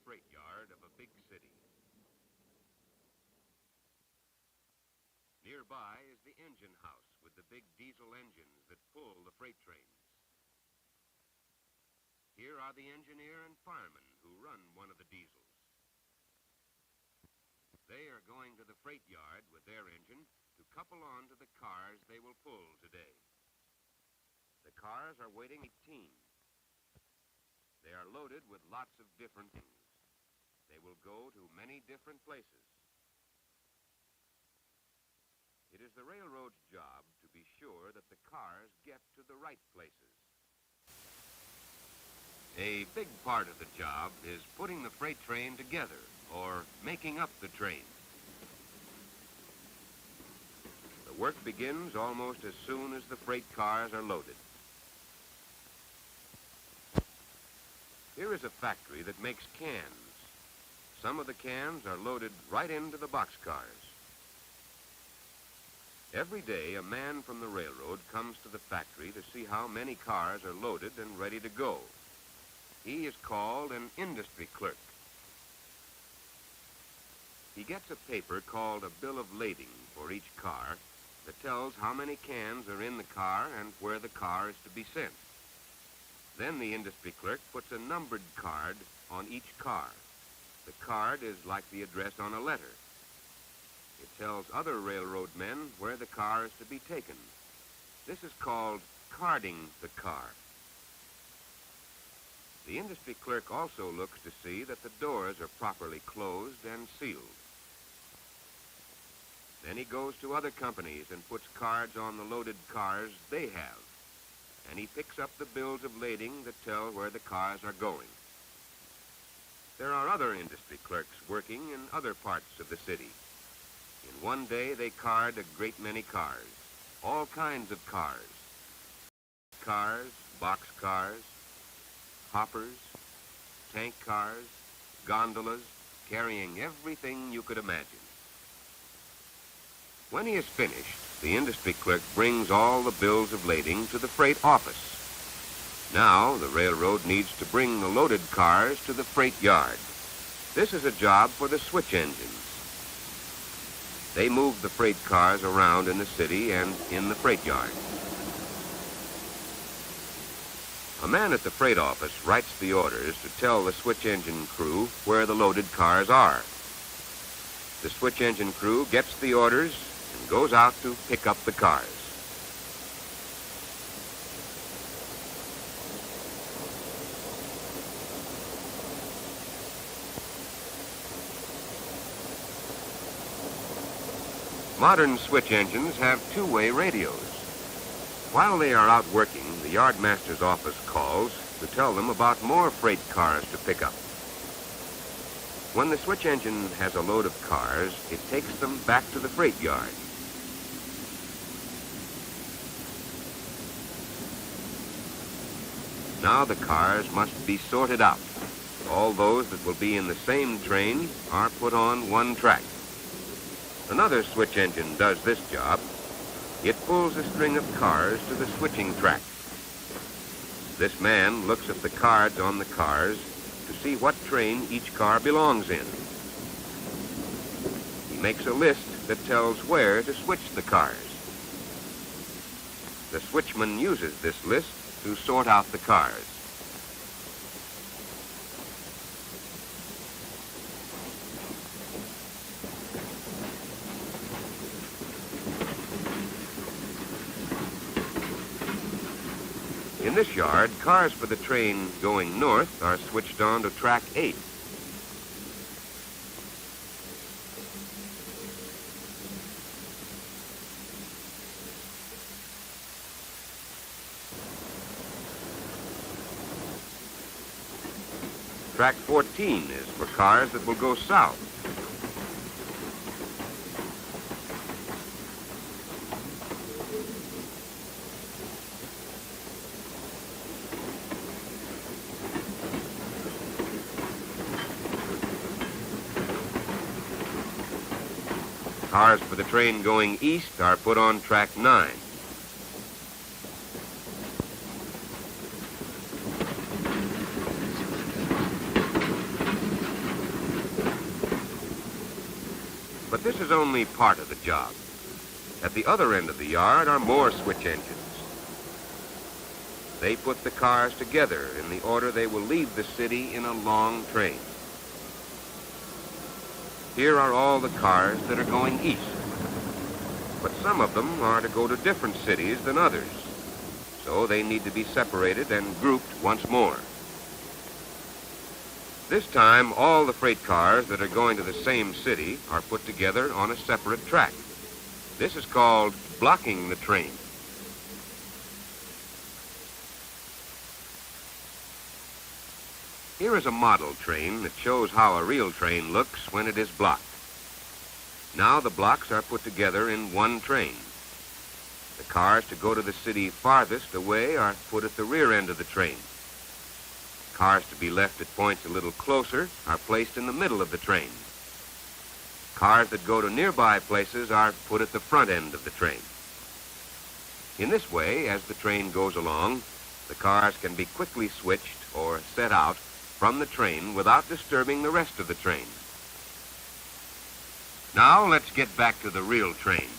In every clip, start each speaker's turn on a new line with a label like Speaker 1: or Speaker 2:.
Speaker 1: freight yard of a big city. Nearby is the engine house with the big diesel engines that pull the freight trains. Here are the engineer and firemen who run one of the diesels. They are going to the freight yard with their engine to couple on to the cars they will pull today. The cars are waiting 18. They are loaded with lots of different things. They will go to many different places. It is the railroad's job to be sure that the cars get to the right places. A big part of the job is putting the freight train together, or making up the train. The work begins almost as soon as the freight cars are loaded. Here is a factory that makes cans. Some of the cans are loaded right into the boxcars. Every day, a man from the railroad comes to the factory to see how many cars are loaded and ready to go. He is called an industry clerk. He gets a paper called a bill of lading for each car that tells how many cans are in the car and where the car is to be sent. Then the industry clerk puts a numbered card on each car. The card is like the address on a letter. It tells other railroad men where the car is to be taken. This is called carding the car. The industry clerk also looks to see that the doors are properly closed and sealed. Then he goes to other companies and puts cards on the loaded cars they have. And he picks up the bills of lading that tell where the cars are going. There are other industry clerks working in other parts of the city. In one day, they card a great many cars, all kinds of cars. Cars, box cars, hoppers, tank cars, gondolas, carrying everything you could imagine. When he is finished, the industry clerk brings all the bills of lading to the freight office. Now, the railroad needs to bring the loaded cars to the freight yard. This is a job for the switch engines. They move the freight cars around in the city and in the freight yard. A man at the freight office writes the orders to tell the switch engine crew where the loaded cars are. The switch engine crew gets the orders and goes out to pick up the cars. Modern switch engines have two-way radios. While they are out working, the yardmaster's office calls to tell them about more freight cars to pick up. When the switch engine has a load of cars, it takes them back to the freight yard. Now the cars must be sorted out. All those that will be in the same train are put on one track. Another switch engine does this job. It pulls a string of cars to the switching track. This man looks at the cards on the cars to see what train each car belongs in. He makes a list that tells where to switch the cars. The switchman uses this list to sort out the cars. In this yard, cars for the train going north are switched on to track 8. Track 14 is for cars that will go south. Cars for the train going east are put on track 9. But this is only part of the job. At the other end of the yard are more switch engines. They put the cars together in the order they will leave the city in a long train. Here are all the cars that are going east. But some of them are to go to different cities than others, so they need to be separated and grouped once more. This time, all the freight cars that are going to the same city are put together on a separate track. This is called blocking the train. Here is a model train that shows how a real train looks when it is blocked. Now the blocks are put together in one train. The cars to go to the city farthest away are put at the rear end of the train. Cars to be left at points a little closer are placed in the middle of the train. Cars that go to nearby places are put at the front end of the train. In this way, as the train goes along, the cars can be quickly switched or set out from the train without disturbing the rest of the train. Now let's get back to the real train.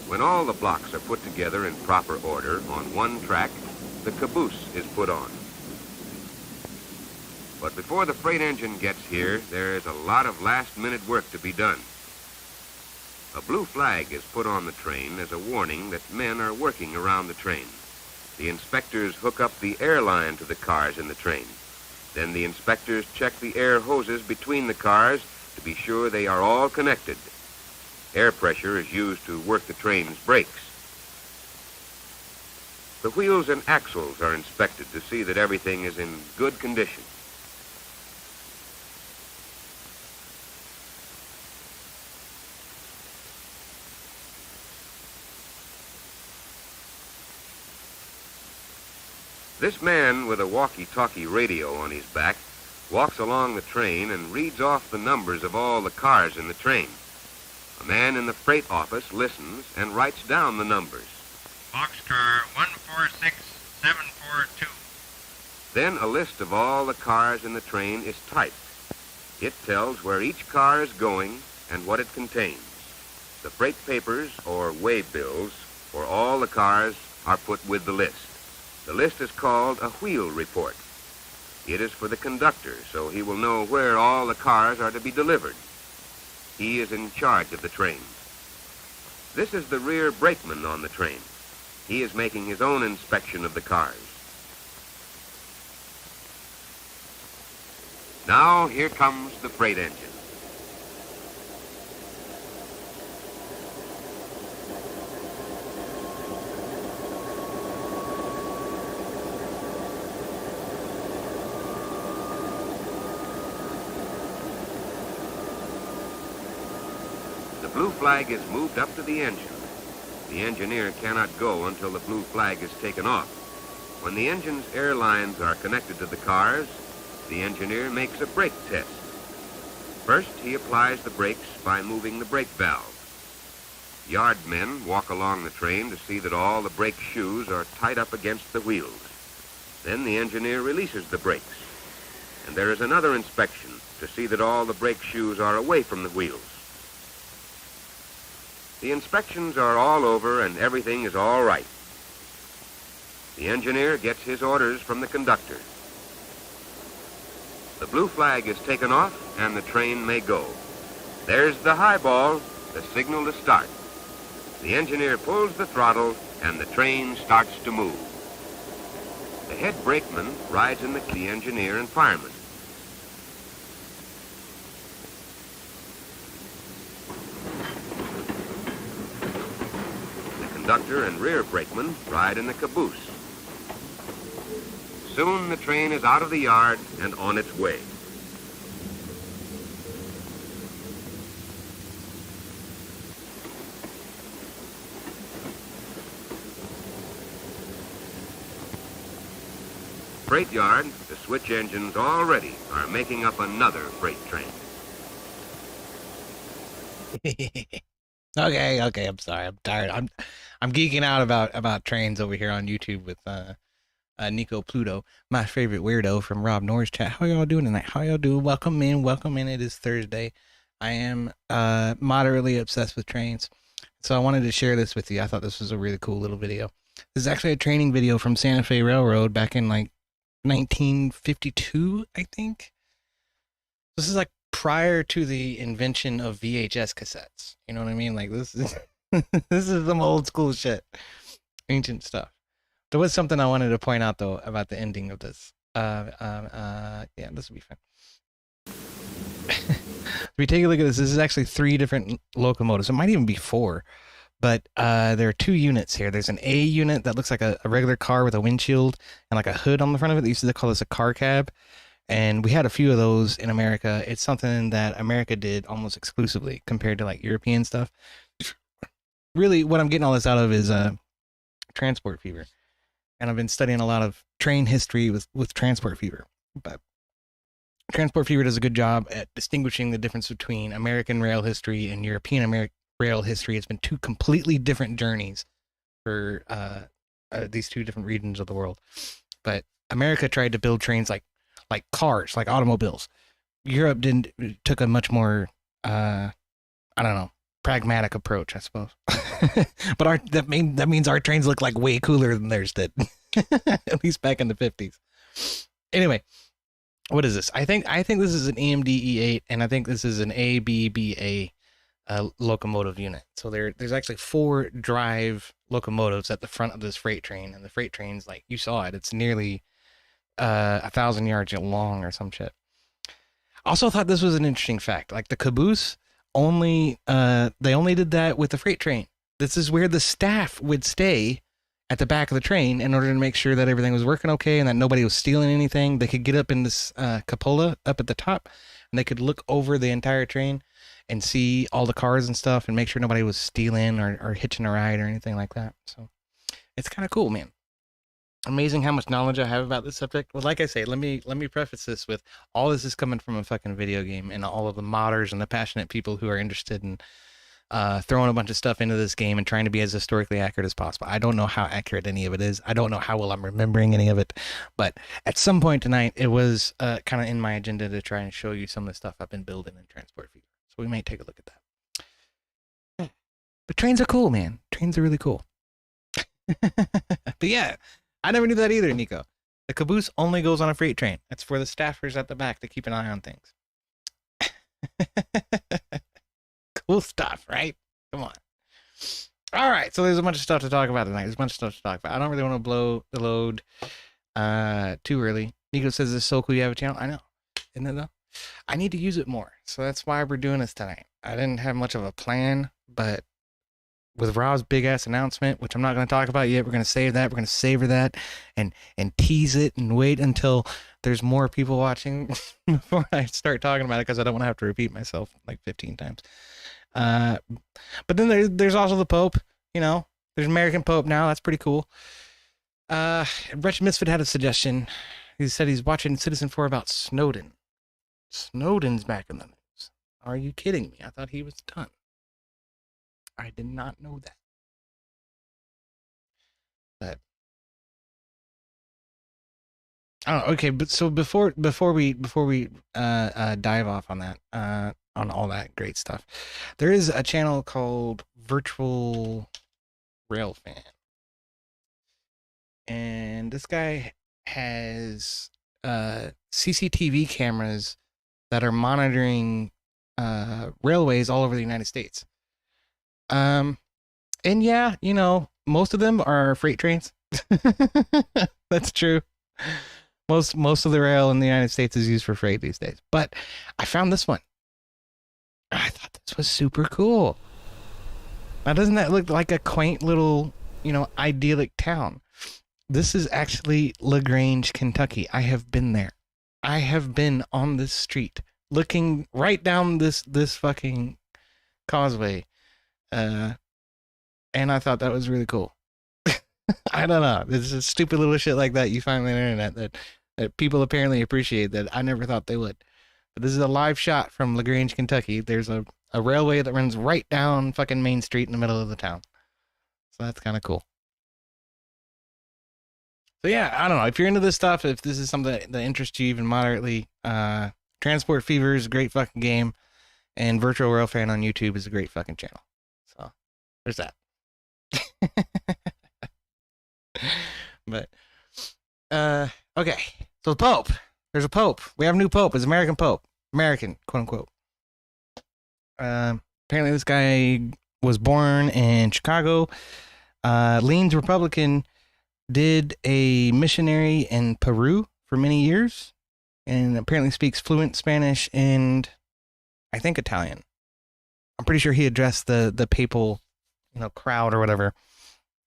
Speaker 1: When all the blocks are put together in proper order on one track, the caboose is put on. But before the freight engine gets here, there is a lot of last-minute work to be done. A blue flag is put on the train as a warning that men are working around the train. The inspectors hook up the air line to the cars in the train. Then the inspectors check the air hoses between the cars to be sure they are all connected. Air pressure is used to work the train's brakes. The wheels and axles are inspected to see that everything is in good condition. This man with a walkie-talkie radio on his back walks along the train and reads off the numbers of all the cars in the train. A man in the freight office listens and writes down the numbers.
Speaker 2: Boxcar 146742.
Speaker 1: Then a list of all the cars in the train is typed. It tells where each car is going and what it contains. The freight papers, or way bills, for all the cars are put with the list. The list is called a wheel report. It is for the conductor, so he will know where all the cars are to be delivered. He is in charge of the train. This is the rear brakeman on the train. He is making his own inspection of the cars. Now here comes the freight engine. The blue flag is moved up to the engine. The engineer cannot go until the blue flag is taken off. When the engine's air lines are connected to the cars, the engineer makes a brake test. First, he applies the brakes by moving the brake valve. Yard men walk along the train to see that all the brake shoes are tight up against the wheels. Then the engineer releases the brakes. And there is another inspection to see that all the brake shoes are away from the wheels. The inspections are all over and everything is all right. The engineer gets his orders from the conductor. The blue flag is taken off and the train may go. There's the high ball, the signal to start. The engineer pulls the throttle and the train starts to move. The head brakeman rides in the engineer and fireman. Conductor and rear brakeman ride in the caboose. Soon the train is out of the yard and on its way. Freight yard, the switch engines already are making up another freight train.
Speaker 3: Okay, I'm sorry. I'm tired. I'm geeking out about trains over here on YouTube with
Speaker 2: Nico Pluto, my favorite weirdo from Rob Noerr's chat. How y'all doing tonight? How y'all doing? Welcome in, welcome in. It is Thursday. I am moderately obsessed with trains, so I wanted to share this with you. I thought this was a really cool little video. This is actually a training video from Santa Fe Railroad back in like 1952, I think. This is like prior to the invention of VHS cassettes. You know what I mean? Like this is this is some old school shit, ancient stuff. There was something I wanted to point out though about the ending of this. Yeah, this will be fun. If we take a look at this is actually 3 different locomotives. It might even be 4, but there are 2 units here. There's an A unit that looks like a regular car with a windshield and like a hood on the front of it. They used to call this a car cab, and we had a few of those in America. It's something that America did almost exclusively compared to like European stuff. Really, what I'm getting all this out of is transport fever, and I've been studying a lot of train history with transport fever. But transport fever does a good job at distinguishing the difference between American rail history and European rail history. It's been 2 completely different journeys for these 2 different regions of the world. But America tried to build trains like cars, like automobiles. Europe took a much more I don't know, pragmatic approach, I suppose. But that means our trains look like way cooler than theirs did. At least back in the 50s. Anyway, what is this? I think this is an EMD E8, and I think this is an ABBA locomotive unit. So there's actually 4 drive locomotives at the front of this freight train, and the freight train's like, you saw it, it's nearly 1,000 yards long or some shit. Also thought this was an interesting fact. Like the caboose they only did that with the freight train. This is where the staff would stay at the back of the train in order to make sure that everything was working okay and that nobody was stealing anything. They could get up in this cupola up at the top, and they could look over the entire train and see all the cars and stuff and make sure nobody was stealing or hitching a ride or anything like that. So it's kind of cool, man. Amazing how much knowledge I have about this subject. Well, like I say, let me preface this with all this is coming from a fucking video game, and all of the modders and the passionate people who are interested in throwing a bunch of stuff into this game and trying to be as historically accurate as possible. I don't know how accurate any of it is. I don't know how well I'm remembering any of it, but at some point tonight, it was kind of in my agenda to try and show you some of the stuff I've been building in Transport Fever. So we might take a look at that. But trains are cool, man. Trains are really cool. But yeah, I never knew that either, Nico. The caboose only goes on a freight train. That's for the staffers at the back to keep an eye on things. Cool stuff, right? Come on. All right, so there's a bunch of stuff to talk about tonight. There's a bunch of stuff to talk about. I don't really want to blow the load too early. Nico says it's so cool you have a channel. I know. Isn't it though? I need to use it more. So that's why we're doing this tonight. I didn't have much of a plan, but with Rob's big ass announcement, which I'm not going to talk about yet, we're going to save that. We're going to savor that and tease it and wait until there's more people watching before I start talking about it, because I don't want to have to repeat myself like 15 times. But then there's also the Pope. You know, there's American Pope now. That's pretty cool. Wretched Misfit had a suggestion. He said he's watching Citizen 4 about Snowden. Snowden's back in the news. Are you kidding me? I thought he was done. I did not know that. But I don't know. Okay, but so before we dive off on that on all that great stuff, there is a channel called Virtual Railfan, and this guy has CCTV cameras that are monitoring railways all over the United States. And yeah, you know, most of them are freight trains. That's true. Most of the rail in the United States is used for freight these days. But I found this one. I thought this was super cool. Now, doesn't that look like a quaint little, you know, idyllic town? This is actually LaGrange, Kentucky. I have been there. I have been on this street, looking right down this fucking causeway. And I thought that was really cool. I don't know. It's a stupid little shit like that you find on the internet that people apparently appreciate that I never thought they would. But this is a live shot from LaGrange, Kentucky. There's a railway that runs right down fucking Main Street in the middle of the town. So that's kind of cool. So yeah, I don't know. If you're into this stuff, if this is something that interests you even moderately, Transport Fever is a great fucking game, and Virtual Railfan on YouTube is a great fucking channel. So there's that. But okay. So the Pope. There's a Pope. We have a new Pope. It's American Pope. American, quote unquote. Apparently this guy was born in Chicago. Leans Republican, did a missionary in Peru for many years, and apparently speaks fluent Spanish and I think Italian. I'm pretty sure he addressed the papal, crowd or whatever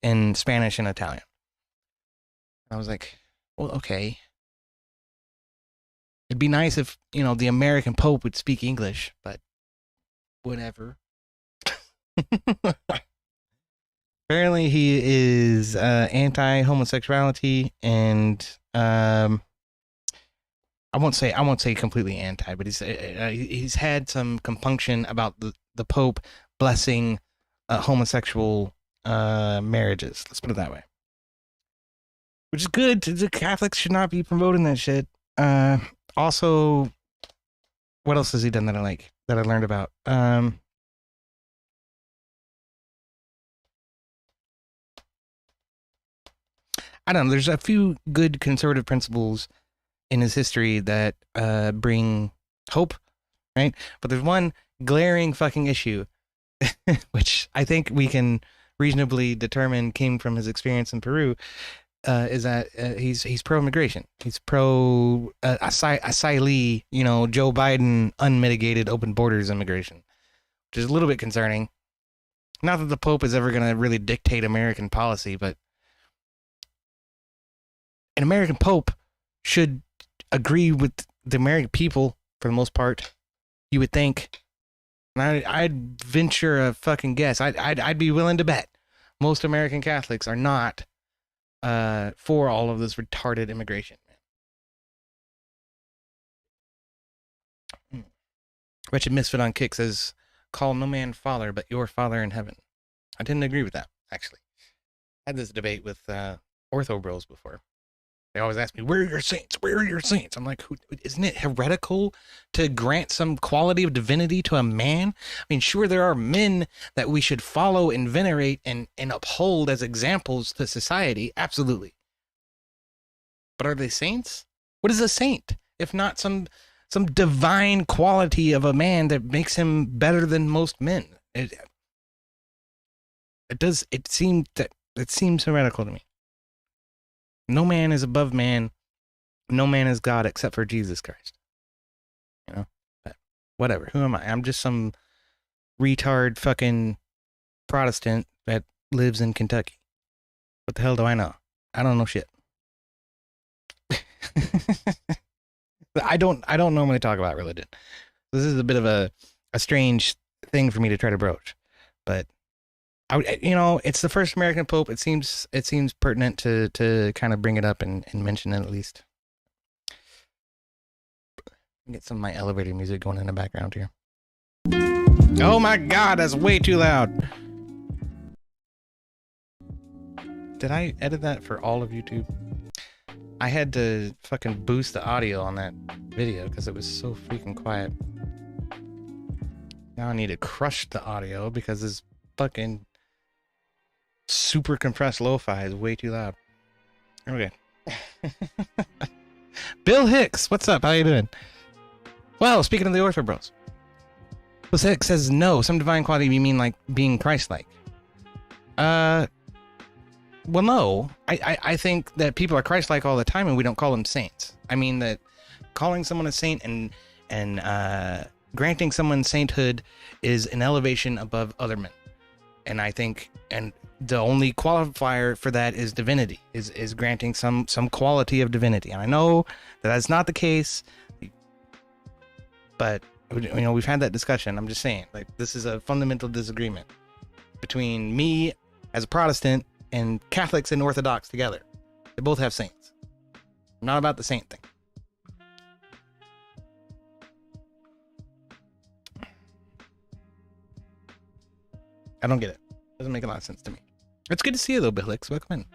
Speaker 2: in Spanish and Italian. I was like, well, okay. It'd be nice if, the American Pope would speak English, but whatever. Apparently he is anti-homosexuality, and I won't say completely anti, but he's had some compunction about the Pope blessing homosexual marriages. Let's put it that way. Which is good. The Catholics should not be promoting that shit. Also, what else has he done that I like, that I learned about? I don't know. There's a few good conservative principles in his history that bring hope, right? But there's one glaring fucking issue, which I think we can reasonably determine came from his experience in Peru, is that he's pro-immigration. He's pro-asylee, Joe Biden unmitigated open borders immigration, which is a little bit concerning. Not that the Pope is ever going to really dictate American policy, but an American Pope should agree with the American people for the most part, you would think. And I'd venture a fucking guess. I'd be willing to bet most American Catholics are not for all of this retarded immigration. Wretched Misfit on Kick says, "Call no man father, but your Father in heaven." I didn't agree with that, actually. I had this debate with Ortho Bros before. They always ask me, where are your saints? Where are your saints? I'm like, isn't it heretical to grant some quality of divinity to a man? I mean, sure, there are men that we should follow and venerate and uphold as examples to society. Absolutely. But are they saints? What is a saint? If not some divine quality of a man that makes him better than most men? It seems heretical to me. No man is above man. No man is God except for Jesus Christ. But whatever. Who am I? I'm just some retard fucking Protestant that lives in Kentucky. What the hell do I know? I don't know shit. I don't normally talk about religion. This is a bit of a strange thing for me to try to broach, but it's the first American Pope. It seems pertinent to kind of bring it up and mention it at least. Get some of my elevator music going in the background here. Oh my God, that's way too loud. Did I edit that for all of YouTube? I had to fucking boost the audio on that video because it was so freaking quiet. Now I need to crush the audio because this fucking super compressed lo-fi is way too loud. Okay. Bill Hicks, what's up? How you doing? Well, speaking of the Ortho Bros, Bill Hicks says no. Some divine quality, you mean like being Christ-like? Well, no. I think that people are Christ-like all the time, and we don't call them saints. I mean that calling someone a saint and granting someone sainthood is an elevation above other men, and I think the only qualifier for that is divinity, is granting some quality of divinity. And I know that that's not the case, but we've had that discussion. I'm just saying, like, this is a fundamental disagreement between me as a Protestant and Catholics and Orthodox together. They both have saints. I'm not about the saint thing. I don't get it. Doesn't make a lot of sense to me. It's good to see you though, Bill Hicks. Welcome in.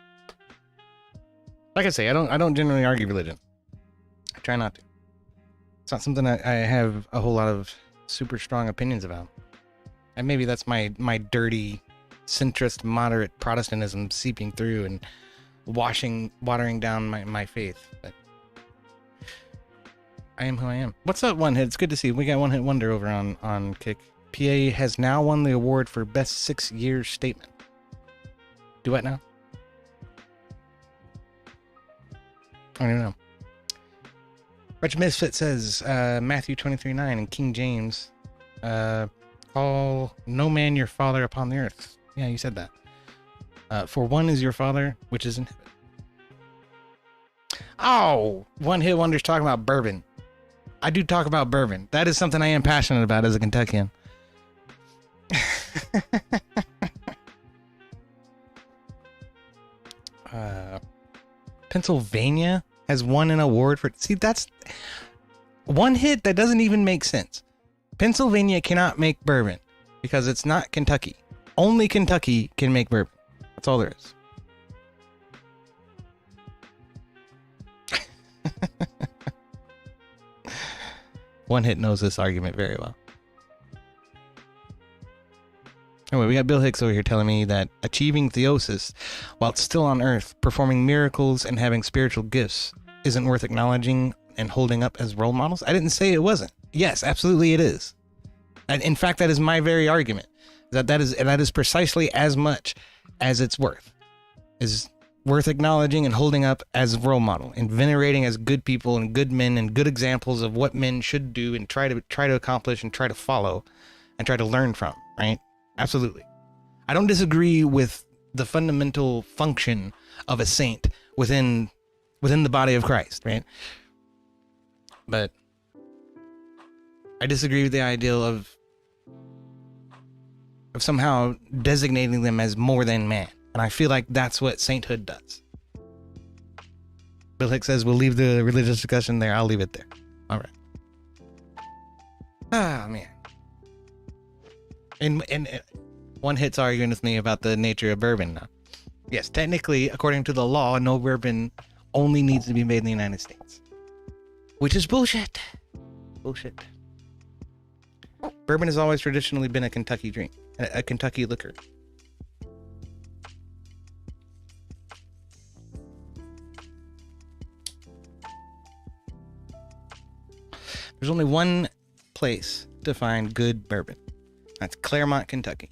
Speaker 2: Like I say, I don't generally argue religion. I try not to. It's not something I have a whole lot of super strong opinions about. And maybe that's my dirty, centrist, moderate Protestantism seeping through and watering down my faith. But I am who I am. What's up, One Hit? It's good to see you. We got One Hit Wonder over on Kick. PA has now won the award for Best 6-Year Statement. Do what now? I don't even know. Wretched Misfit says, Matthew 23:9 and King James, call no man your father upon the earth. Yeah, you said that. For one is your father, which is in heaven. Oh, One Hit Wonder's talking about bourbon. I do talk about bourbon. That is something I am passionate about as a Kentuckian. Pennsylvania has won an award for... See, that's one hit that doesn't even make sense. Pennsylvania cannot make bourbon because it's not Kentucky. Only Kentucky can make bourbon. That's all there is. One Hit knows this argument very well. Anyway, we got Bill Hicks over here telling me that achieving theosis while it's still on Earth, performing miracles and having spiritual gifts isn't worth acknowledging and holding up as role models. I didn't say it wasn't. Yes, absolutely it is. And in fact, that is my very argument. That is precisely as much as it's worth. Is worth acknowledging and holding up as a role model and venerating as good people and good men and good examples of what men should do and try to accomplish and try to follow and try to learn from, right? Absolutely. I don't disagree with the fundamental function of a saint within the body of Christ, right? But I disagree with the ideal of somehow designating them as more than man. And I feel like that's what sainthood does. Bill Hicks says we'll leave the religious discussion there. I'll leave it there. All right. Ah, man. And One Hit's arguing with me about the nature of bourbon now. Yes, technically, according to the law, no bourbon only needs to be made in the United States. Which is bullshit. Bullshit. Bourbon has always traditionally been a Kentucky drink. A Kentucky liquor. There's only one place to find good bourbon. That's Claremont, Kentucky.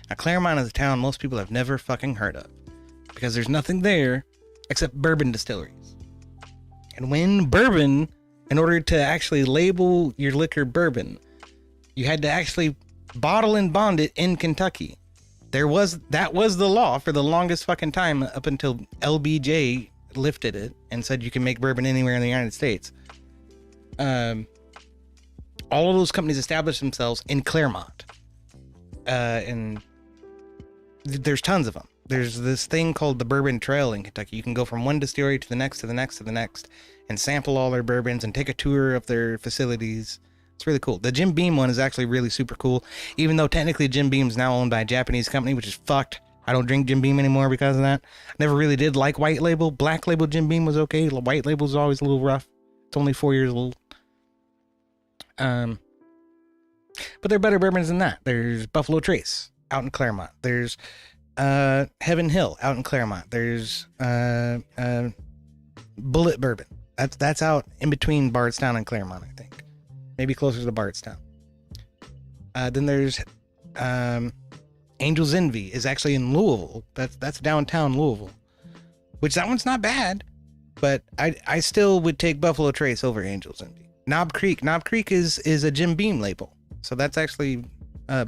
Speaker 2: Now, Claremont is a town most people have never fucking heard of because there's nothing there except bourbon distilleries. And when bourbon, in order to actually label your liquor bourbon, you had to actually bottle and bond it in Kentucky. That was the law for the longest fucking time up until LBJ lifted it and said you can make bourbon anywhere in the United States. All of those companies established themselves in Claremont. And there's tons of them. There's this thing called the Bourbon Trail in Kentucky. You can go from one distillery to the next, to the next, to the next, and sample all their bourbons and take a tour of their facilities. It's really cool. The Jim Beam one is actually really super cool, even though technically Jim Beam's now owned by a Japanese company, which is fucked. I don't drink Jim Beam anymore because of that. I never really did like white label. Black label Jim Beam was okay. White label is always a little rough. It's only 4 years old. But there are better bourbons than that. There's Buffalo Trace out in Claremont. There's Heaven Hill out in Claremont. There's Bullet Bourbon. That's out in between Bardstown and Claremont, I think. Maybe closer to Bardstown. Then there's Angel's Envy is actually in Louisville. That's downtown Louisville. Which that one's not bad. But I still would take Buffalo Trace over Angel's Envy. Knob Creek is a Jim Beam label. So that's actually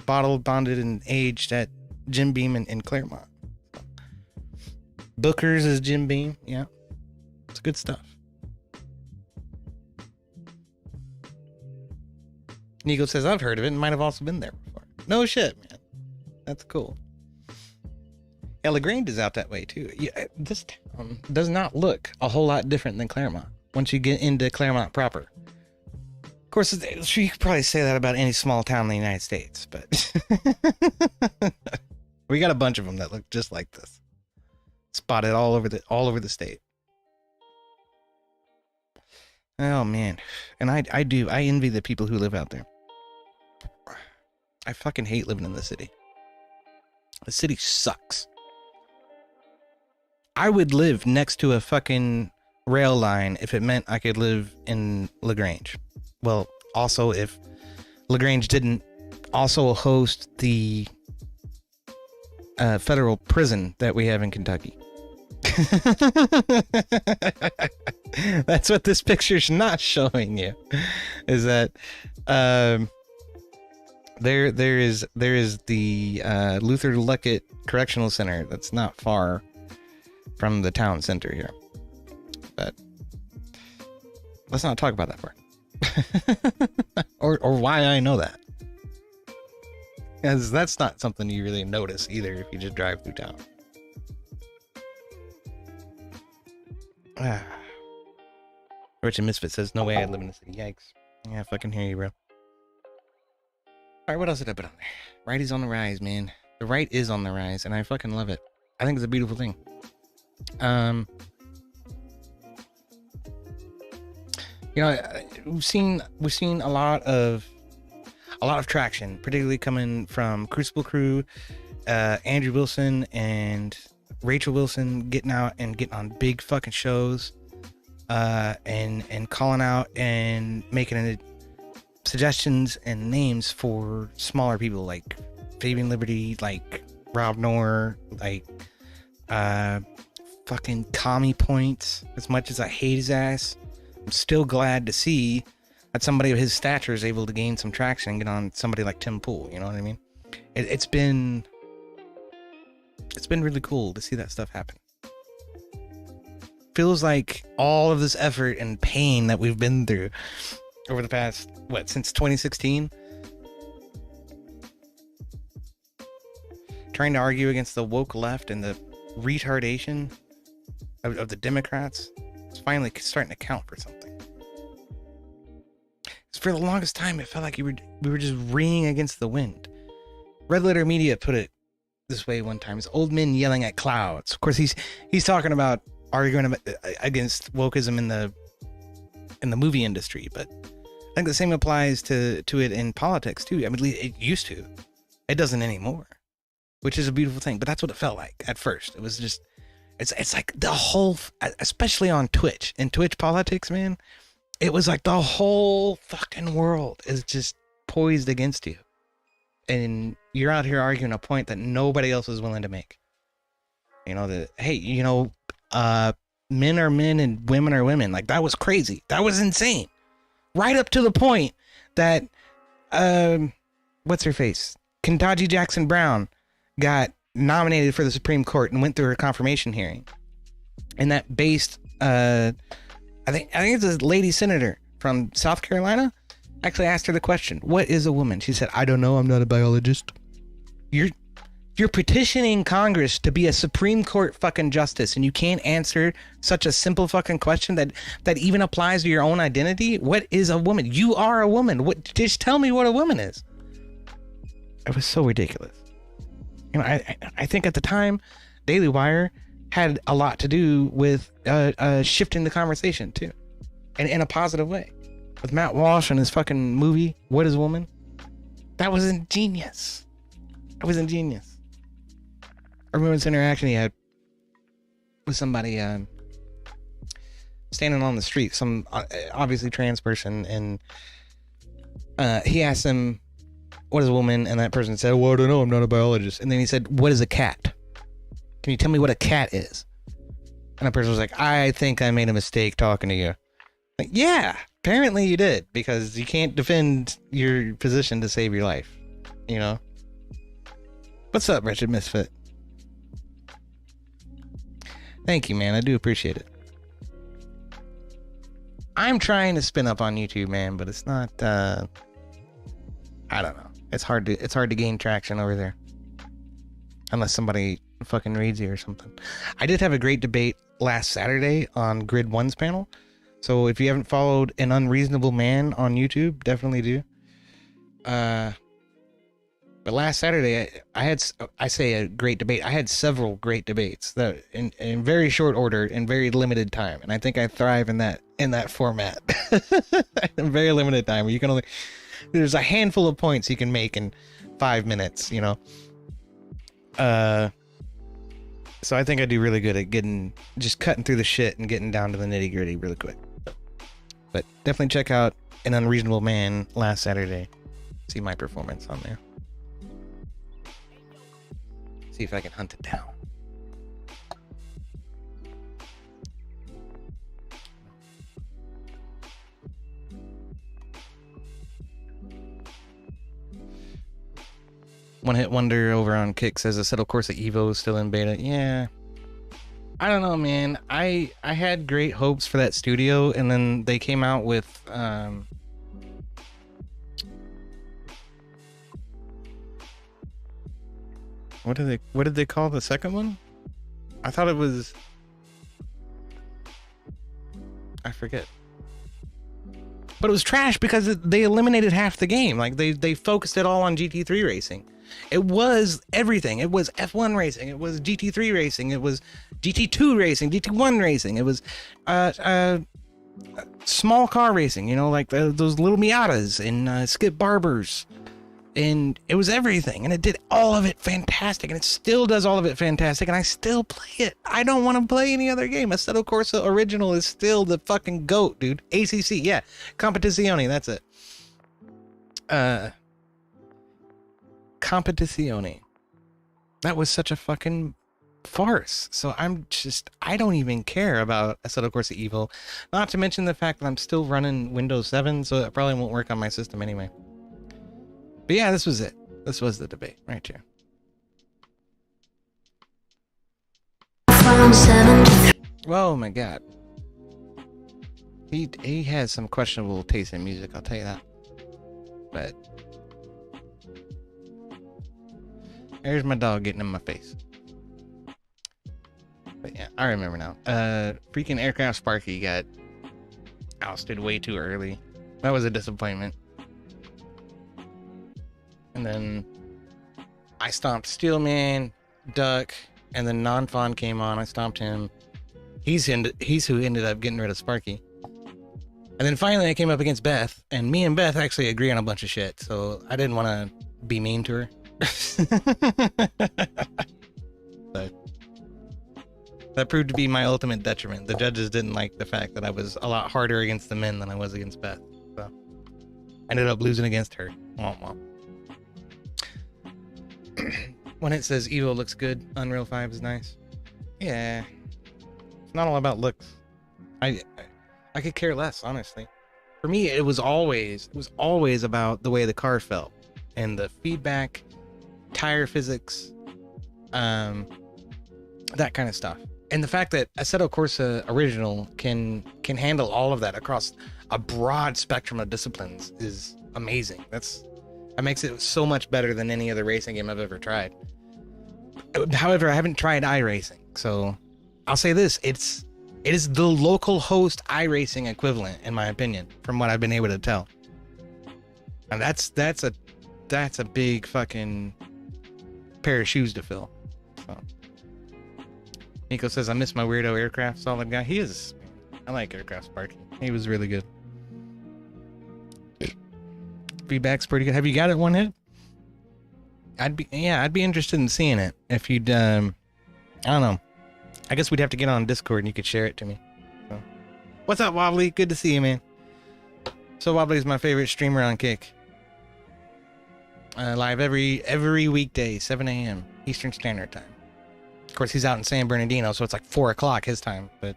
Speaker 2: bottled, bonded, and aged at Jim Beam in Claremont. Booker's is Jim Beam. Yeah. It's good stuff. Nico says, I've heard of it and might have also been there before. No shit, man. That's cool. Yeah, LaGrange is out that way too. Yeah, this town does not look a whole lot different than Claremont once you get into Claremont proper. Of course, you could probably say that about any small town in the United States, but we got a bunch of them that look just like this. spotted all over the state. Oh man, and I envy the people who live out there. I fucking hate living in the city. The city sucks. I would live next to a fucking rail line if it meant I could live in LaGrange. Well, also if LaGrange didn't also host the federal prison that we have in Kentucky. That's what this picture's not showing you, is that there is the Luther Luckett Correctional Center that's not far from the town center here. But let's not talk about that part. or why I know that. Because that's not something you really notice either if you just drive through town. Richard Misfit says, no way I live in the city. Yikes. Yeah, I fucking hear you, bro. Alright, what else did I put on there? Right is on the rise, man. The right is on the rise, and I fucking love it. I think it's a beautiful thing. You know, we've seen a lot of traction, particularly coming from Crucible Crew, Andrew Wilson and Rachel Wilson getting out and getting on big fucking shows, and calling out and making suggestions and names for smaller people like Fabian Liberty, like Rob Noerr, like fucking Commie Points. As much as I hate his ass, I'm still glad to see that somebody of his stature is able to gain some traction and get on somebody like Tim Pool. You know what I mean? It's been really cool to see that stuff happen. Feels like all of this effort and pain that we've been through over the past, since 2016, trying to argue against the woke left and the retardation of the Democrats, it's finally starting to count for something. For the longest time, it felt like we were just ringing against the wind. Red Letter Media put it this way one time: it's old men yelling at clouds. Of course, he's talking about arguing against wokeism in the movie industry, but I think the same applies to it in politics too. I mean, it used to. It doesn't anymore, which is a beautiful thing. But that's what it felt like at first. It was just, it's like the whole, especially on Twitch, in Twitch politics, man. It was like the whole fucking world is just poised against you. And you're out here arguing a point that nobody else is willing to make. You know, men are men and women are women. Like, that was crazy. That was insane. Right up to the point that, what's her face? Ketanji Jackson Brown got nominated for the Supreme Court and went through her confirmation hearing. And that based, I think it's a lady senator from South Carolina actually asked her the question, what is a woman? She said, I don't know. I'm not a biologist. You're petitioning Congress to be a Supreme Court fucking justice, and you can't answer such a simple fucking question that even applies to your own identity. What is a woman? You are a woman. Just tell me what a woman is. It was so ridiculous. You know, I think at the time, Daily Wire had a lot to do with shifting the conversation too, and in a positive way. With Matt Walsh and his fucking movie, What is a Woman? That was ingenious. It was ingenious. I remember this interaction he had with somebody standing on the street, some obviously trans person, and he asked him, what is a woman? And that person said, well, I don't know, I'm not a biologist. And then he said, what is a cat? Can you tell me what a cat is? And the person was like, I think I made a mistake talking to you. Like, yeah, apparently you did, because you can't defend your position to save your life, you know? What's up, Wretched Misfit? Thank you, man. I do appreciate it. I'm trying to spin up on YouTube, man, but it's not, I don't know. It's hard to gain traction over there. Unless somebody fucking reads you or something. I did have a great debate last Saturday on Grid One's panel. So if you haven't followed An Unreasonable Man on YouTube, definitely do. But last Saturday, I had, I say a great debate. I had several great debates that in very short order in very limited time, and I think I thrive in that format. In very limited time, where you can only, there's a handful of points you can make in 5 minutes, you know. So I think I do really good at just cutting through the shit and getting down to the nitty gritty really quick. But definitely check out An Unreasonable Man last Saturday. See my performance on there. See if I can hunt it down. One Hit Wonder over on Kick says Assetto Corsa Evo is still in beta. Yeah. I don't know, man. I had great hopes for that studio, and then they came out with what did they call the second one? I thought it was, I forget. But it was trash because they eliminated half the game. Like they focused it all on GT3 racing. It was everything. It was F1 racing. It was GT3 racing. It was GT2 racing, GT1 racing. It was small car racing, you know, like those little Miatas and Skip Barbers. And it was everything. And it did all of it fantastic. And it still does all of it fantastic. And I still play it. I don't want to play any other game. Assetto Corsa Original is still the fucking GOAT, dude. ACC, yeah. Competizione, that's it. Competizione. That was such a fucking farce. So I don't even care about Assetto Corsa Evo. Not to mention the fact that I'm still running Windows 7, so it probably won't work on my system anyway. But yeah, this was it. This was the debate right here. Oh my god. He has some questionable taste in music, I'll tell you that. But there's my dog getting in my face. But yeah, I remember now. Freaking Aircraft Sparky got ousted way too early. That was a disappointment. And then I stomped Steelman, Duck, and then Non-Fawn came on. I stomped him. He's who ended up getting rid of Sparky. And then finally I came up against Beth, and me and Beth actually agree on a bunch of shit, so I didn't want to be mean to her. But that proved to be my ultimate detriment. The judges didn't like the fact that I was a lot harder against the men than I was against Beth. So I ended up losing against her. Womp womp. When it says Evo looks good, Unreal 5 is nice. Yeah. It's not all about looks. I could care less, honestly. For me, it was always about the way the car felt and the feedback, tire physics, that kind of stuff. And the fact that Assetto Corsa Original can handle all of that across a broad spectrum of disciplines is amazing. That makes it so much better than any other racing game I've ever tried. However, I haven't tried iRacing, so I'll say this: it is the local host iRacing equivalent, in my opinion, from what I've been able to tell. And that's a big fucking pair of shoes to fill. So Nico says, I miss my weirdo aircraft solid guy. He is. I like Aircraft Sparky. He was really good. Feedback's pretty good. Have you got it, One Hit? I'd be interested in seeing it. If you'd I don't know. I guess we'd have to get on Discord and you could share it to me. So. What's up, Wobbly? Good to see you, man. So Wobbly is my favorite streamer on Kick. Live every weekday, 7 a.m. Eastern Standard Time. Of course, he's out in San Bernardino, so it's like 4 o'clock his time, but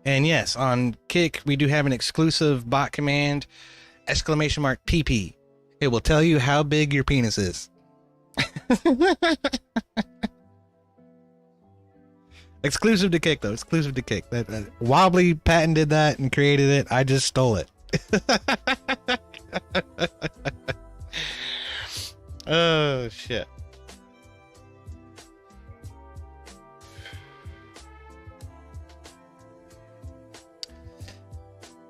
Speaker 2: and yes, on Kick, we do have an exclusive bot command, !PP. It will tell you how big your penis is. Exclusive to Kick, though. Exclusive to Kick. Wobbly patented that and created it. I just stole it. Oh, shit.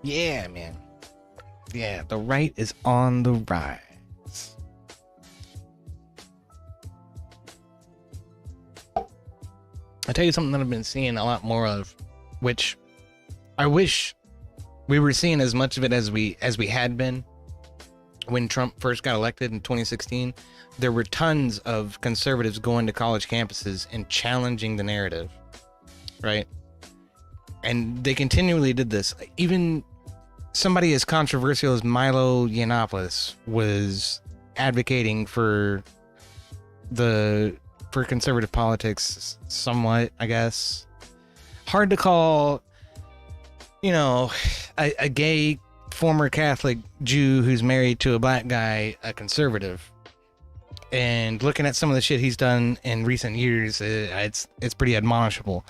Speaker 2: Yeah, man. Yeah, the right is on the rise. I'll tell you something that I've been seeing a lot more of, which I wish we were seeing as much of it as we had been when Trump first got elected in 2016. There were tons of conservatives going to college campuses and challenging the narrative, right? And they continually did this. Even somebody as controversial as Milo Yiannopoulos was advocating for conservative politics somewhat, I guess. Hard to call, a gay former Catholic Jew who's married to a black guy a conservative. And looking at some of the shit he's done in recent years, it's pretty admonishable.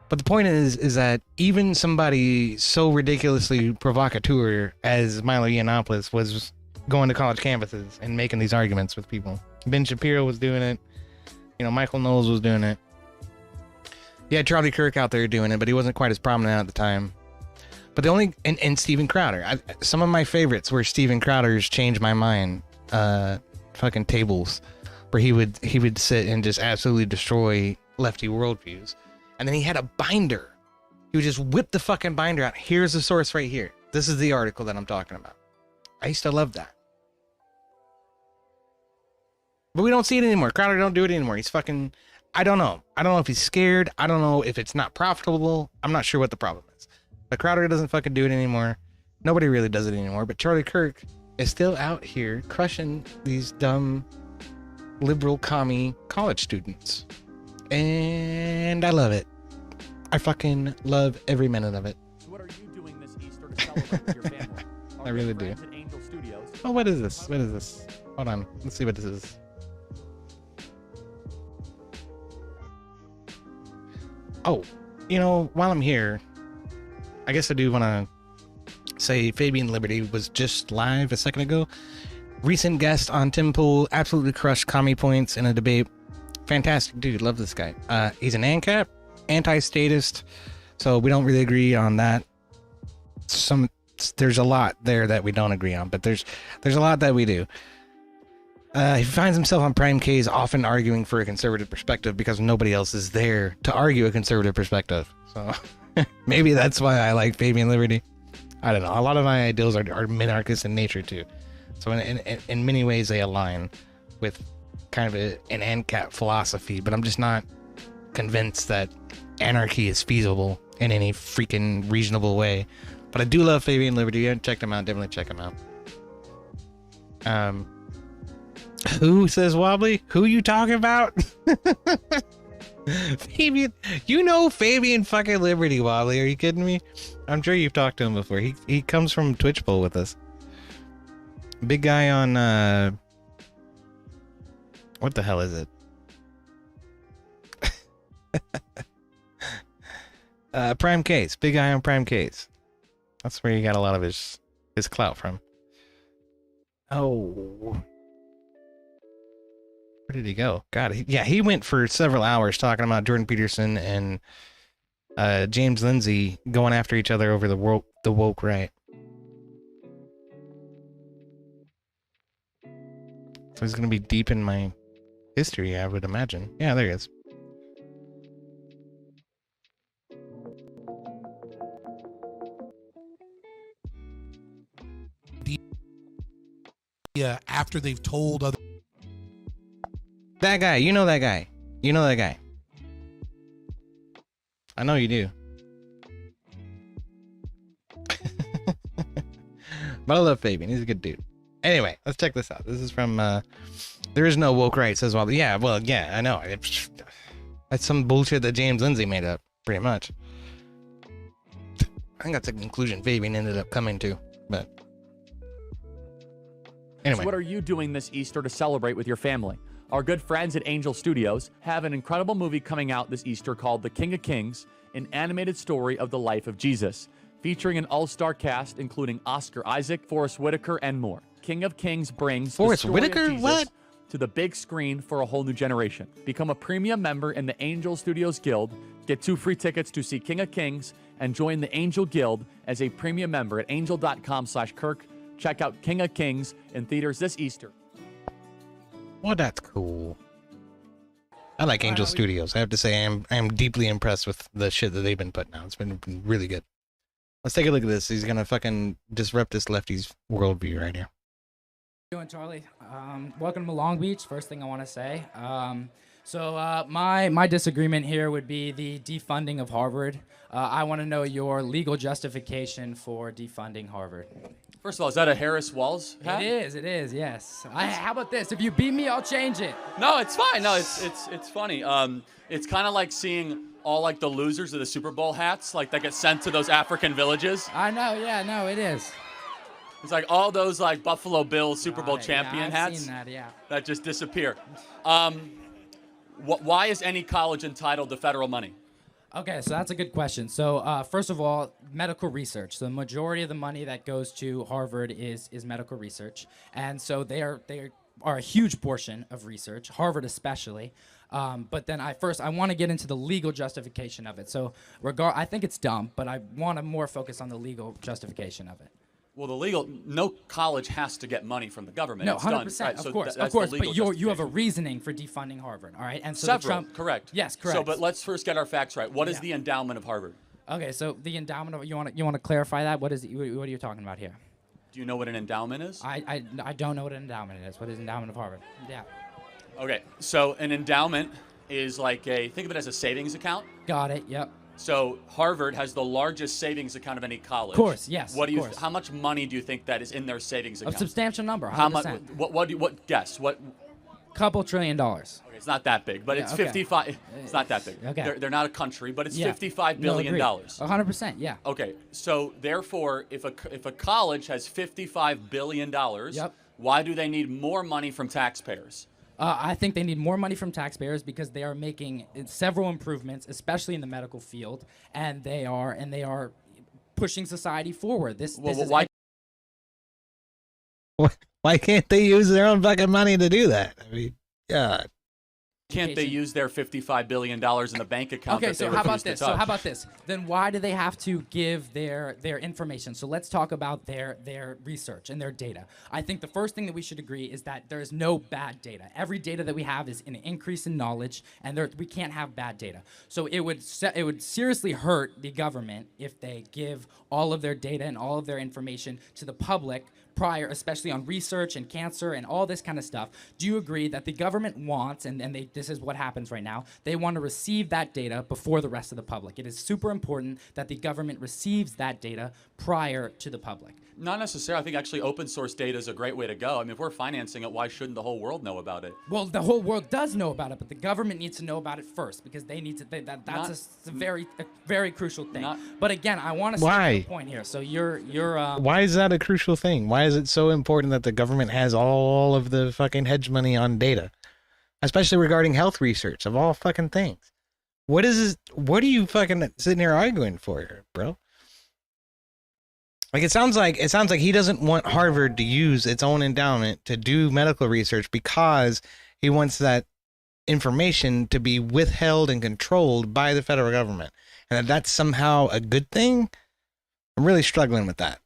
Speaker 2: But the point is that even somebody so ridiculously provocateur as Milo Yiannopoulos was going to college campuses and making these arguments with people. Ben Shapiro was doing it. Michael Knowles was doing it. You had Charlie Kirk out there doing it, but he wasn't quite as prominent at the time. But and Steven Crowder. Some of my favorites were Steven Crowder's Change My Mind fucking tables, where he would sit and just absolutely destroy lefty worldviews. And then he had a binder. He would just whip the fucking binder out. Here's the source right here. This is the article that I'm talking about. I used to love that. But we don't see it anymore. Crowder don't do it anymore. He's fucking... I don't know. I don't know if he's scared. I don't know if it's not profitable. I'm not sure what the problem is. But Crowder doesn't fucking do it anymore. Nobody really does it anymore. But Charlie Kirk is still out here crushing these dumb liberal commie college students. And I love it. I fucking love every minute of it.
Speaker 3: So what are you doing this Easter to celebrate with your family?
Speaker 2: I really do. Oh, what is this? What is this? Hold on. Let's see what this is. Oh, while I'm here, I guess I do want to say Fabian Liberty was just live a second ago. Recent guest on Tim Pool, absolutely crushed commie points in a debate. Fantastic dude, love this guy. He's an ANCAP, anti-statist, so we don't really agree on that. There's a lot there that we don't agree on, but there's a lot that we do. He finds himself on Prime K's often arguing for a conservative perspective because nobody else is there to argue a conservative perspective. So maybe that's why I like Fabian Liberty. I don't know. A lot of my ideals are minarchist in nature too. So in many ways they align with kind of an ANCAP philosophy, but I'm just not convinced that anarchy is feasible in any freaking reasonable way. But I do love Fabian Liberty. You haven't checked him out, definitely check him out. Who says wobbly? Who you talking about? Fabian, Fabian fucking Liberty, wobbly. Are you kidding me? I'm sure you've talked to him before. He comes from Twitch Bowl with us. Big guy on what the hell is it? Prime Case. Big guy on Prime Case. That's where he got a lot of his clout from. Oh. Where did he go? God, he went for several hours talking about Jordan Peterson and James Lindsay going after each other over the woke right. So he's gonna be deep in my history, I would imagine. Yeah, there he is.
Speaker 4: Yeah, after they've told other...
Speaker 2: That guy, you know that guy. You know that guy. I know you do. But I love Fabian. He's a good dude. Anyway, let's check this out. This is from There Is No Woke Right, says well. Yeah, I know. That's some bullshit that James Lindsay made up, pretty much. I think that's a conclusion Fabian ended up coming to, but anyway.
Speaker 3: So what are you doing this Easter to celebrate with your family? Our good friends at Angel Studios have an incredible movie coming out this Easter called The King of Kings, an animated story of the life of Jesus, featuring an all-star cast including Oscar Isaac, Forrest Whitaker, and more. King of Kings brings
Speaker 2: Forrest
Speaker 3: the story
Speaker 2: Whitaker?
Speaker 3: of Jesus
Speaker 2: What?
Speaker 3: to the big screen for a whole new generation. Become a premium member in the Angel Studios Guild, get 2 free tickets to see King of Kings, and join the Angel Guild as a premium member at angel.com/Kirk. Check out King of Kings in theaters this Easter.
Speaker 2: Well, that's cool. I like Angel Studios. I have to say, I'm deeply impressed with the shit that they've been putting out. It's been really good. Let's take a look at this. He's gonna fucking disrupt this lefty's worldview right here.
Speaker 5: Doing, Charlie? Welcome to Long Beach. First thing I want to say. My disagreement here would be the defunding of Harvard. I want to know your legal justification for defunding Harvard.
Speaker 3: First of all, is that a Harris Walls hat?
Speaker 5: It is, yes. How about this? If you beat me, I'll change it.
Speaker 3: No, it's fine. No, it's funny. It's kind of like seeing all like the losers of the Super Bowl hats, like that get sent to those African villages.
Speaker 5: I know, yeah, no, it is.
Speaker 3: It's like all those like Buffalo Bills Super Bowl champion hats.
Speaker 5: I've seen that, yeah.
Speaker 3: That just disappear. Why is any college entitled to federal money?
Speaker 5: Okay, so that's a good question. So first of all, medical research. So the majority of the money that goes to Harvard is medical research, and so they are a huge portion of research, Harvard especially. But then I want to get into the legal justification of it. So I think it's dumb, but I want to more focus on the legal justification of it.
Speaker 3: Well, no college has to get money from the government.
Speaker 5: No,
Speaker 3: it's
Speaker 5: 100%,
Speaker 3: done, right?
Speaker 5: of
Speaker 3: So
Speaker 5: course,
Speaker 3: that's
Speaker 5: But
Speaker 3: the
Speaker 5: you have a reasoning for defunding Harvard, all right? And so
Speaker 3: several, correct?
Speaker 5: Yes, correct.
Speaker 3: So, but let's first get our facts right. What is the endowment of Harvard?
Speaker 5: Okay, so the endowment of you want to clarify that? What are you talking about here?
Speaker 3: Do you know what an endowment is?
Speaker 5: I don't know what an endowment is. What is endowment of Harvard? Yeah.
Speaker 3: Okay, so an endowment is like think of it as a savings account.
Speaker 5: Got it. Yep.
Speaker 3: So Harvard has the largest savings account of any college.
Speaker 5: Of course, yes.
Speaker 3: How much money do you think that is in their savings account?
Speaker 5: A substantial number. 100%.
Speaker 3: How much? What guess? What?
Speaker 5: Couple $1 trillion.
Speaker 3: Okay, it's not that big, but it's
Speaker 5: okay.
Speaker 3: 55. It's not that big.
Speaker 5: Okay.
Speaker 3: They're not a country, but it's
Speaker 5: Yeah.
Speaker 3: $55 billion.
Speaker 5: 100%. Yeah.
Speaker 3: Okay, so therefore, if a college has $55 billion,
Speaker 5: Yep.
Speaker 3: why do they need more money from taxpayers?
Speaker 5: I think they need more money from taxpayers because they are making several improvements, especially in the medical field, and they are pushing society forward.
Speaker 2: Why can't they use their own fucking money to do that? I mean, God.
Speaker 3: Can't they use their $55 billion in the bank account?
Speaker 5: Okay,
Speaker 3: that they
Speaker 5: so how about
Speaker 3: refuse to
Speaker 5: this?
Speaker 3: touch?
Speaker 5: So how about this? Then why do they have to give their information? So let's talk about their research and their data. I think the first thing that we should agree is that there is no bad data. Every data that we have is an increase in knowledge, and we can't have bad data. So it would seriously hurt the government if they give all of their data and all of their information to the public prior, especially on research and cancer and all this kind of stuff. Do you agree that the government wants, and this is what happens right now, they want to receive that data before the rest of the public? It is super important that the government receives that data prior to the public.
Speaker 3: Not necessarily. I think actually open source data is a great way to go. I mean, if we're financing it, why shouldn't the whole world know about it?
Speaker 5: Well, the whole world does know about it, but the government needs to know about it first because they need to. That's a very crucial thing. But again, I want to say the point here. So you're.
Speaker 2: Why is that a crucial thing? Why is it so important that the government has all of the fucking hedge money on data, especially regarding health research of all fucking things? What is this? What are you fucking sitting here arguing for here, bro? Like it sounds like he doesn't want Harvard to use its own endowment to do medical research because he wants that information to be withheld and controlled by the federal government, and that's somehow a good thing. I'm really struggling with that.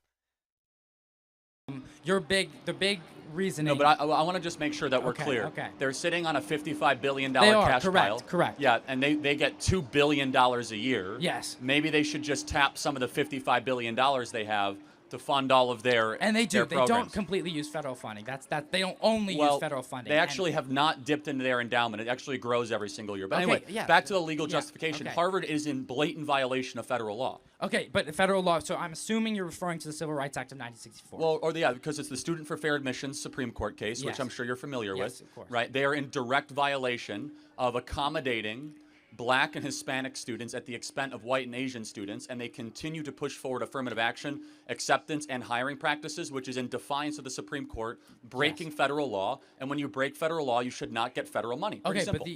Speaker 5: The big reasoning.
Speaker 3: No, but I want to just make sure that we're clear.
Speaker 5: Okay.
Speaker 3: They're sitting on a $55 billion
Speaker 5: They are,
Speaker 3: cash pile.
Speaker 5: correct.
Speaker 3: Yeah, and they get $2 billion a year.
Speaker 5: Yes.
Speaker 3: Maybe they should just tap some of the $55 billion they have to fund all of their
Speaker 5: And they do.
Speaker 3: their
Speaker 5: They
Speaker 3: programs.
Speaker 5: don't completely use federal funding. They don't only use federal funding.
Speaker 3: They actually have not dipped into their endowment. It actually grows every single year. But
Speaker 5: Okay,
Speaker 3: anyway,
Speaker 5: yeah.
Speaker 3: back to the legal justification.
Speaker 5: okay.
Speaker 3: Harvard is in blatant violation of federal law.
Speaker 5: Okay, but federal law. So I'm assuming you're referring to the Civil Rights Act of 1964.
Speaker 3: Well, because it's the Student for Fair Admissions Supreme Court case, which
Speaker 5: Yes.
Speaker 3: I'm sure you're familiar
Speaker 5: Yes,
Speaker 3: with.
Speaker 5: of course.
Speaker 3: Right? They are in direct violation of accommodating Black and Hispanic students at the expense of white and Asian students, and they continue to push forward affirmative action, acceptance, and hiring practices, which is in defiance of the Supreme Court, breaking federal law. And when you break federal law, you should not get federal money. Pretty simple.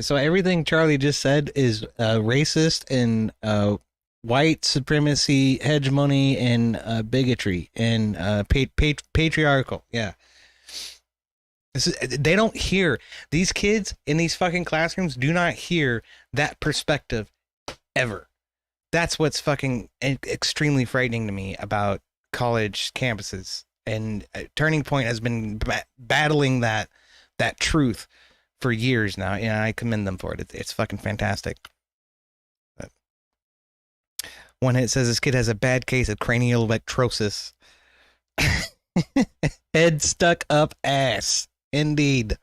Speaker 2: So everything Charlie just said is racist and white supremacy, hegemony, and bigotry, and patriarchal. Yeah. They don't hear, these kids in these fucking classrooms do not hear that perspective ever. that's what's fucking extremely frightening to me about college campuses. And Turning Point has been battling that truth for years now, and I commend them for it. It's fucking fantastic. But one hit says this kid has a bad case of cranial electrosis. Head stuck up ass. Indeed.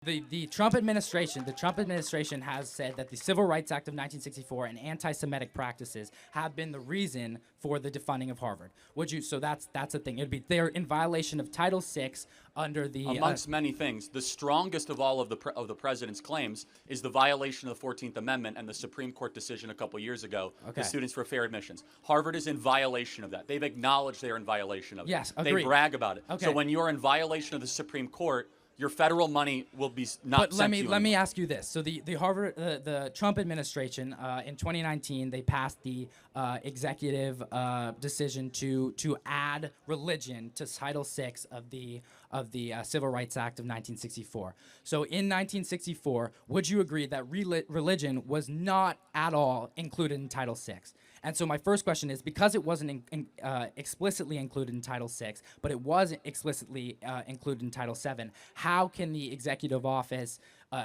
Speaker 5: The Trump administration has said that the Civil Rights Act of 1964 and anti-Semitic practices have been the reason for the defunding of Harvard. So that's a thing. They're in violation of Title VI under the
Speaker 3: amongst many things. The strongest of all of the president's claims is the violation of the 14th Amendment and the Supreme Court decision a couple years ago.
Speaker 5: Okay.
Speaker 3: The Students for Fair Admissions. Harvard is in violation of that. They've acknowledged they're in violation of it.
Speaker 5: Yes,
Speaker 3: They
Speaker 5: agreed.
Speaker 3: brag about it.
Speaker 5: Okay.
Speaker 3: So when you're in violation of the Supreme Court, your federal money will be not
Speaker 5: But
Speaker 3: sent to you
Speaker 5: let me
Speaker 3: anymore.
Speaker 5: ask you this. So the Trump administration in 2019, they passed the executive decision to add religion to Title VI of the Civil Rights Act of 1964. So in 1964, would you agree that religion was not at all included in Title VI? And so my first question is, because it wasn't explicitly included in Title VI, but it was explicitly included in Title VII, how can the executive office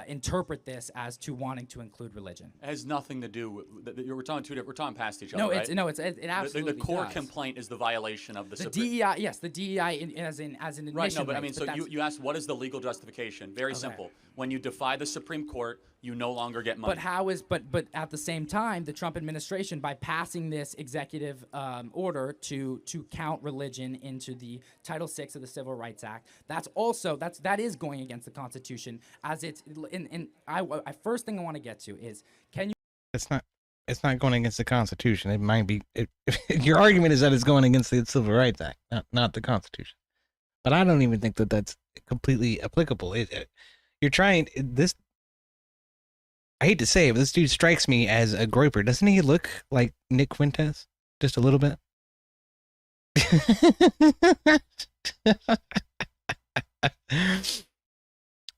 Speaker 5: interpret this as to wanting to include religion?
Speaker 3: It has nothing to do with. We're talking past each other.
Speaker 5: No,
Speaker 3: right?
Speaker 5: it absolutely
Speaker 3: the core
Speaker 5: does.
Speaker 3: complaint is the violation of the
Speaker 5: The
Speaker 3: Supreme.
Speaker 5: DEI, yes, the DEI as an admission.
Speaker 3: Right, no, but I
Speaker 5: rates,
Speaker 3: mean, so
Speaker 5: that's-
Speaker 3: you asked what is the legal justification? Very simple. When you defy the Supreme Court, you no longer get money.
Speaker 5: But how is but at the same time, the Trump administration, by passing this executive order to count religion into the Title VI of the Civil Rights Act, that is going against the Constitution. As it's I first thing I want to get to is, can you?
Speaker 2: It's not going against the Constitution. It might be. Your argument is that it's going against the Civil Rights Act, not the Constitution. But I don't even think that that's completely applicable. You're trying this. I hate to say it, but this dude strikes me as a groper. Doesn't he look like Nick Fuentes? Just a little bit?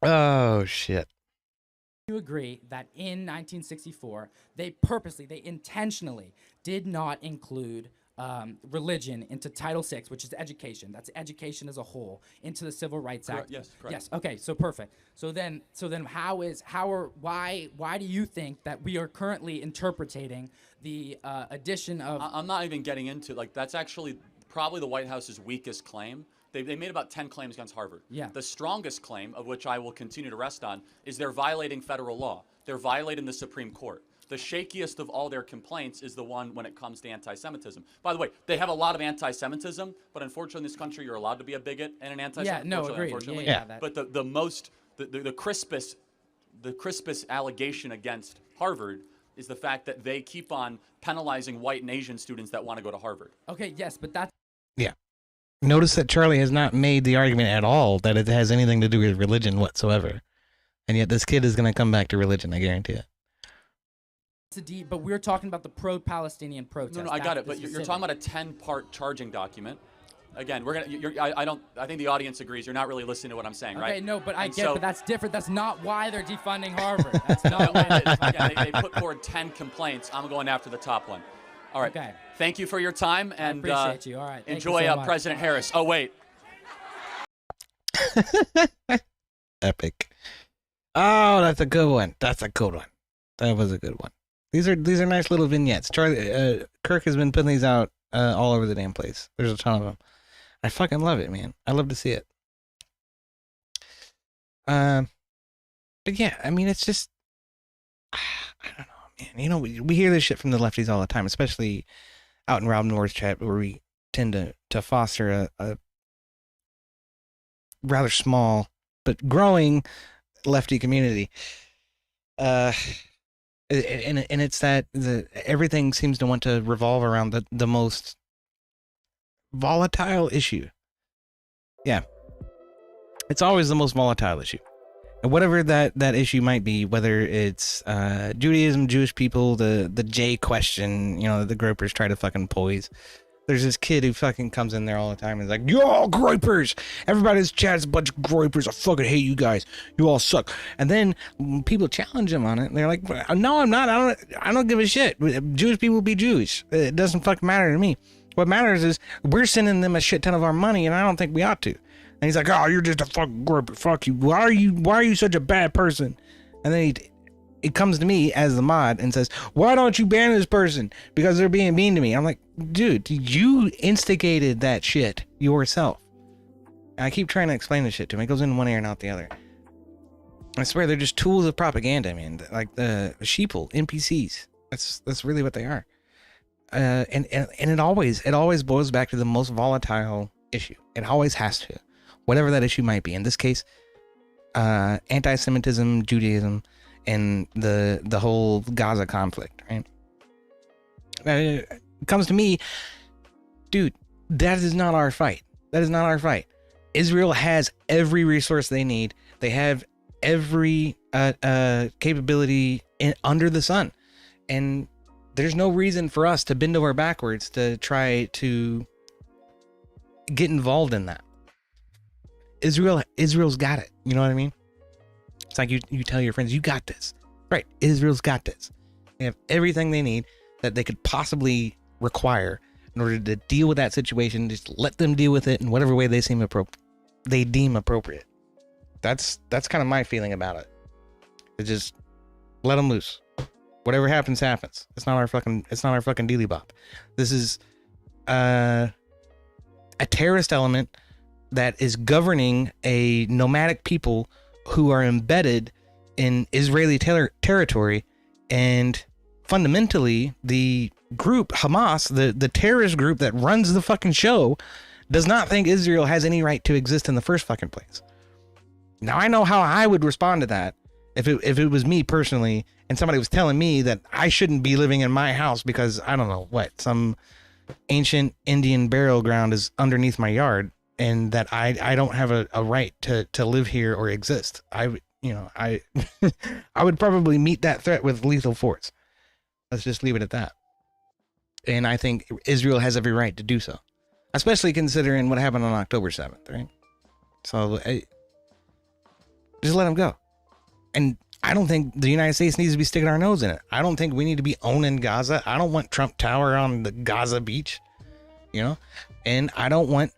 Speaker 2: Oh, shit.
Speaker 5: You agree that in 1964, they intentionally did not include religion into Title VI, which is education. That's education as a whole, into the Civil Rights Act.
Speaker 3: Yes, correct.
Speaker 5: Yes. Okay. So perfect. So then, why do you think that we are currently interpreting the addition of?
Speaker 3: I'm not even getting into that's actually probably the White House's weakest claim. They made about 10 claims against Harvard.
Speaker 5: Yeah.
Speaker 3: The strongest claim, of which I will continue to rest on, is they're violating federal law. They're violating the Supreme Court. The shakiest of all their complaints is the one when it comes to anti-Semitism. By the way, they have a lot of anti-Semitism, but unfortunately in this country you're allowed to be a bigot and an anti-Semite.
Speaker 5: Yeah. No. Agreed.
Speaker 3: Unfortunately.
Speaker 5: Yeah. That.
Speaker 3: But the crispest allegation against Harvard is the fact that they keep on penalizing white and Asian students that want to go to Harvard.
Speaker 5: Okay. Yes. But that's.
Speaker 2: Yeah. Notice that Charlie has not made the argument at all that it has anything to do with religion whatsoever. And yet this kid is going to come back to religion, I guarantee it.
Speaker 5: But we're talking about the pro-Palestinian protest.
Speaker 3: No, I got it. But you're talking about a 10-part charging document. Again, we're gonna. I think the audience agrees. You're not really listening to what I'm saying, right?
Speaker 5: Okay, no, but I
Speaker 3: And
Speaker 5: get.
Speaker 3: so-
Speaker 5: But that's different. That's not why they're defunding Harvard. That's not why.
Speaker 3: Again, they put forward 10 complaints. I'm going after the top one. All right.
Speaker 5: Okay.
Speaker 3: Thank you for your time, and
Speaker 5: appreciate you. All right. Thank you
Speaker 3: enjoy
Speaker 5: so much.
Speaker 3: President Harris. Oh wait.
Speaker 2: Epic. Oh, that's a good one. That's a good one. That was a good one. These are nice little vignettes. Charlie, Kirk has been putting these out all over the damn place. There's a ton of them. I fucking love it, man. I love to see it. But yeah, I mean, it's just, I don't know, man. You know, we hear this shit from the lefties all the time, especially out in Rob Noerr's chat, where we tend to foster a rather small but growing lefty community. And it's that everything seems to want to revolve around the most volatile issue. Yeah. It's always the most volatile issue. And whatever that issue might be, whether it's Judaism, Jewish people, the J question, you know, the gropers try to fucking poise. there's this kid who fucking comes in there all the time and is like, "You all groypers! Everybody's chat's a bunch of groypers. I fucking hate you guys. You all suck." And then when people challenge him on it, and they're like, "No, I'm not. I don't give a shit. Jewish people be Jewish. It doesn't fucking matter to me. What matters is we're sending them a shit ton of our money, and I don't think we ought to." And he's like, "Oh, you're just a fucking groyper. Fuck you. Why are you such a bad person?" And then it comes to me as the mod and says, "Why don't you ban this person? Because they're being mean to me." I'm like, dude, you instigated that shit yourself. And I keep trying to explain this shit to him. It goes in one ear and out the other. I swear they're just tools of propaganda, man. Like the sheeple, NPCs. That's really what they are. And it always boils back to the most volatile issue. It always has to. Whatever that issue might be. In this case, anti-Semitism, Judaism, and the whole Gaza conflict, right? It comes to me, dude, that is not our fight. That is not our fight. Israel has every resource they need. They have every capability under the sun. And there's no reason for us to bend over backwards to try to get involved in that. Israel's got it. You know what I mean? It's like you tell your friends, you got this. Right. Israel's got this. They have everything they need that they could possibly require in order to deal with that situation. Just let them deal with it in whatever way they deem appropriate. That's kind of my feeling about it. It's just let them loose. Whatever happens, happens. It's not our fucking dealy bop. This is a terrorist element that is governing a nomadic people who are embedded in Israeli territory, and fundamentally the group Hamas, the terrorist group that runs the fucking show, does not think Israel has any right to exist in the first fucking place. Now I know how I would respond to that if it was me personally and somebody was telling me that I shouldn't be living in my house because I don't know what, some ancient Indian burial ground is underneath my yard, and that I don't have a right to live here or exist. I would probably meet that threat with lethal force. Let's just leave it at that. And I think Israel has every right to do so, especially considering what happened on October 7th, right? So just let them go. And I don't think the United States needs to be sticking our nose in it. I don't think we need to be owning Gaza. I don't want Trump Tower on the Gaza beach, and I don't want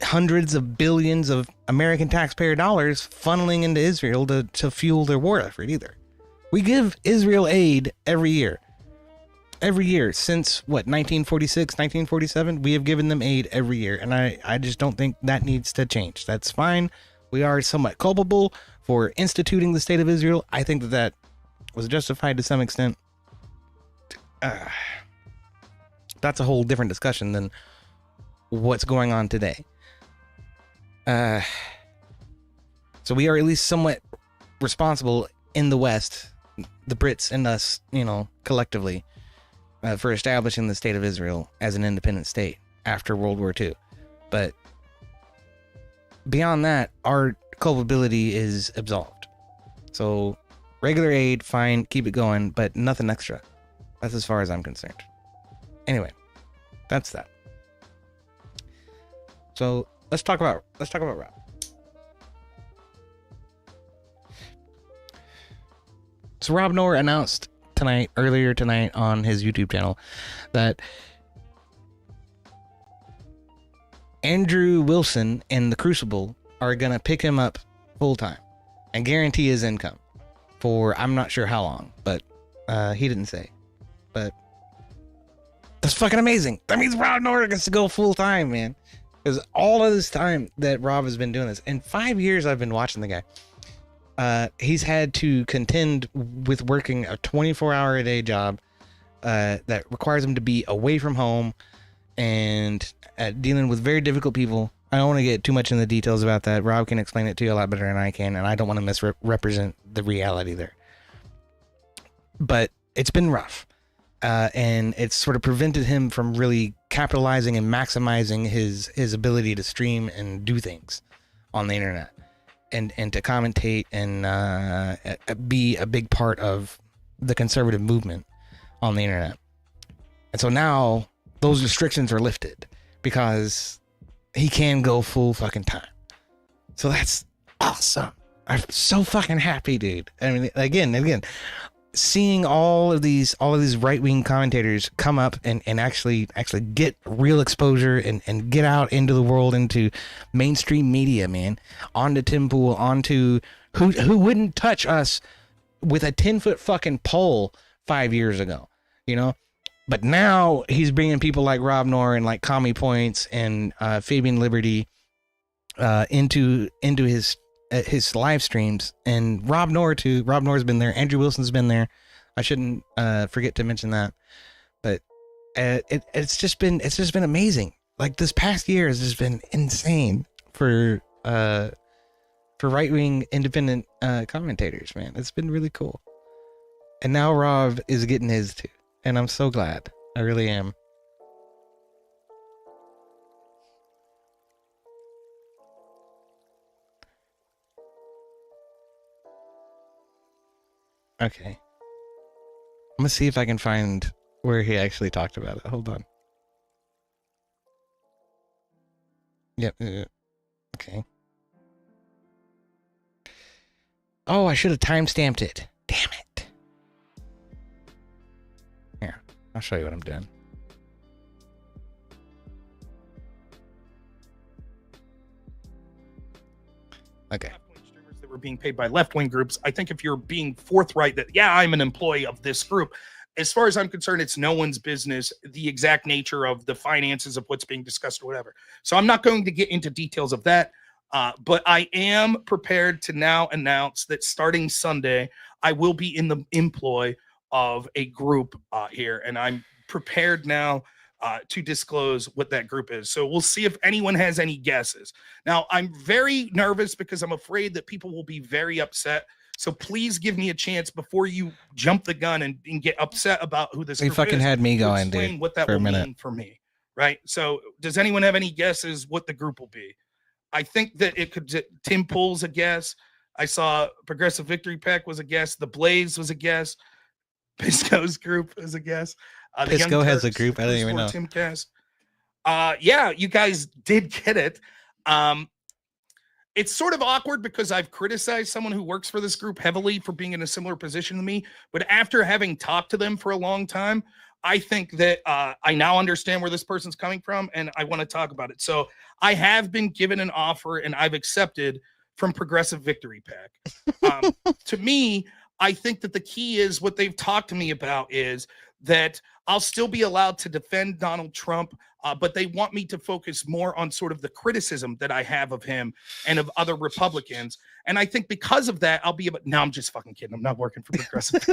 Speaker 2: hundreds of billions of American taxpayer dollars funneling into Israel to fuel their war effort either. We give Israel aid every year. Every year since 1946, 1947, we have given them aid every year. And I just don't think that needs to change. That's fine. We are somewhat culpable for instituting the state of Israel. I think that was justified to some extent. That's a whole different discussion than what's going on today. So we are at least somewhat responsible in the West, the Brits and us, collectively, for establishing the state of Israel as an independent state after World War II. But beyond that, our culpability is absolved. So regular aid, fine, keep it going, but nothing extra. That's as far as I'm concerned. Anyway, that's that. So let's talk about Rob. So Rob Noerr announced earlier tonight on his YouTube channel that Andrew Wilson and the Crucible are going to pick him up full time and guarantee his income for I'm not sure how long, but he didn't say. But that's fucking amazing. That means Rob Noerr gets to go full time, man. Because all of this time that Rob has been doing this, in 5 years I've been watching the guy, he's had to contend with working a 24-hour-a-day job that requires him to be away from home and dealing with very difficult people. I don't want to get too much in the details about that. Rob can explain it to you a lot better than I can, and I don't want to misrepresent the reality there. But it's been rough, and it's sort of prevented him from really capitalizing and maximizing his ability to stream and do things on the internet, and to commentate and be a big part of the conservative movement on the internet. And so now those restrictions are lifted because he can go full fucking time. So that's awesome. I'm so fucking happy, dude. I mean, again, seeing all of these right-wing commentators come up and actually get real exposure and get out into the world, into mainstream media, man, onto Tim Pool, onto who wouldn't touch us with a 10-foot fucking pole 5 years ago, you know? But now he's bringing people like Rob Noerr and like Commie Points and Fabian Liberty into his live streams, and Rob Noerr too. Rob Noerr's been there. Andrew Wilson's been there. I shouldn't forget to mention that. But it's just been amazing. Like this past year has just been insane for right-wing independent commentators, man. It's been really cool. And now Rob is getting his too, and I'm so glad. I really am. Okay. I'm gonna see if I can find where he actually talked about it. Hold on. Yep. Okay. Oh, I should have timestamped it. Damn it. Here, I'll show you what I'm doing. Okay.
Speaker 4: That were being paid by left-wing groups. I think if you're being forthright that, yeah, I'm an employee of this group, as far as I'm concerned, it's no one's business, the exact nature of the finances of what's being discussed or whatever. So I'm not going to get into details of that. But I am prepared to now announce that starting Sunday, I will be in the employ of a group here. And I'm prepared now to disclose what that group is. So we'll see if anyone has any guesses. Now, I'm very nervous because I'm afraid that people will be very upset. So please give me a chance before you jump the gun and get upset about who this group is.
Speaker 2: They fucking had me going, dude,
Speaker 4: what that will mean for me, right? So does anyone have any guesses what the group will be? I think that it could, Tim Pool's a guess. I saw Progressive Victory PAC was a guess. The Blaze was a guess. Pisco's group is a guess.
Speaker 2: Pisco has a group. I don't even know.
Speaker 4: Timcast. Yeah, you guys did get it. It's sort of awkward because I've criticized someone who works for this group heavily for being in a similar position to me. But after having talked to them for a long time, I think that I now understand where this person's coming from, and I want to talk about it. So I have been given an offer, and I've accepted from Progressive Victory PAC. To me, I think that the key is what they've talked to me about is that I'll still be allowed to defend Donald Trump, but they want me to focus more on sort of the criticism that I have of him and of other Republicans. And I think because of that, I'll be able. No, I'm just fucking kidding. I'm not working for Progressive.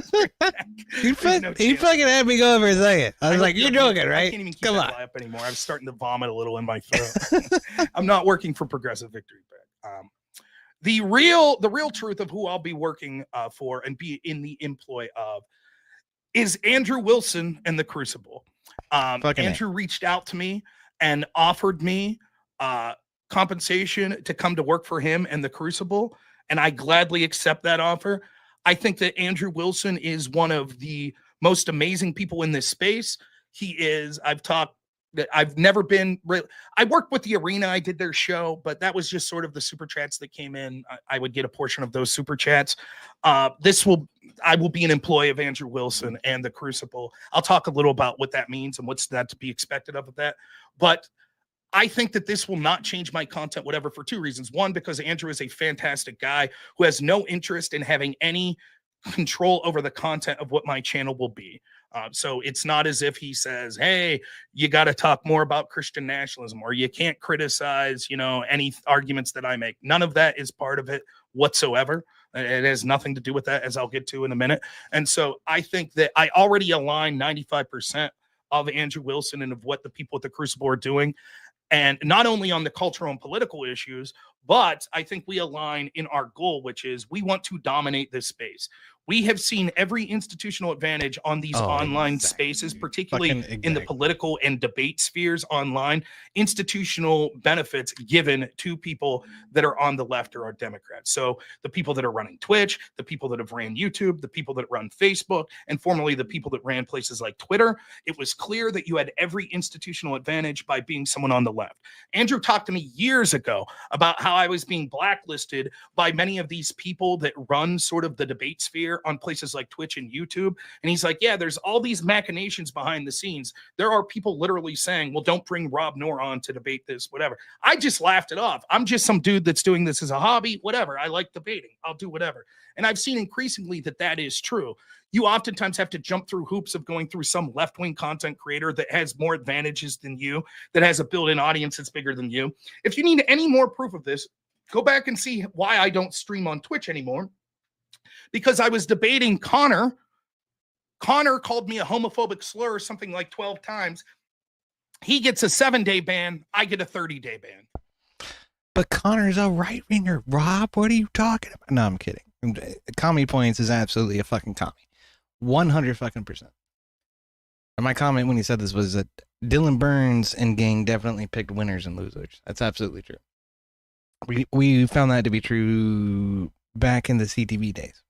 Speaker 2: He fucking had me go over a second. I was like, "You're joking, right?"
Speaker 4: I can't even keep that lie up anymore. I was starting to vomit a little in my throat. I'm not working for Progressive Victory PAC. The real truth of who I'll be working for and be in the employ of is Andrew Wilson and the Crucible. Andrew reached out to me and offered me compensation to come to work for him and the Crucible, and I gladly accept that offer. I think that Andrew Wilson is one of the most amazing people in this space. He is. I've never been. I worked with the Arena. I did their show, but that was just sort of the super chats that came in. I would get a portion of those super chats. I will be an employee of Andrew Wilson and the Crucible. I'll talk a little about what that means and what's that to be expected of that. But I think that this will not change my content, whatever, for two reasons. One, because Andrew is a fantastic guy who has no interest in having any control over the content of what my channel will be. So it's not as if he says, hey, you got to talk more about Christian nationalism, or you can't criticize, any arguments that I make. None of that is part of it whatsoever. It has nothing to do with that, as I'll get to in a minute. And so I think that I already align 95% of Andrew Wilson and of what the people at the Crucible are doing. And not only on the cultural and political issues, But I think we align in our goal, which is we want to dominate this space. We have seen every institutional advantage on these online spaces, particularly in the political and debate spheres online, institutional benefits given to people that are on the left or are Democrats. So the people that are running Twitch, the people that have ran YouTube, the people that run Facebook, and formerly the people that ran places like Twitter, it was clear that you had every institutional advantage by being someone on the left. Andrew talked to me years ago about how I was being blacklisted by many of these people that run sort of the debate sphere on places like Twitch and YouTube. And he's like, yeah, there's all these machinations behind the scenes. There are people literally saying, well, don't bring Rob Noerr on to debate this, whatever. I just laughed it off. I'm just some dude that's doing this as a hobby, whatever. I like debating. I'll do whatever. And I've seen increasingly that that is true. You oftentimes have to jump through hoops of going through some left-wing content creator that has more advantages than you, that has a built-in audience that's bigger than you. If you need any more proof of this, go back and see why I don't stream on Twitch anymore. Because I was debating Connor. Connor called me a homophobic slur something like 12 times. He gets a 7-day ban. I get a 30-day ban.
Speaker 2: But Connor's a right-winger. Rob, what are you talking about? No, I'm kidding. Commie Points is absolutely a fucking commie. 100 fucking percent. And my comment when he said this was that Dylan Burns and gang definitely picked winners and losers. That's absolutely true. We found that to be true back in the CTV days.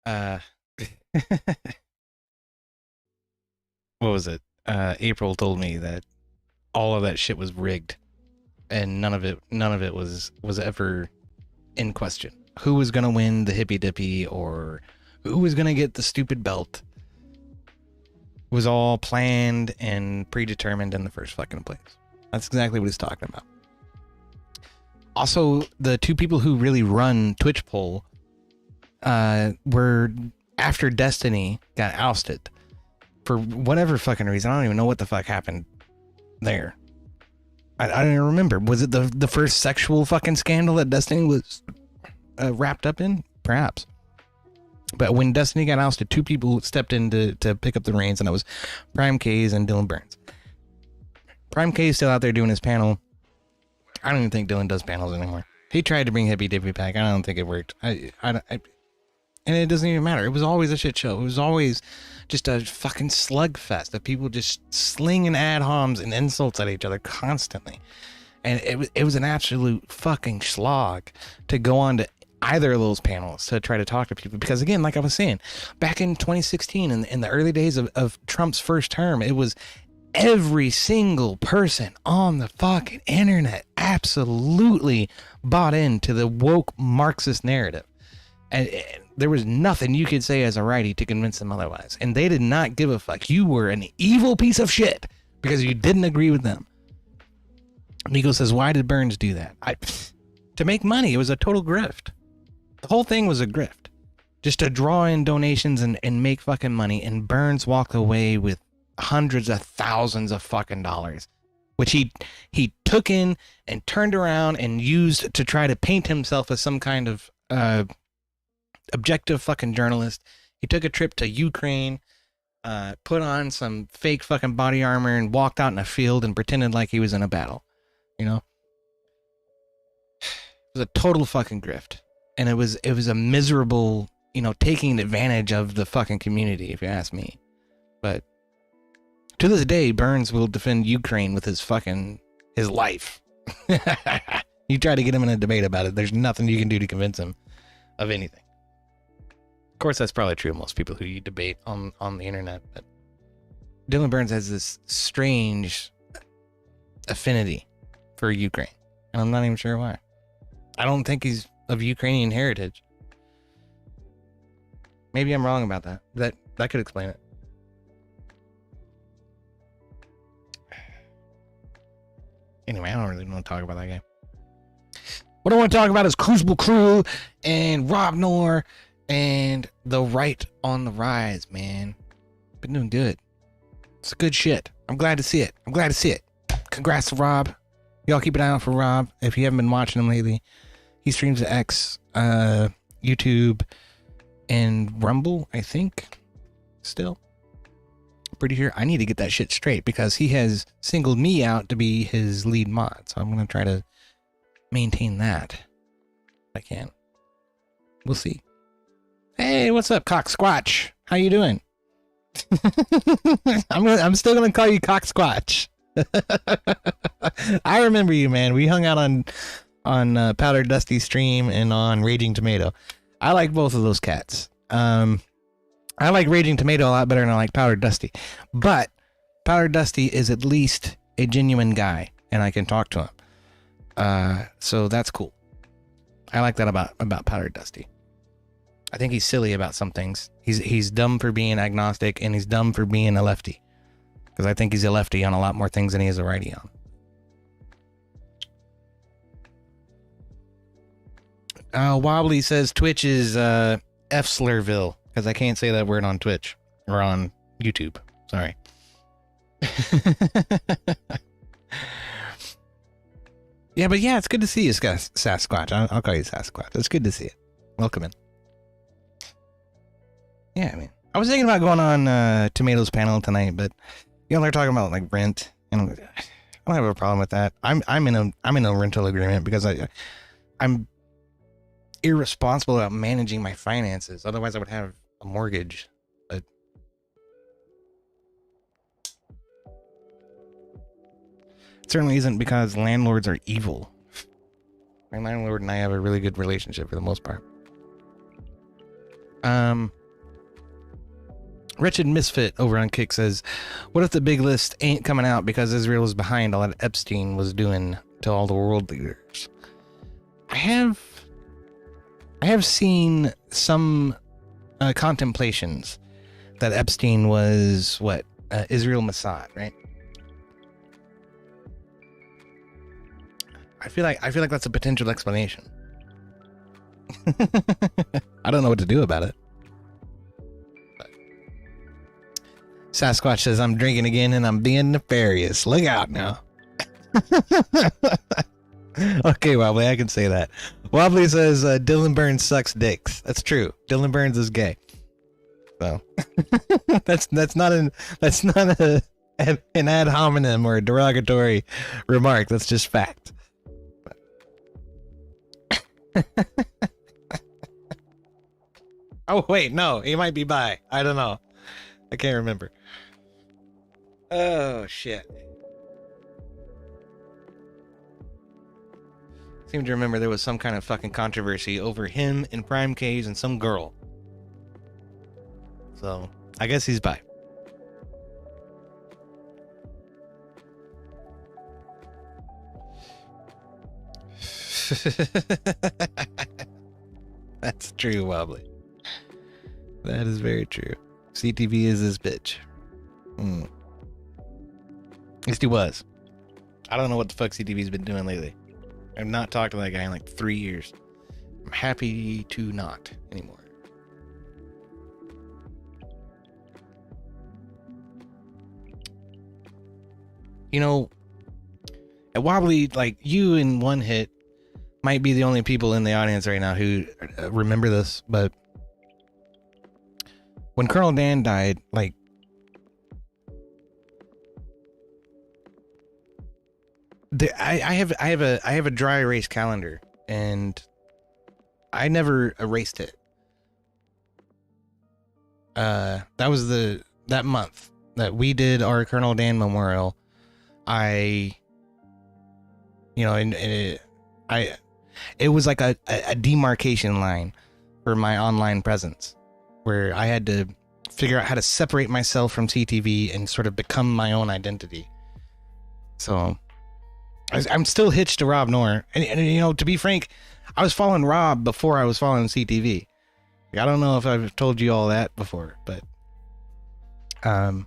Speaker 2: What was it? April told me that all of that shit was rigged, and none of it was ever in question. Who was gonna win the hippy dippy, or who was gonna get the stupid belt? It was all planned and predetermined in the first fucking place. That's exactly what he's talking about. Also, the two people who really run Twitch poll were after Destiny got ousted for whatever fucking reason. I don't even know what the fuck happened there. I don't even remember. Was it the first sexual fucking scandal that Destiny was wrapped up in? Perhaps. But when Destiny got ousted, two people stepped in to pick up the reins, and it was Prime K's and Dylan Burns. Prime K is still out there doing his panel. I don't even think Dylan does panels anymore. He tried to bring Hippy Dippy back. I don't think it worked. And it doesn't even matter. It was always a shit show. It was always just a fucking slugfest of people just slinging ad homs and insults at each other constantly. And it was an absolute fucking slog to go on to either of those panels to try to talk to people. Because again, like I was saying, back in 2016, in the early days of Trump's first term, it was every single person on the fucking internet absolutely bought into the woke Marxist narrative. And there was nothing you could say as a righty to convince them otherwise. And they did not give a fuck. You were an evil piece of shit because you didn't agree with them. Nico says, why did Burns do that? To make money. It was a total grift. The whole thing was a grift. Just to draw in donations and make fucking money. And Burns walked away with hundreds of thousands of fucking dollars, which he took in and turned around and used to try to paint himself as some kind of objective fucking journalist. He took a trip to Ukraine, put on some fake fucking body armor and walked out in a field and pretended like he was in a battle. You know, it was a total fucking grift, and it was a miserable, you know, taking advantage of the fucking community, if you ask me. But to this day, Burns will defend Ukraine with his life. You try to get him in a debate about it, there's nothing you can do to convince him of anything. Of course, that's probably true of most people who you debate on the internet. But Dylan Burns has this strange affinity for Ukraine, and I'm not even sure why. I don't think he's of Ukrainian heritage. Maybe I'm wrong about that. That could explain it. Anyway, I don't really want to talk about that game. What I want to talk about is Crucible Crew and Rob Noerr and the right on the rise, man. Been doing good. It's good shit. I'm glad to see it. Congrats to Rob. Y'all keep an eye out for Rob. If you haven't been watching him lately, he streams at X, YouTube, and Rumble, I think. Still. Pretty sure I need to get that shit straight because he has singled me out to be his lead mod. So I'm going to try to maintain that. I can. We'll see. Hey, what's up, Cock Squatch? How you doing? I'm still gonna call you Cock Squatch. I remember you, man. We hung out on Powdered Dusty stream and on Raging Tomato. I like both of those cats. I like Raging Tomato a lot better than I like Powdered Dusty. But Powdered Dusty is at least a genuine guy, and I can talk to him. So that's cool. I like that about Powdered Dusty. I think he's silly about some things. He's dumb for being agnostic, and he's dumb for being a lefty. Because I think he's a lefty on a lot more things than he is a righty on. Wobbly says Twitch is F Slurville, because I can't say that word on Twitch or on YouTube. Sorry. Yeah, but yeah, it's good to see you, Sasquatch. I'll call you Sasquatch. It's good to see you. Welcome in. Yeah, I mean, I was thinking about going on Tomato's panel tonight, but you know they're talking about like rent, and I don't have a problem with that. I'm in a rental agreement because I'm irresponsible about managing my finances. Otherwise, I would have a mortgage. But it certainly isn't because landlords are evil. My landlord and I have a really good relationship for the most part. Wretched Misfit over on Kick says, what if the big list ain't coming out because Israel is behind all that Epstein was doing to all the world leaders? I have seen some contemplations that Epstein was Israel Mossad, right? I feel like that's a potential explanation. I don't know what to do about it. But Sasquatch says, I'm drinking again and I'm being nefarious. Look out now. Okay, Wobbly, I can say that. Wobbly says Dylan Burns sucks dicks. That's true. Dylan Burns is gay. So that's not an ad hominem or a derogatory remark. That's just fact. Oh wait, no, he might be bi. I don't know. I can't remember. Oh shit. Seem to remember there was some kind of fucking controversy over him and Prime K's and some girl. So I guess he's bi. That's true, Wobbly. That is very true. CTV is this bitch. At least he was. I don't know what the fuck CTV's been doing lately. I've not talked to that guy in like 3 years. I'm happy to not anymore. You know, at Wobbly, like you in one hit might be the only people in the audience right now who remember this, but when Colonel Dan died, like I have a dry erase calendar, and I never erased it. That was that month that we did our Colonel Dan memorial. It was like a demarcation line for my online presence, where I had to figure out how to separate myself from CTV and sort of become my own identity. So I'm still hitched to Rob Noerr. And you know, to be frank, I was following Rob before I was following CTV. I don't know if I've told you all that before, but I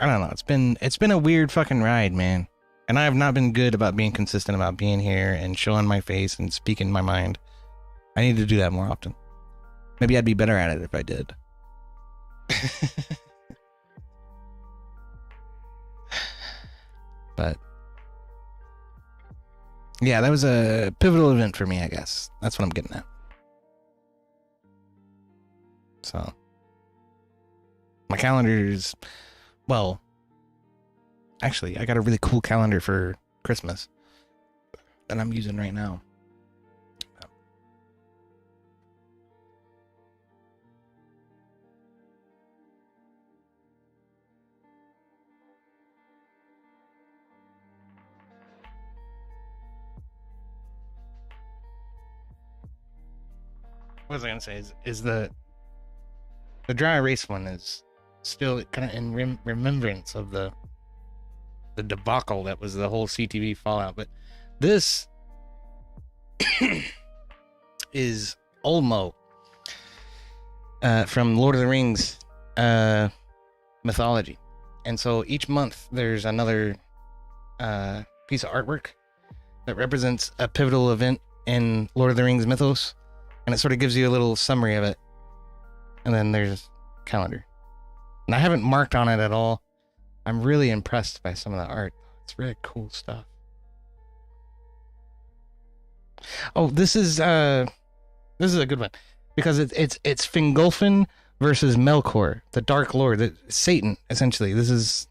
Speaker 2: don't know. It's been a weird fucking ride, man. And I have not been good about being consistent about being here and showing my face and speaking my mind. I need to do that more often. Maybe I'd be better at it if I did. But yeah, that was a pivotal event for me, I guess. That's what I'm getting at. So my calendar is, well, actually, I got a really cool calendar for Christmas that I'm using right now. What was I gonna say? Is the dry erase one is still kind of in remembrance of the debacle that was the whole CTV fallout, but this is Olmo from Lord of the Rings mythology, and so each month there's another piece of artwork that represents a pivotal event in Lord of the Rings mythos, and it sort of gives you a little summary of it, and then there's a calendar. And I haven't marked on it at all. I'm really impressed by some of the art. It's really cool stuff. Oh, this is a good one because it's Fingolfin versus Melkor, the Dark Lord, Satan. Essentially, this is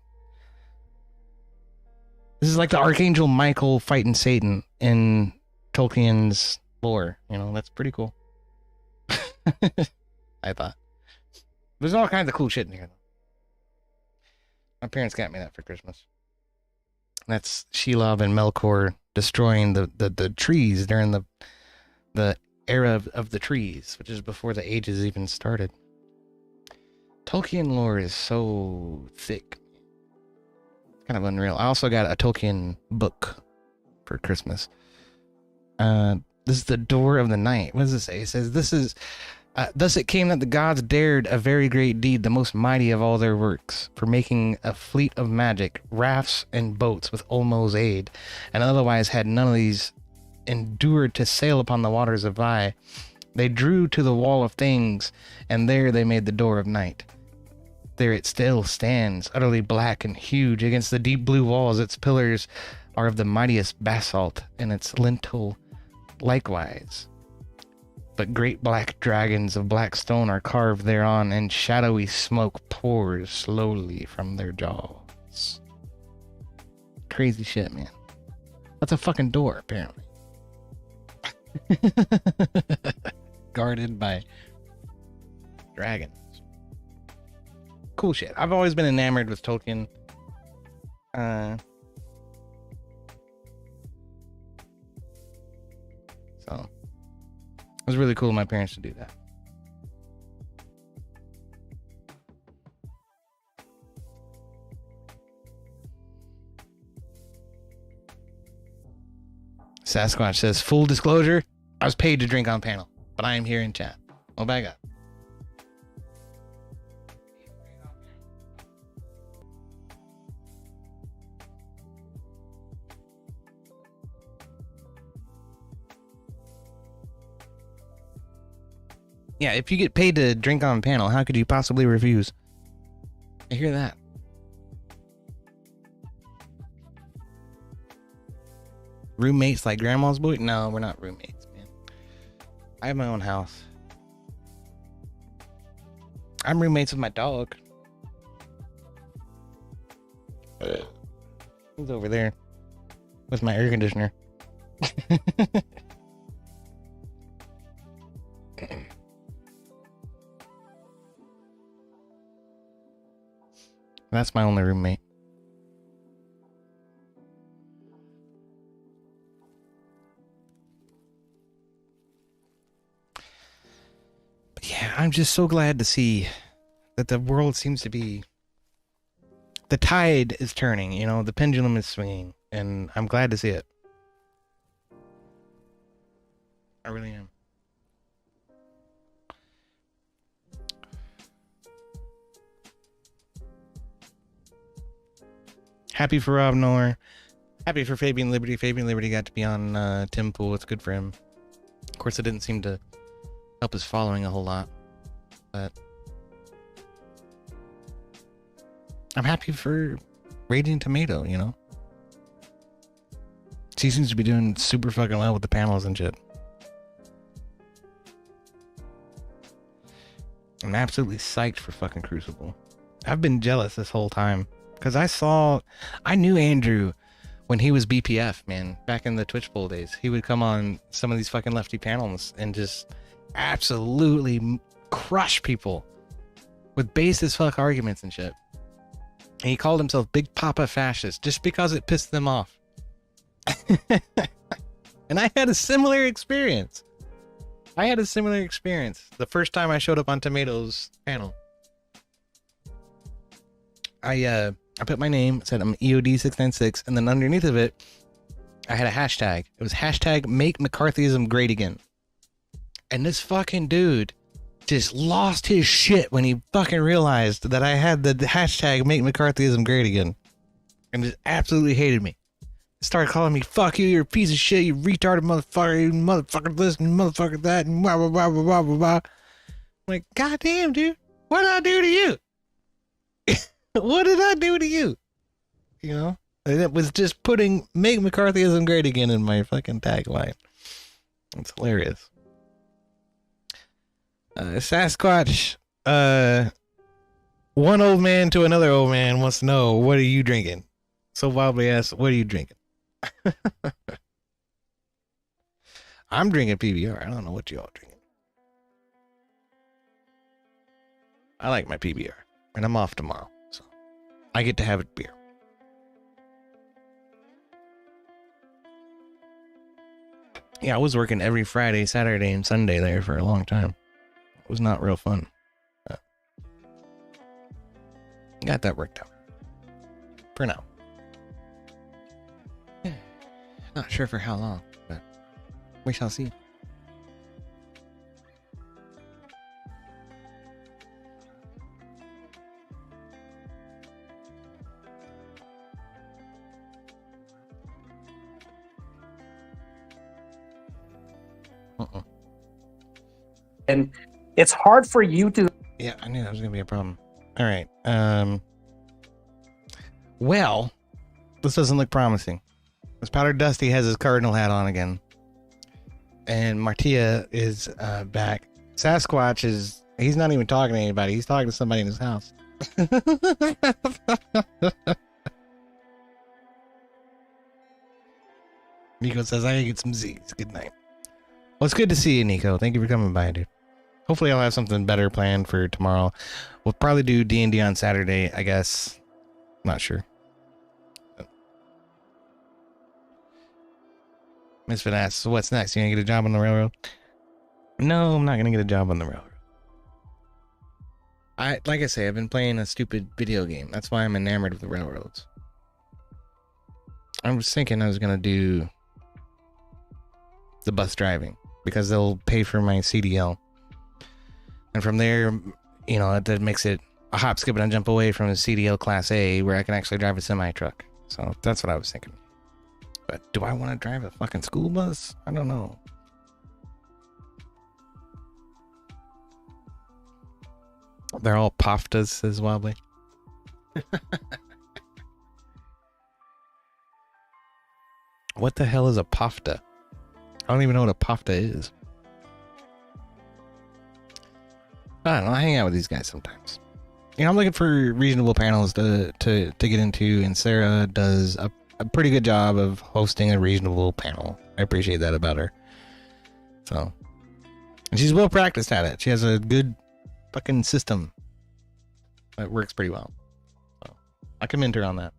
Speaker 2: like the Archangel Michael fighting Satan in Tolkien's lore. You know, that's pretty cool. I thought there's all kinds of cool shit in here. My parents got me that for Christmas. That's Shelob and Melkor destroying the trees during the era of the trees, which is before the ages even started. Tolkien lore is so thick. Kind of unreal. I also got a Tolkien book for Christmas. This is the Door of the Night. What does it say? It says, this is... thus it came that the gods dared a very great deed, the most mighty of all their works, for making a fleet of magic, rafts and boats with Olmo's aid, and otherwise had none of these endured to sail upon the waters of Vi. They drew to the wall of things, and there they made the Door of Night. There it still stands, utterly black and huge. Against the deep blue walls, its pillars are of the mightiest basalt, and its lintel likewise. But great black dragons of black stone are carved thereon, and shadowy smoke pours slowly from their jaws. Crazy shit, man. That's a fucking door, apparently. Guarded by dragons. Cool shit. I've always been enamored with Tolkien. So it was really cool of my parents to do that. Sasquatch says, full disclosure, I was paid to drink on panel, but I am here in chat. Oh, back up. Yeah, if you get paid to drink on panel, how could you possibly refuse? I hear that. Roommates like grandma's boy? No, we're not roommates, man. I have my own house. I'm roommates with my dog. He's over there with my air conditioner. That's my only roommate. But yeah, I'm just so glad to see that the world seems to be... The tide is turning, you know, the pendulum is swinging, and I'm glad to see it. I really am. Happy for Rob Noerr. Happy for Fabian Liberty. Fabian Liberty got to be on Tim Pool. It's good for him. Of course, it didn't seem to help his following a whole lot. But I'm happy for Raging Tomato, you know? She seems to be doing super fucking well with the panels and shit. I'm absolutely psyched for fucking Crucible. I've been jealous this whole time. Because I knew Andrew when he was BPF, man, back in the Twitch poll days, he would come on some of these fucking lefty panels and just absolutely crush people with base as fuck arguments and shit. And he called himself Big Papa Fascist just because it pissed them off. And I had a similar experience. The first time I showed up on Tomato's panel. I put my name, said I'm EOD696, and then underneath of it, I had a hashtag. It was hashtag Make McCarthyism Great Again. And this fucking dude just lost his shit when he fucking realized that I had the hashtag Make McCarthyism Great Again. And just absolutely hated me. Started calling me, fuck you, you're a piece of shit, you retarded motherfucker, you motherfucker this and motherfucker that, and blah, blah, blah, blah, blah, blah, blah. I'm like, goddamn, dude, what did I do to you? What did I do to you? You know? And it was just putting Make McCarthyism Great Again in my fucking tagline. It's hilarious. Sasquatch, one old man to another old man wants to know, what are you drinking? So Wobbly asks, what are you drinking? I'm drinking PBR. I don't know what you all drinking. I like my PBR, and I'm off tomorrow, so I get to have a beer. Yeah, I was working every Friday, Saturday, and Sunday there for a long time. It was not real fun. Got that worked out. For now. Not sure for how long, but we shall see.
Speaker 6: And it's hard for you to.
Speaker 2: Yeah, I knew that was gonna be a problem. All right. Well, this doesn't look promising. This Powder Dusty has his cardinal hat on again. And Martia is back. Sasquatch he's not even talking to anybody. He's talking to somebody in his house. Nico says, I gotta get some Z's. Good night. Well, it's good to see you, Nico. Thank you for coming by, dude. Hopefully I'll have something better planned for tomorrow. We'll probably do D&D on Saturday, I guess. Not sure. Misfit asks, so what's next? You gonna get a job on the railroad? No, I'm not gonna get a job on the railroad. Like I say, I've been playing a stupid video game. That's why I'm enamored with the railroads. I was thinking I was gonna do the bus driving because they'll pay for my CDL. And from there, you know, that makes it a hop, skip, and a jump away from the CDL Class A where I can actually drive a semi-truck. So that's what I was thinking. But do I want to drive a fucking school bus? I don't know. They're all POFTAs, says Wobbly. What the hell is a POFTA? I don't even know what a POFTA is. I don't know. I hang out with these guys sometimes. You know, I'm looking for reasonable panels to get into, and Sarah does a pretty good job of hosting a reasonable panel. I appreciate that about her. So, and she's well practiced at it. She has a good fucking system that works pretty well. So, I commend her on that.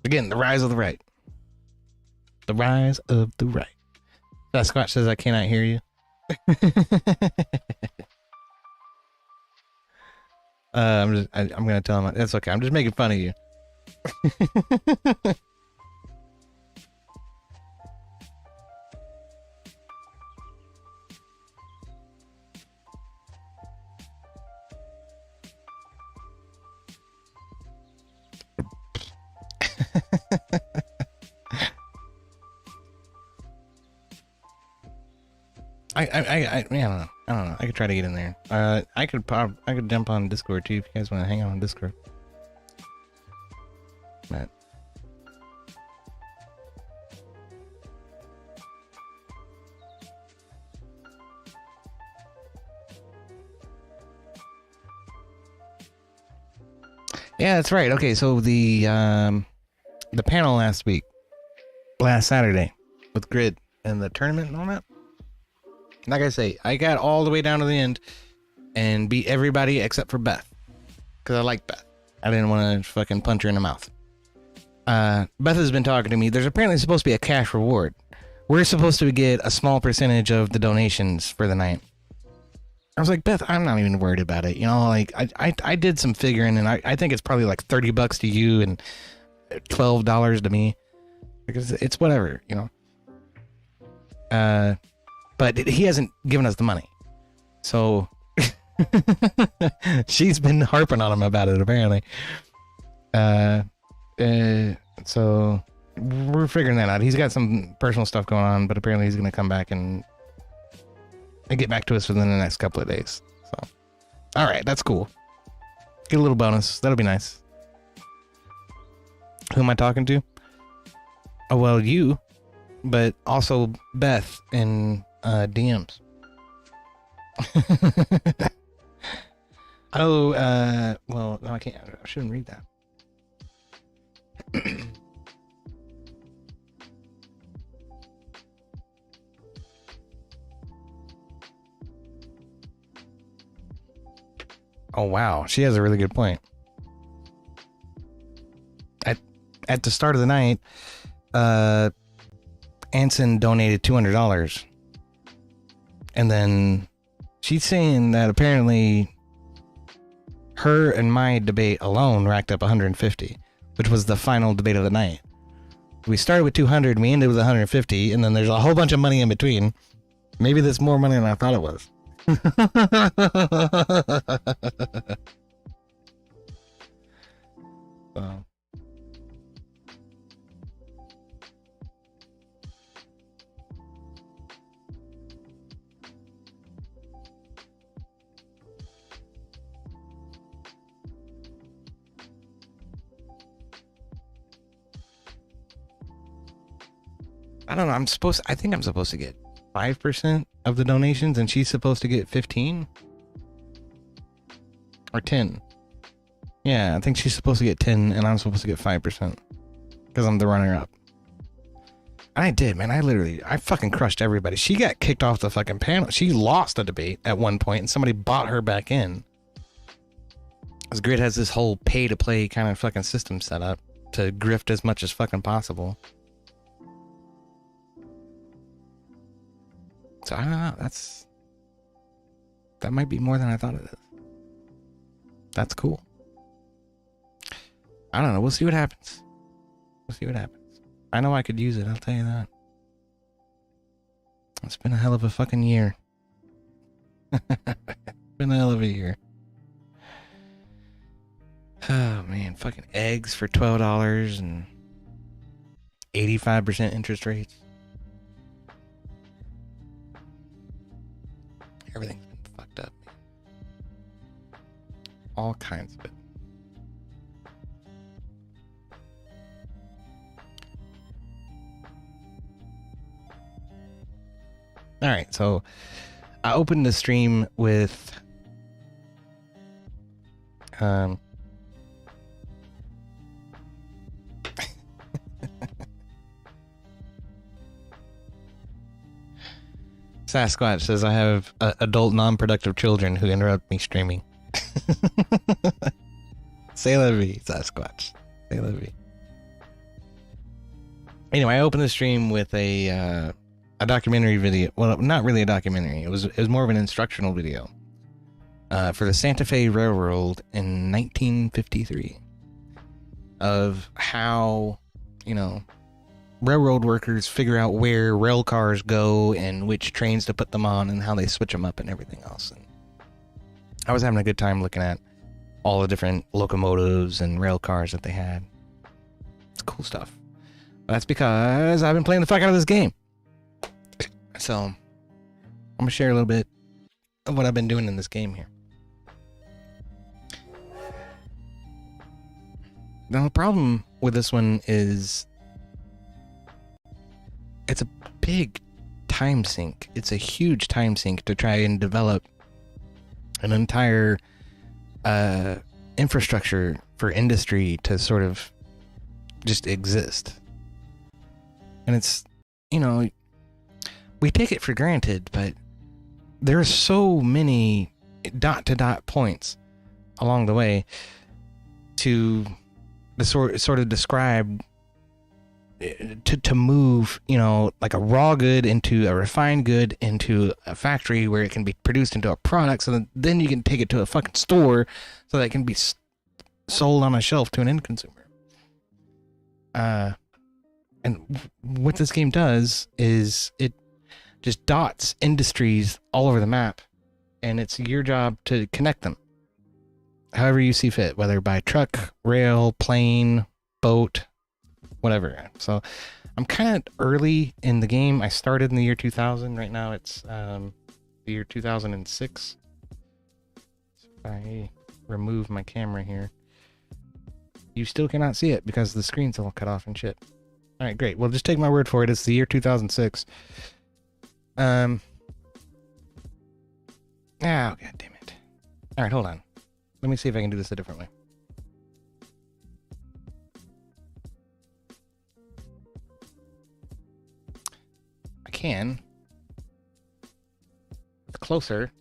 Speaker 2: Again, the rise of the right. The rise of the right. Sasquatch says I cannot hear you. I'm gonna tell him that's okay. I'm just making fun of you. I don't know. I could try to get in there. I could jump on Discord too if you guys want to hang out on Discord. But yeah, that's right. Okay, so the panel last week, last Saturday with Grid and the tournament and all that. Like I say, I got all the way down to the end and beat everybody except for Beth. Because I like Beth. I didn't want to fucking punch her in the mouth. Beth has been talking to me. There's apparently supposed to be a cash reward. We're supposed to get a small percentage of the donations for the night. I was like, Beth, I'm not even worried about it. You know, like I did some figuring, and I think it's probably like $30 to you and $12 to me. Because it's whatever, you know. But he hasn't given us the money. So she's been harping on him about it, apparently. So we're figuring that out. He's got some personal stuff going on, but apparently he's going to come back and get back to us within the next couple of days. So, all right, that's cool. Get a little bonus. That'll be nice. Who am I talking to? Oh, well, you, but also Beth in DMs. Oh, well, no, I can't. I shouldn't read that. Oh, wow. She has a really good point. At the start of the night, Anson donated $200. And then she's saying that apparently her and my debate alone racked up 150, which was the final debate of the night. We started with 200, we ended with 150, and then there's a whole bunch of money in between. Maybe there's more money than I thought it was. So. I don't know. I think I'm supposed to get 5% of the donations, and she's supposed to get 15 or 10. Yeah, I think she's supposed to get 10, and I'm supposed to get 5% because I'm the runner-up. I did, man. I fucking crushed everybody. She got kicked off the fucking panel. She lost a debate at one point, and somebody bought her back in. Because Grid has this whole pay-to-play kind of fucking system set up to grift as much as fucking possible. So I don't know. That might be more than I thought it is. That's cool. I don't know. We'll see what happens. I know I could use it. I'll tell you that. It's been a hell of a fucking year. Been a hell of a year. Oh man, fucking eggs for $12 and 85% interest rates. Everything's been fucked up. All kinds of it. All right, so I opened the stream with Sasquatch says I have adult non-productive children who interrupt me streaming. Say la vie, Sasquatch. Say la vie. Anyway, I opened the stream with a documentary video. Well, not really a documentary. It was more of an instructional video for the Santa Fe Railroad in 1953 of how, railroad workers figure out where rail cars go and which trains to put them on and how they switch them up and everything else. And I was having a good time looking at all the different locomotives and rail cars that they had. It's cool stuff. But that's because I've been playing the fuck out of this game. So I'm gonna share a little bit of what I've been doing in this game here. Now the problem with this one is it's a big time sink. It's a huge time sink to try and develop an entire infrastructure for industry to sort of just exist. And it's, you know, we take it for granted, but there are so many dot-to-dot points along the way to sort of describe, to move, you know, like a raw good into a refined good into a factory where it can be produced into a product, so that then you can take it to a fucking store so that it can be sold on a shelf to an end consumer. And what this game does is it just dots industries all over the map, and it's your job to connect them however you see fit, whether by truck, rail, plane, boat, whatever. So I'm kind of early in the game. I started in the year 2000. Right now it's the year 2006. So if I remove my camera here, you still cannot see it because the screen's all cut off and shit. All right, great. Well, just take my word for it. It's the year 2006. Oh, god damn it. All right, hold on. Let me see if I can do this a different way. I can. It's closer.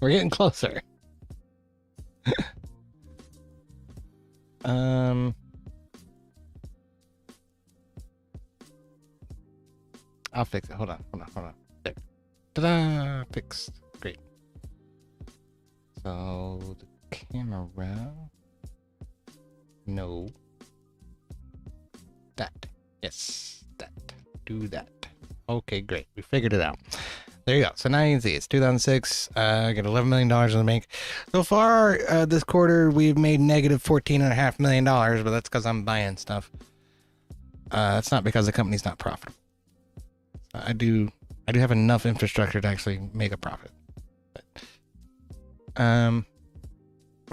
Speaker 2: We're getting closer. I'll fix it. Hold on. There. Ta-da! Fixed. Great. So the camera. No. That. Yes. That. Do that. Okay, great. We figured it out. There you go. So now you can see it's 2006. I got $11 million in the bank. So far, this quarter, we've made negative $14.5 million, but that's because I'm buying stuff. That's not because the company's not profitable. I do have enough infrastructure to actually make a profit. But,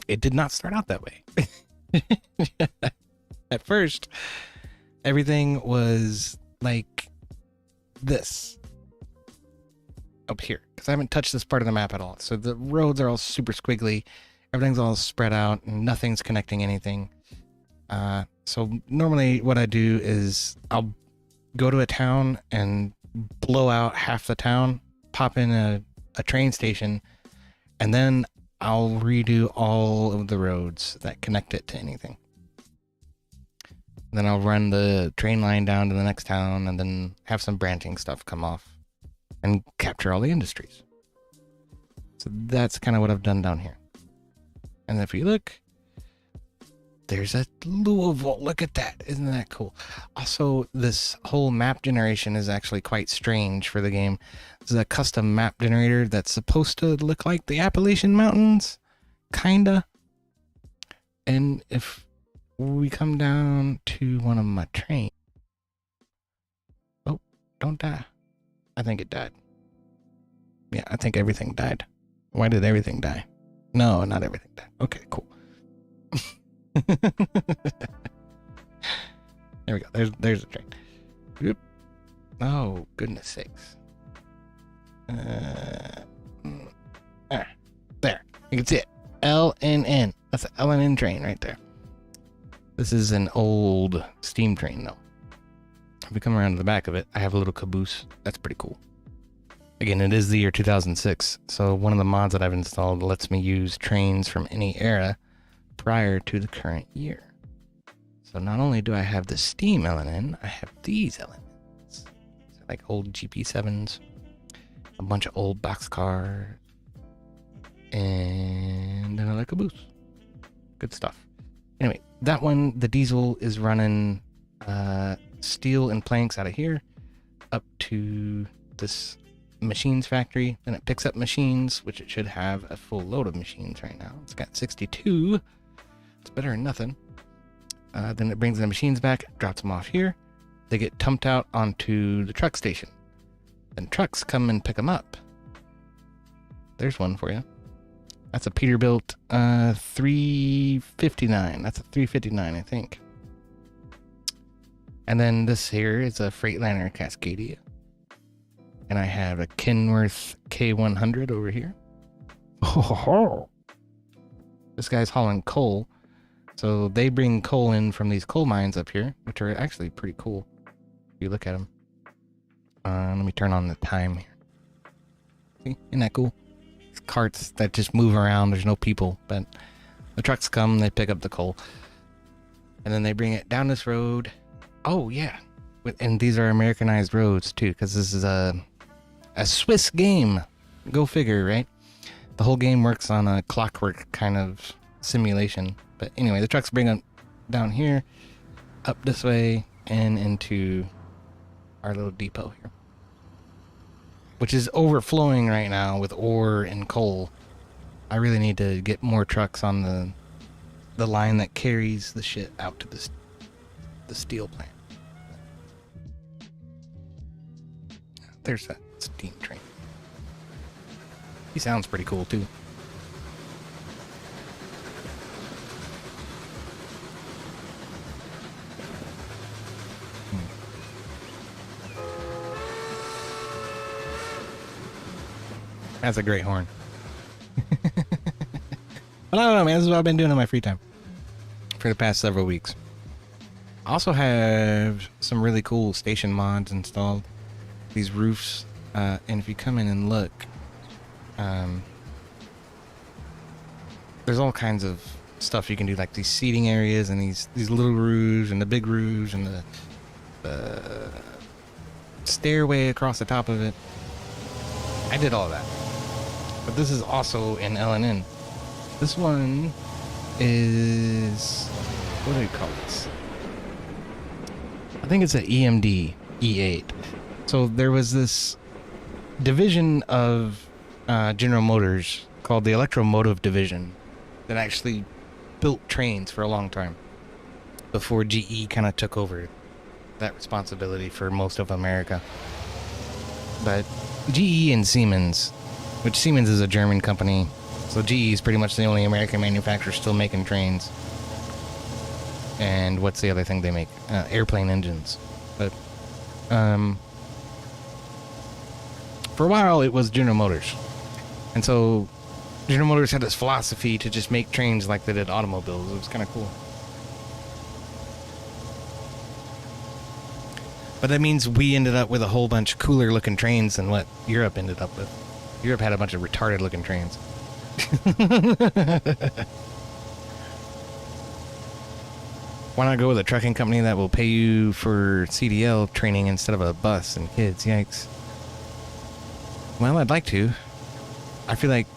Speaker 2: it did not start out that way. At first, everything was like this up here, because I haven't touched this part of the map at all. So the roads are all super squiggly, everything's all spread out, and nothing's connecting anything. So normally what I do is I'll go to a town and blow out half the town, pop in a train station, and then I'll redo all of the roads that connect it to anything. Then I'll run the train line down to the next town, and then have some branching stuff come off and capture all the industries. So that's kind of what I've done down here. And if you look, there's a Louisville. Look at that. Isn't that cool? Also, this whole map generation is actually quite strange for the game. This is a custom map generator that's supposed to look like the Appalachian Mountains. Kinda. And if we come down to one of my trains. Oh, don't die. I think it died. Yeah, I think everything died. Why did everything die? No, not everything died. Okay, cool. There we go. There's a train. Oop. Oh, goodness sakes. There. You can see it. LNN. That's an LNN train right there. This is an old steam train, though. If we come around to the back of it, I have a little caboose. That's pretty cool. Again, it is the year 2006, so one of the mods that I've installed lets me use trains from any era prior to the current year. So not only do I have the steam LNN, I have these LNNs. So like old GP7s, a bunch of old boxcar, and another caboose. Good stuff. Anyway, that one, the diesel is running steel and planks out of here up to this machines factory. Then it picks up machines, which it should have a full load of machines right now. It's got 62. It's better than nothing. Then it brings the machines back, drops them off here. They get dumped out onto the truck station. Then trucks come and pick them up. There's one for you. That's a Peterbilt 359. That's a 359, I think. And then this here is a Freightliner Cascadia. And I have a Kenworth K100 over here. Oh, this guy's hauling coal. So they bring coal in from these coal mines up here, which are actually pretty cool. If you look at them. Let me turn on the time here. See, isn't that cool? It's carts that just move around. There's no people, but the trucks come, they pick up the coal. And then they bring it down this road. Oh, yeah. And these are Americanized roads, too, because this is a Swiss game. Go figure, right? The whole game works on a clockwork kind of simulation. But anyway, the trucks bring them down here, up this way, and into our little depot here, which is overflowing right now with ore and coal. I really need to get more trucks on the line that carries the shit out to the steel plant. There's that steam train. He sounds pretty cool too. That's a great horn. But I don't know, man. This is what I've been doing in my free time for the past several weeks. I also have some really cool station mods installed. These roofs, and if you come in and look, there's all kinds of stuff you can do, like these seating areas and these little roofs and the big roofs and the stairway across the top of it. I did all that. But this is also in LNN. This one is, what do you call this? I think it's an EMD E8. So there was this division of General Motors called the Electromotive Division that actually built trains for a long time before GE kind of took over that responsibility for most of America. But GE and Siemens, which Siemens is a German company, so GE is pretty much the only American manufacturer still making trains. And what's the other thing they make? Airplane engines. But for a while it was General Motors. And so General Motors had this philosophy to just make trains like they did automobiles. It was kind of cool. But that means we ended up with a whole bunch cooler looking trains than what Europe ended up with. Europe had a bunch of retarded looking trains. Why not go with a trucking company that will pay you for CDL training instead of a bus and kids? Yikes. Well, I'd like to. I feel like,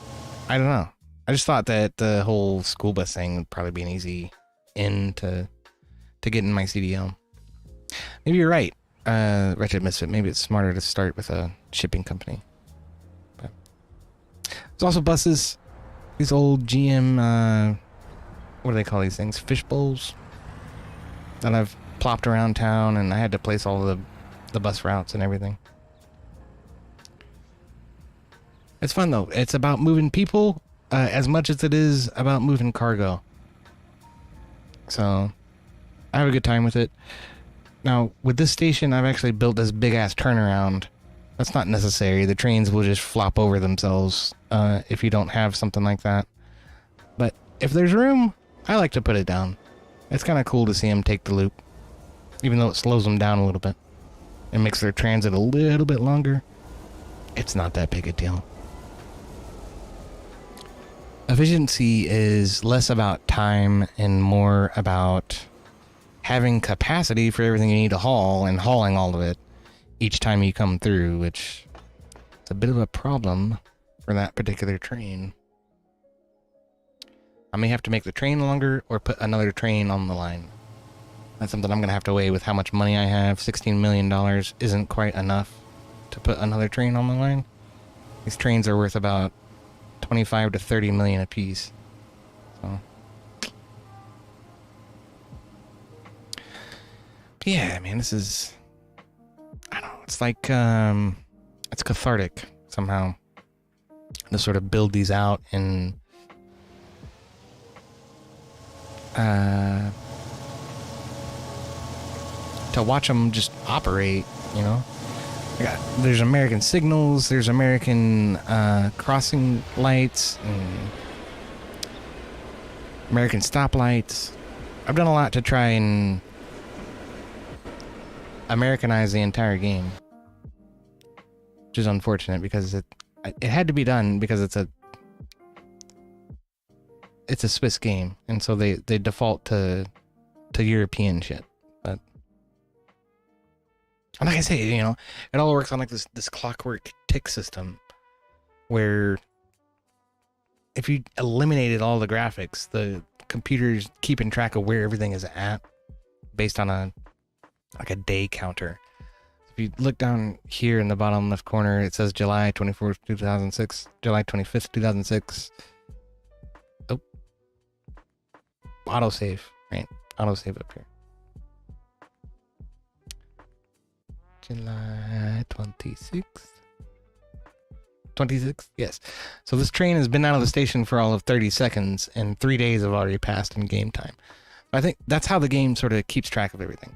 Speaker 2: I don't know. I just thought that the whole school bus thing would probably be an easy in to get in my CDL. Maybe you're right, Wretched Misfit. Maybe it's smarter to start with a shipping company. But there's also buses. These old GM, what do they call these things? Fish bowls that I've plopped around town, and I had to place all the bus routes and everything. It's fun though. It's about moving people as much as it is about moving cargo. So I have a good time with it. Now with this station, I've actually built this big ass turnaround. That's not necessary. The trains will just flop over themselves if you don't have something like that. But if there's room, I like to put it down. It's kind of cool to see them take the loop, even though it slows them down a little bit. It makes their transit a little bit longer. It's not that big a deal. Efficiency is less about time and more about having capacity for everything you need to haul and hauling all of it each time you come through, which is a bit of a problem for that particular train. I may have to make the train longer or put another train on the line. That's something I'm going to have to weigh with how much money I have. $16 million isn't quite enough to put another train on the line. These trains are worth about 25 to 30 million a piece. So yeah, man, this is, I don't know, it's like it's cathartic somehow to sort of build these out and to watch them just operate, you know. There's American signals, there's American crossing lights, and American stoplights. I've done a lot to try and Americanize the entire game, which is unfortunate because it had to be done because it's a Swiss game, and so they default to European shit. But like I say, you know, it all works on like this clockwork tick system where if you eliminated all the graphics, the computer's keeping track of where everything is at based on a day counter. If you look down here in the bottom left corner, it says July 24th, 2006, July 25th, 2006. Oh. Autosave, right? Autosave up here. July 26th. 26th? Yes. So this train has been out of the station for all of 30 seconds, and 3 days have already passed in game time. I think that's how the game sort of keeps track of everything.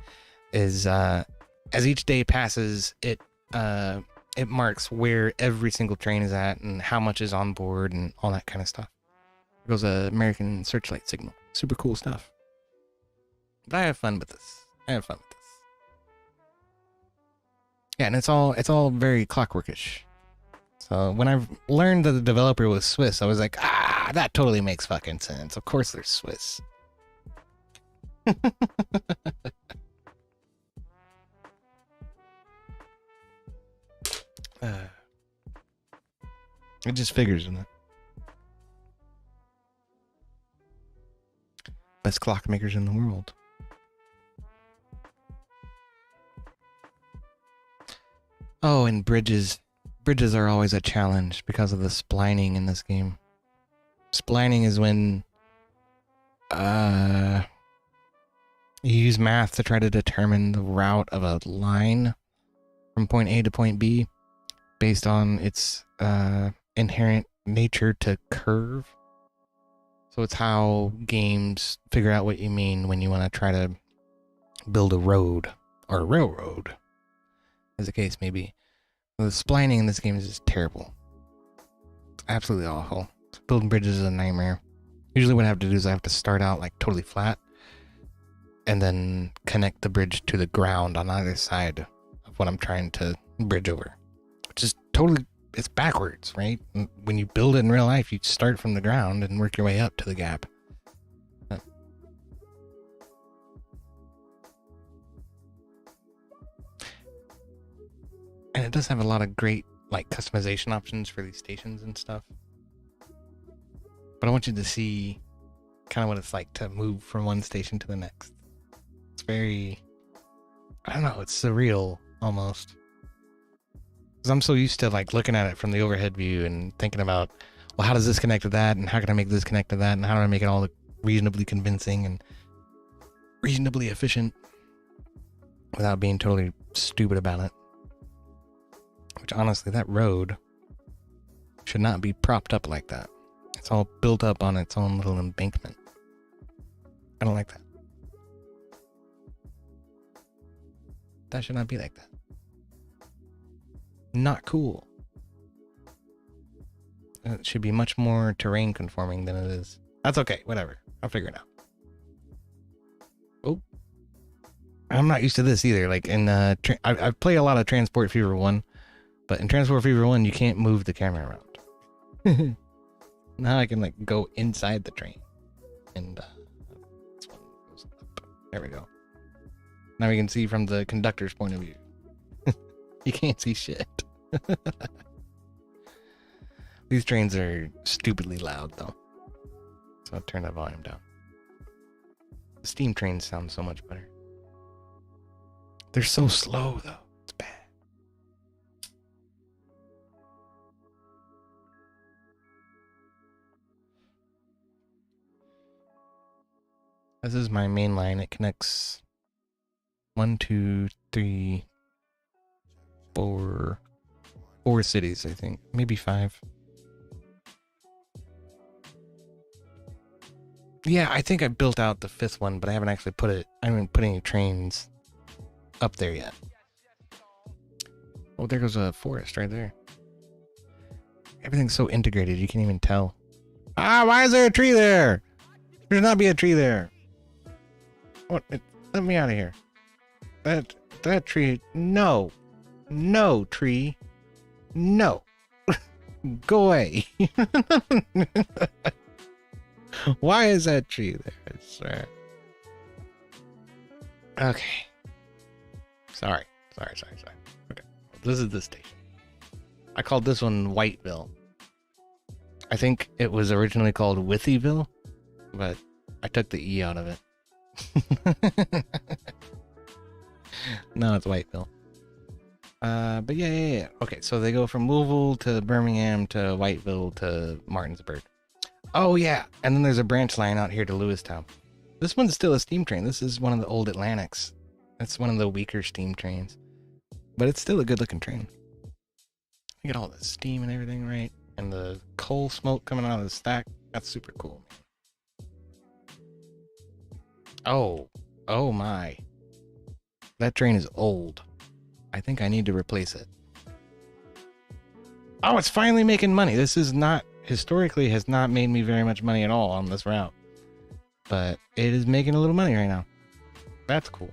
Speaker 2: Is as each day passes, it marks where every single train is at and how much is on board and all that kind of stuff. It goes a American searchlight signal. Super cool stuff. But I have fun with this. Yeah, and it's all very clockworkish. So when I learned that the developer was Swiss, I was like, that totally makes fucking sense. Of course they're Swiss. It just figures, isn't it? Best clockmakers in the world. Oh, and bridges. Bridges are always a challenge because of the splining in this game. Splining is when you use math to try to determine the route of a line from point A to point B based on its inherent nature to curve. So it's how games figure out what you mean when you want to try to build a road or a railroad, as the case may be. The splining in this game is just terrible. It's absolutely awful. Building bridges is a nightmare. Usually what I have to do is I have to start out like totally flat and then connect the bridge to the ground on either side of what I'm trying to bridge over. Which is totally, it's backwards, right? When you build it in real life, you start from the ground and work your way up to the gap. And it does have a lot of great like customization options for these stations and stuff. But I want you to see kind of what it's like to move from one station to the next. It's very, I don't know, it's surreal almost. Because I'm so used to like looking at it from the overhead view and thinking about, well, how does this connect to that? And how can I make this connect to that? And how do I make it all look reasonably convincing and reasonably efficient without being totally stupid about it? Which honestly, that road should not be propped up like that. It's all built up on its own little embankment. I don't like that. That should not be like that. Not cool. It should be much more terrain conforming than it is. That's okay, whatever. I'll figure it out. Oh. I'm not used to this either. Like in I play a lot of Transport Fever 1. But in Transport Fever 1, you can't move the camera around. Now I can like go inside the train. And this one goes up. There we go. Now we can see from the conductor's point of view. You can't see shit. These trains are stupidly loud though. So I'll turn that volume down. The steam trains sound so much better. They're so slow though. It's bad. This is my main line. It connects 1, 2, 3, 4 cities, I think. Maybe 5. Yeah, I think I built out the 5th one, but I haven't actually I haven't put any trains up there yet. Oh, there goes a forest right there. Everything's so integrated, you can't even tell. Why is there a tree there? There should not be a tree there. What? Let me out of here. That That tree, no. No, tree. No. Go away. Why is that tree there? I swear. Okay. Sorry. Okay. This is the station. I called this one Whiteville. I think it was originally called Withyville, but I took the E out of it. No, it's Whiteville. But yeah. Okay, so they go from Louisville to Birmingham to Whiteville to Martinsburg. Oh yeah, and then there's a branch line out here to Lewistown. This one's still a steam train. This is one of the old Atlantics. It's one of the weaker steam trains, but it's still a good looking train. You get all the steam and everything, right? And the coal smoke coming out of the stack. That's super cool, man. Oh my. That train is old. I think I need to replace it. Oh, it's finally making money. This is not, historically has not made me very much money at all on this route. But it is making a little money right now. That's cool.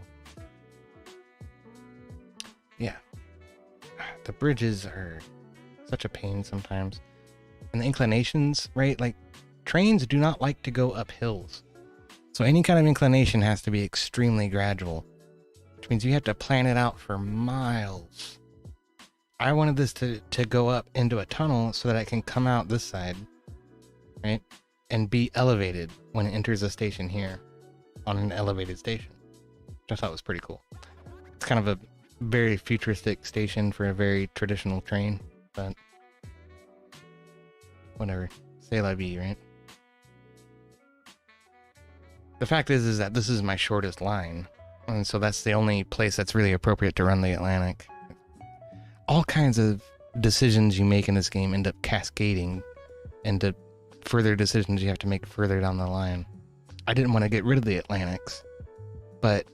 Speaker 2: Yeah. The bridges are such a pain sometimes. And the inclinations, right? Like, trains do not like to go up hills. So any kind of inclination has to be extremely gradual, which means you have to plan it out for miles. I wanted this to go up into a tunnel so that I can come out this side, right? And be elevated when it enters a station here on an elevated station, which I thought was pretty cool. It's kind of a very futuristic station for a very traditional train, but whatever. C'est la vie, right? The fact is that this is my shortest line, and so that's the only place that's really appropriate to run the Atlantic. All kinds of decisions you make in this game end up cascading into further decisions you have to make further down the line. I didn't want to get rid of the Atlantics, but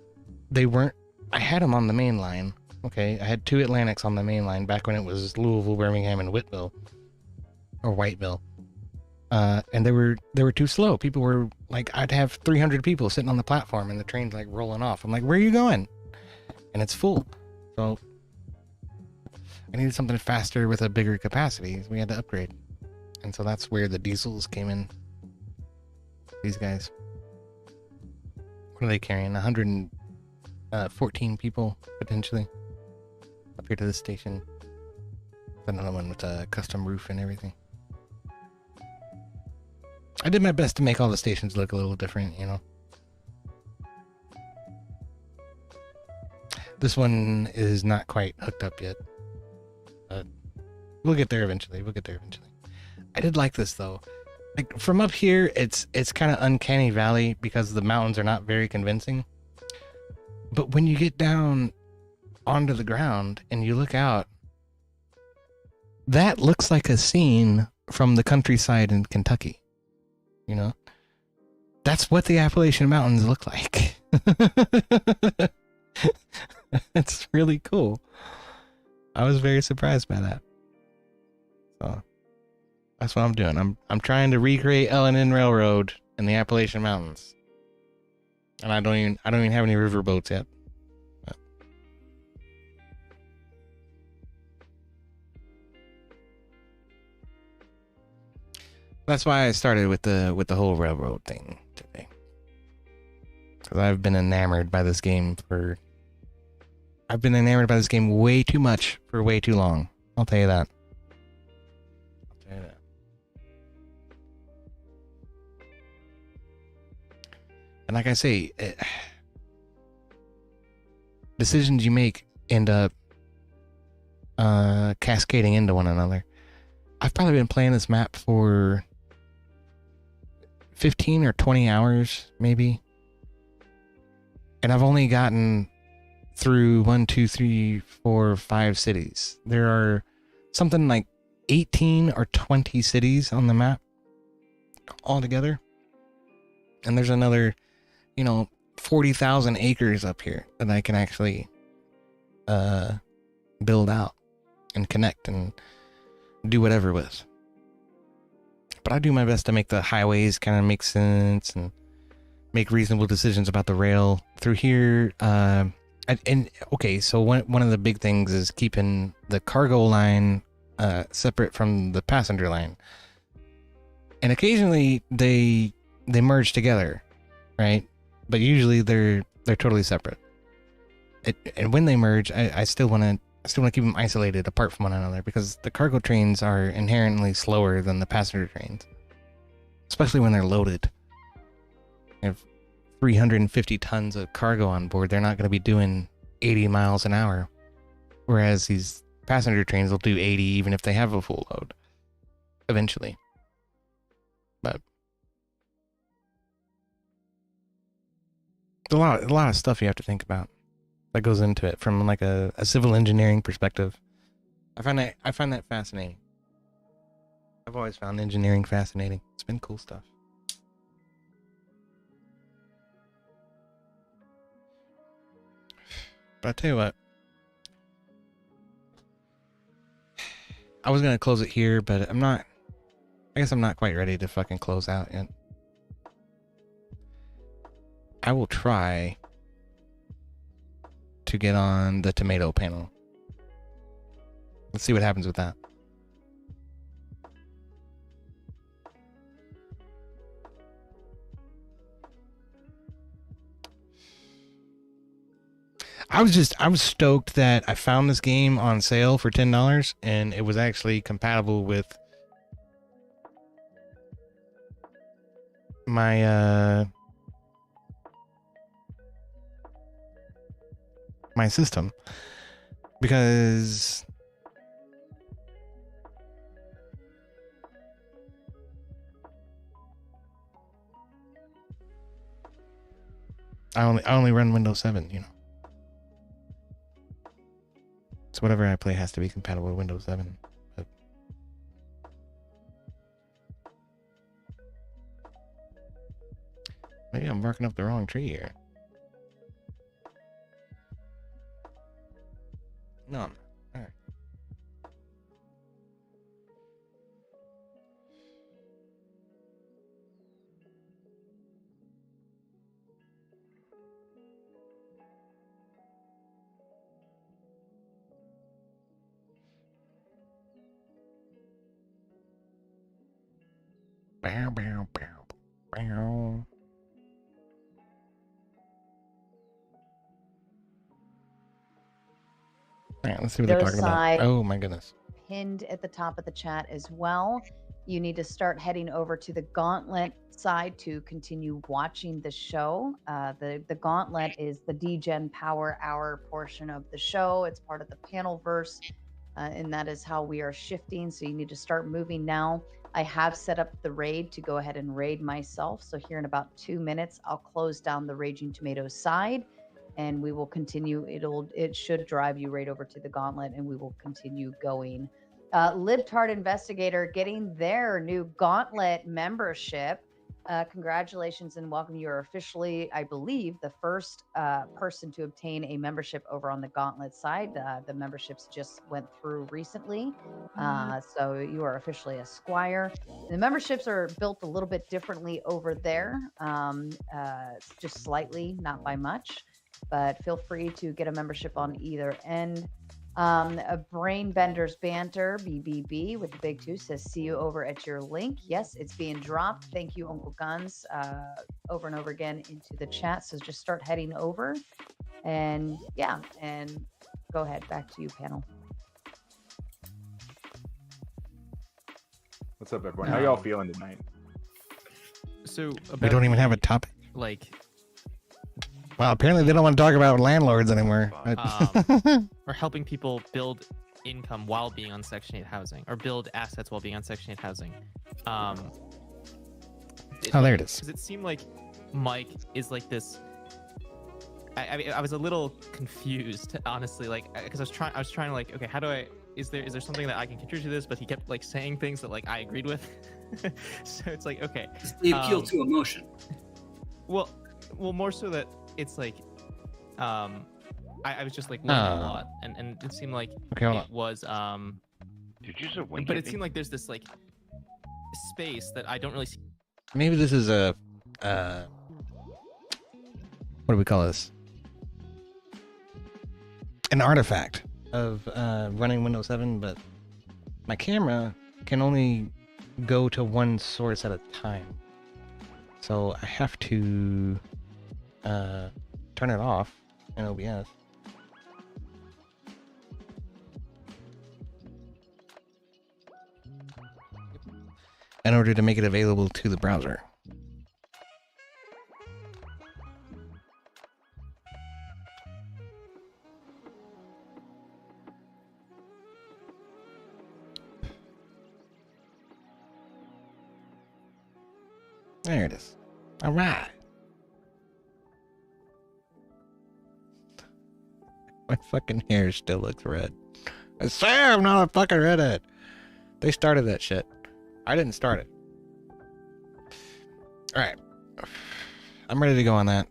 Speaker 2: they weren't. I had them on the main line. Okay, I had 2 Atlantics on the main line back when it was Louisville, Birmingham, and Whiteville, or Whiteville. And they were too slow. People were like, I'd have 300 people sitting on the platform and the train's like rolling off. I'm like, where are you going? And it's full. So I needed something faster with a bigger capacity. So we had to upgrade. And so that's where the diesels came in. These guys. What are they carrying? 114 people, potentially. Up here to this station. Another one with a custom roof and everything. I did my best to make all the stations look a little different, you know. This one is not quite hooked up yet. But we'll get there eventually. I did like this though. Like from up here, it's kind of uncanny valley because the mountains are not very convincing. But when you get down onto the ground and you look out, that looks like a scene from the countryside in Kentucky. You know, that's what the Appalachian Mountains look like. It's really cool. I was very surprised by that. So that's what I'm doing. I'm trying to recreate L&N Railroad in the Appalachian Mountains, and I don't even have any river boats yet. But that's why I started with the whole railroad thing today. Because I've been enamored by this game way too much for way too long. I'll tell you that. And like I say, decisions you make end up cascading into one another. I've probably been playing this map for 15 or 20 hours, maybe. And I've only gotten through 1, 2, 3, 4, 5 cities. There are something like 18 or 20 cities on the map altogether. And there's another, 40,000 acres up here that I can actually build out and connect and do whatever with. But I do my best to make the highways kind of make sense and make reasonable decisions about the rail. Through here, And okay, so one of the big things is keeping the cargo line separate from the passenger line. And occasionally they merge together, right? But usually they're totally separate. And when they merge, I still want to keep them isolated apart from one another, because the cargo trains are inherently slower than the passenger trains, especially when they're loaded. They have 350 tons of cargo on board. They're not going to be doing 80 miles an hour, whereas these passenger trains will do 80 even if they have a full load eventually. But a lot of stuff you have to think about that goes into it from like a civil engineering perspective. I find that fascinating. I've always found engineering fascinating. It's been cool stuff. But I tell you what, I was gonna close it here, but I'm not. I guess I'm not quite ready to fucking close out yet. I will try to get on the tomato panel. Let's see what happens with that. I was stoked that I found this game on sale for $10 and it was actually compatible with my my system, because I only run Windows 7, you know. So whatever I play has to be compatible with Windows 7. But maybe I'm barking up the wrong tree here. No, I'm not. All right. Bow, bow, bow, bow. All right, let's see what they're talking about. Oh my goodness.
Speaker 7: Pinned at the top of the chat as well. You need to start heading over to the Gauntlet side to continue watching the show. The Gauntlet is the DGen Power Hour portion of the show. It's part of the Panelverse, and that is how we are shifting. So you need to start moving now. I have set up the raid to go ahead and raid myself. So here in about 2 minutes, I'll close down the Raging Tomatoes side, and we will continue. It should drive you right over to the Gauntlet, and we will continue going. Libtard Investigator getting their new Gauntlet membership. Congratulations and welcome. You are officially, I believe, the first person to obtain a membership over on the Gauntlet side. The memberships just went through recently. So you are officially a squire. The memberships are built a little bit differently over there, just slightly, not by much, but feel free to get a membership on either end. A Brain Benders Banter, BBB with the big two, says, see you over at your link. Yes, it's being dropped. Thank you, Uncle Guns, over and over again into the chat. So just start heading over. And yeah, and go ahead. Back to you, panel.
Speaker 8: What's up, everyone? How y'all feeling tonight?
Speaker 9: So
Speaker 2: We don't even have a topic.
Speaker 9: like
Speaker 2: Well, apparently they don't want to talk about landlords anymore.
Speaker 9: or helping people build income while being on Section 8 housing, or build assets while being on Section 8 housing.
Speaker 2: Oh, there it is.
Speaker 9: Because it seemed like Mike is like this. I was a little confused, honestly, like because I was trying to like, okay, how do I? Is there something that I can contribute to this? But he kept like saying things that like I agreed with. So it's like, okay,
Speaker 10: it's the appeal to emotion.
Speaker 9: Well, more so that it's like, I was just like learning a lot, and it seemed like it was
Speaker 1: Did you just wink
Speaker 9: but
Speaker 1: at
Speaker 9: it seemed
Speaker 1: me?
Speaker 9: like there's this like space that I don't really see.
Speaker 2: Maybe this is a what do we call this? an artifact of running Windows 7, but my camera can only go to one source at a time. So I have to turn it off in OBS. In order to make it available to the browser. There it is. All right. My fucking hair still looks red. I swear I'm not a fucking redhead. They started that shit. I didn't start it. All right. I'm ready to go on that.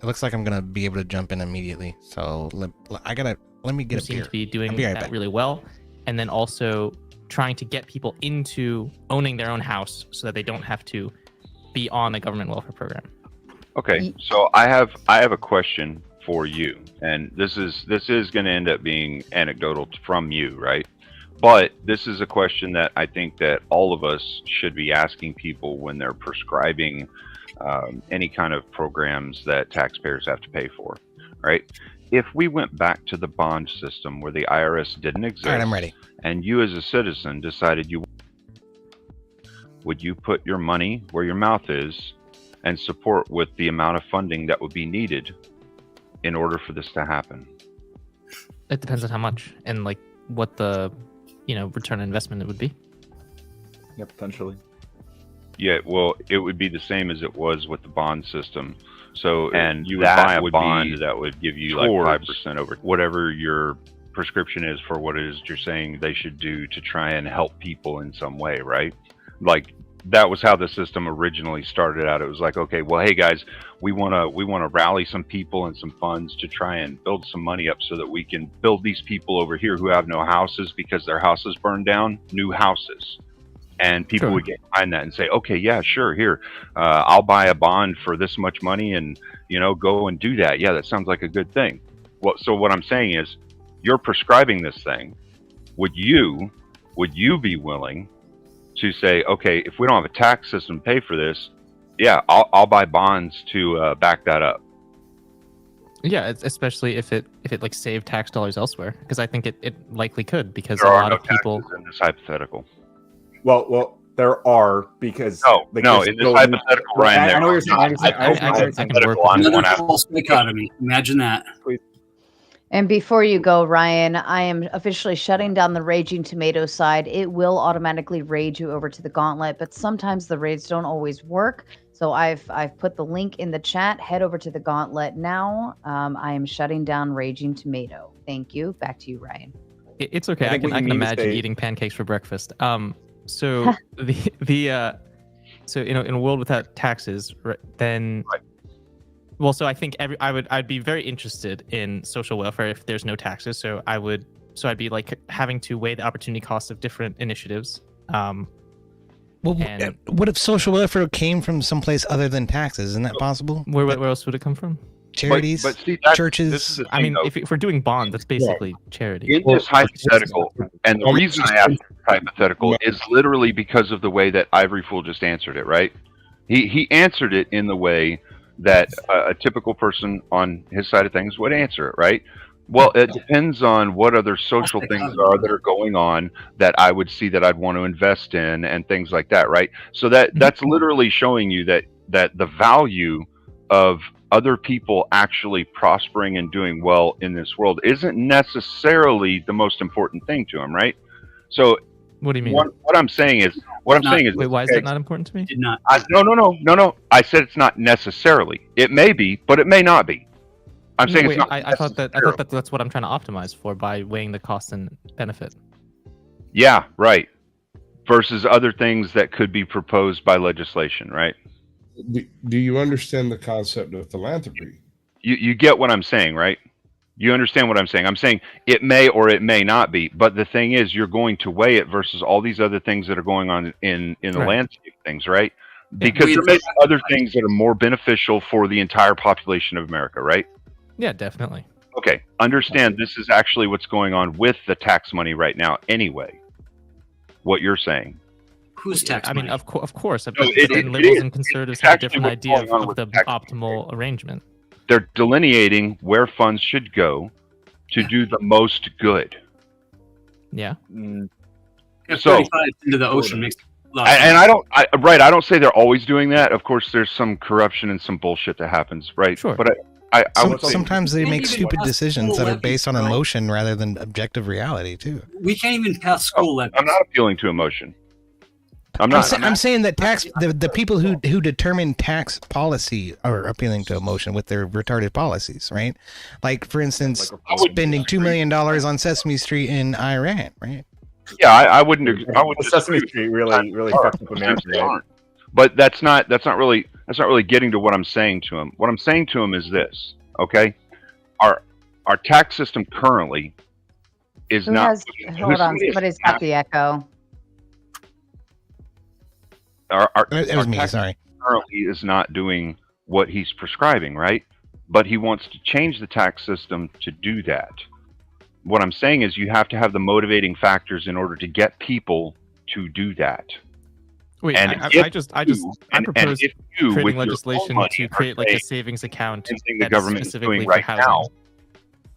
Speaker 2: It looks like I'm gonna be able to jump in immediately. So let me get a
Speaker 9: seem
Speaker 2: beer.
Speaker 9: to be doing
Speaker 2: I'll be right
Speaker 9: that
Speaker 2: back.
Speaker 9: really well, and then also trying to get people into owning their own house so that they don't have to be on a government welfare program.
Speaker 10: Okay, so I have a question for you, and this is going to end up being anecdotal from you, right? But this is a question that I think that all of us should be asking people when they're prescribing any kind of programs that taxpayers have to pay for, right? If we went back to the bond system where the IRS didn't exist,
Speaker 2: All right, I'm ready.
Speaker 10: and you as a citizen decided would you put your money where your mouth is and support with the amount of funding that would be needed in order for this to happen?
Speaker 9: It depends on how much and like what the return on investment it would be.
Speaker 8: Yeah, potentially.
Speaker 10: Yeah, well, it would be the same as it was with the bond system. So, and you would that buy a would bond be that would give you like 5% over whatever your prescription is for what it is you're saying they should do to try and help people in some way, right? Like that was how the system originally started out. It was like, okay, well, hey guys, we want to rally some people and some funds to try and build some money up so that we can build these people over here who have no houses because their houses burned down, new houses. And people would get behind that and say, okay, yeah, sure, here, I'll buy a bond for this much money and, go and do that. Yeah, that sounds like a good thing. So what I'm saying is, you're prescribing this thing. Would you be willing to say, okay, if we don't have a tax system to pay for this, yeah, I'll buy bonds to back that up?
Speaker 9: Yeah, especially if it like saved tax dollars elsewhere, because I think it likely could, because
Speaker 10: There
Speaker 9: a
Speaker 10: are
Speaker 9: lot
Speaker 10: no
Speaker 9: of people
Speaker 10: taxes in this hypothetical.
Speaker 8: Well, there are, because
Speaker 10: No, in this hypothetical, Ryan,
Speaker 8: I know what you're saying.
Speaker 9: I can work with
Speaker 11: Another false dichotomy. Imagine that.
Speaker 7: And before you go, Ryan, I am officially shutting down the Raging Tomato side. It will automatically raid you over to the Gauntlet, but sometimes the raids don't always work. So I've put the link in the chat. Head over to the Gauntlet now. I am shutting down Raging Tomato. Thank you. Back to you, Ryan.
Speaker 9: It's okay. I can imagine eating pancakes for breakfast. So so in a world without taxes, then. Right. Well, so I think I'd be very interested in social welfare if there's no taxes. So I'd be like having to weigh the opportunity cost of different initiatives.
Speaker 2: What if social welfare came from someplace other than taxes? Isn't that possible?
Speaker 9: Where else would it come from?
Speaker 2: Charities,
Speaker 10: but see,
Speaker 2: churches.
Speaker 9: I mean, if we're doing bond, that's basically charity.
Speaker 10: In this hypothetical, and the reason I asked this hypothetical is literally because of the way that Ivory Fool just answered it, right? He answered it in the way that a typical person on his side of things would answer it, right? Well, it depends on what other social things are that are going on that I would see that I'd want to invest in and things like that, right? So that's literally showing you that the value of other people actually prospering and doing well in this world isn't necessarily the most important thing to him, right? So
Speaker 9: what do you mean?
Speaker 10: What I'm saying is,
Speaker 9: wait, why is that not important to me?
Speaker 11: Did not.
Speaker 10: No. I said it's not necessarily. It may be, but it may not be. I'm saying it's not.
Speaker 9: I thought that's what I'm trying to optimize for by weighing the cost and benefit.
Speaker 10: Yeah, right. Versus other things that could be proposed by legislation, right?
Speaker 12: Do you understand the concept of philanthropy?
Speaker 10: You get what I'm saying, right? You understand what I'm saying? I'm saying it may or it may not be, but the thing is, you're going to weigh it versus all these other things that are going on in the landscape things, right? Because there may be other things that are more beneficial for the entire population of America, right?
Speaker 9: Yeah, definitely.
Speaker 10: Okay, understand this is actually what's going on with the tax money right now anyway. What you're saying.
Speaker 11: Who's tax money?
Speaker 9: I mean, of course. But
Speaker 10: it
Speaker 9: then liberals
Speaker 10: is.
Speaker 9: and conservatives
Speaker 10: It's
Speaker 9: have a
Speaker 10: actually
Speaker 9: different
Speaker 10: what's
Speaker 9: idea
Speaker 10: going on
Speaker 9: of
Speaker 10: with
Speaker 9: the
Speaker 10: the tax
Speaker 9: optimal arrangement.
Speaker 10: They're delineating where funds should go to do the most good.
Speaker 9: Yeah.
Speaker 11: If
Speaker 10: So
Speaker 11: 35 into the ocean makes a lot of
Speaker 10: and
Speaker 11: sense.
Speaker 10: I don't say they're always doing that. Of course, there's some corruption and some bullshit that happens, right?
Speaker 9: Sure.
Speaker 10: But I would say
Speaker 2: Sometimes they
Speaker 11: Can't
Speaker 2: make
Speaker 11: even
Speaker 2: stupid
Speaker 11: pass
Speaker 2: decisions
Speaker 11: school
Speaker 2: that are
Speaker 11: levies,
Speaker 2: based on
Speaker 11: bro.
Speaker 2: emotion rather than objective reality too.
Speaker 11: We can't even pass school levies.
Speaker 10: I'm not appealing to emotion. I'm not.
Speaker 2: I'm saying that the people who determine tax policy are appealing to emotion with their retarded policies, right? Like, for instance, spending $2 million on Sesame Street in Iran, right?
Speaker 10: Yeah, I wouldn't. I would
Speaker 8: Sesame Street really fucked up America, right?
Speaker 10: But that's not really getting to what I'm saying to him. What I'm saying to him is this, okay? Our tax system currently is
Speaker 7: Who
Speaker 10: not.
Speaker 7: has? Hold on, somebody's got the echo.
Speaker 2: It was me.
Speaker 10: tax
Speaker 2: Sorry.
Speaker 10: currently is not doing what he's prescribing, right? But he wants to change the tax system to do that. What I'm saying is you have to have the motivating factors in order to get people to do that.
Speaker 9: Wait,
Speaker 10: And
Speaker 9: I
Speaker 10: if
Speaker 9: propose
Speaker 10: if you, with
Speaker 9: creating
Speaker 10: your
Speaker 9: legislation
Speaker 10: own money,
Speaker 9: to
Speaker 10: are
Speaker 9: create like a
Speaker 10: saying
Speaker 9: savings account
Speaker 10: something the
Speaker 9: that's
Speaker 10: government is
Speaker 9: specifically
Speaker 10: doing
Speaker 9: for
Speaker 10: right
Speaker 9: housing.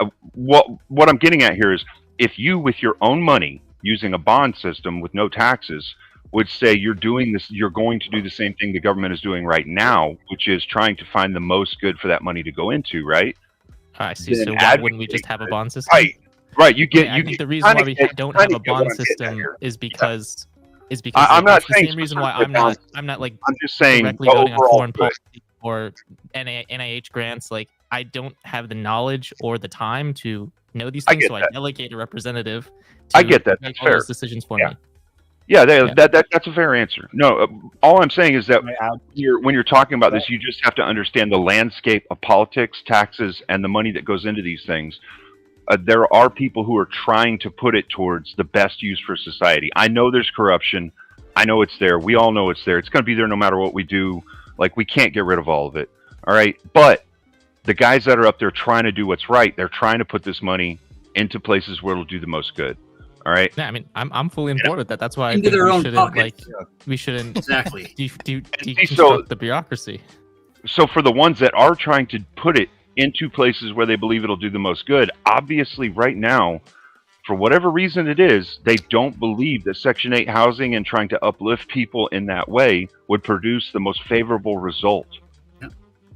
Speaker 10: now. What I'm getting at here is if you, with your own money, using a bond system with no taxes, would say you're doing this, you're going to do the same thing the government is doing right now, which is trying to find the most good for that money to go into, right?
Speaker 9: I see.
Speaker 10: Then
Speaker 9: So why wouldn't we just have a bond system?
Speaker 10: Right. You get.
Speaker 9: I
Speaker 10: you
Speaker 9: think
Speaker 10: get-
Speaker 9: the reason why we
Speaker 10: kinda
Speaker 9: don't
Speaker 10: get-
Speaker 9: have a
Speaker 10: kinda get what
Speaker 9: bond
Speaker 10: I'm getting at
Speaker 9: system
Speaker 10: here.
Speaker 9: is because
Speaker 10: I'm not
Speaker 9: it's the
Speaker 10: saying
Speaker 9: same reason why
Speaker 10: specifically
Speaker 9: I'm not like
Speaker 10: I'm just saying
Speaker 9: directly
Speaker 10: the
Speaker 9: voting on
Speaker 10: overall
Speaker 9: foreign
Speaker 10: good.
Speaker 9: policy or NIH grants. Like I don't have the knowledge or the time to know these
Speaker 10: I
Speaker 9: things,
Speaker 10: get
Speaker 9: so I
Speaker 10: that.
Speaker 9: delegate a representative
Speaker 10: I
Speaker 9: to
Speaker 10: get that.
Speaker 9: make
Speaker 10: That's
Speaker 9: all
Speaker 10: fair.
Speaker 9: those decisions for
Speaker 10: Yeah.
Speaker 9: me.
Speaker 10: Yeah,
Speaker 9: Yeah.
Speaker 10: that's a fair answer. No, all I'm saying is that when you're talking about this, you just have to understand the landscape of politics, taxes, and the money that goes into these things. There are people who are trying to put it towards the best use for society. I know there's corruption. I know it's there. We all know it's there. It's going to be there no matter what we do. Like, we can't get rid of all of it. All right. But the guys that are up there trying to do what's right, they're trying to put this money into places where it'll do the most good. All right.
Speaker 9: Yeah, I mean, I'm fully on board with that. That's why I
Speaker 11: Into
Speaker 9: think
Speaker 11: their
Speaker 9: we
Speaker 11: own
Speaker 9: shouldn't
Speaker 11: pockets.
Speaker 9: we shouldn't
Speaker 11: Exactly.
Speaker 9: deconstruct the bureaucracy.
Speaker 10: So for the ones that are trying to put it into places where they believe it'll do the most good, obviously right now, for whatever reason it is, they don't believe that Section 8 housing and trying to uplift people in that way would produce the most favorable result.
Speaker 11: Yeah.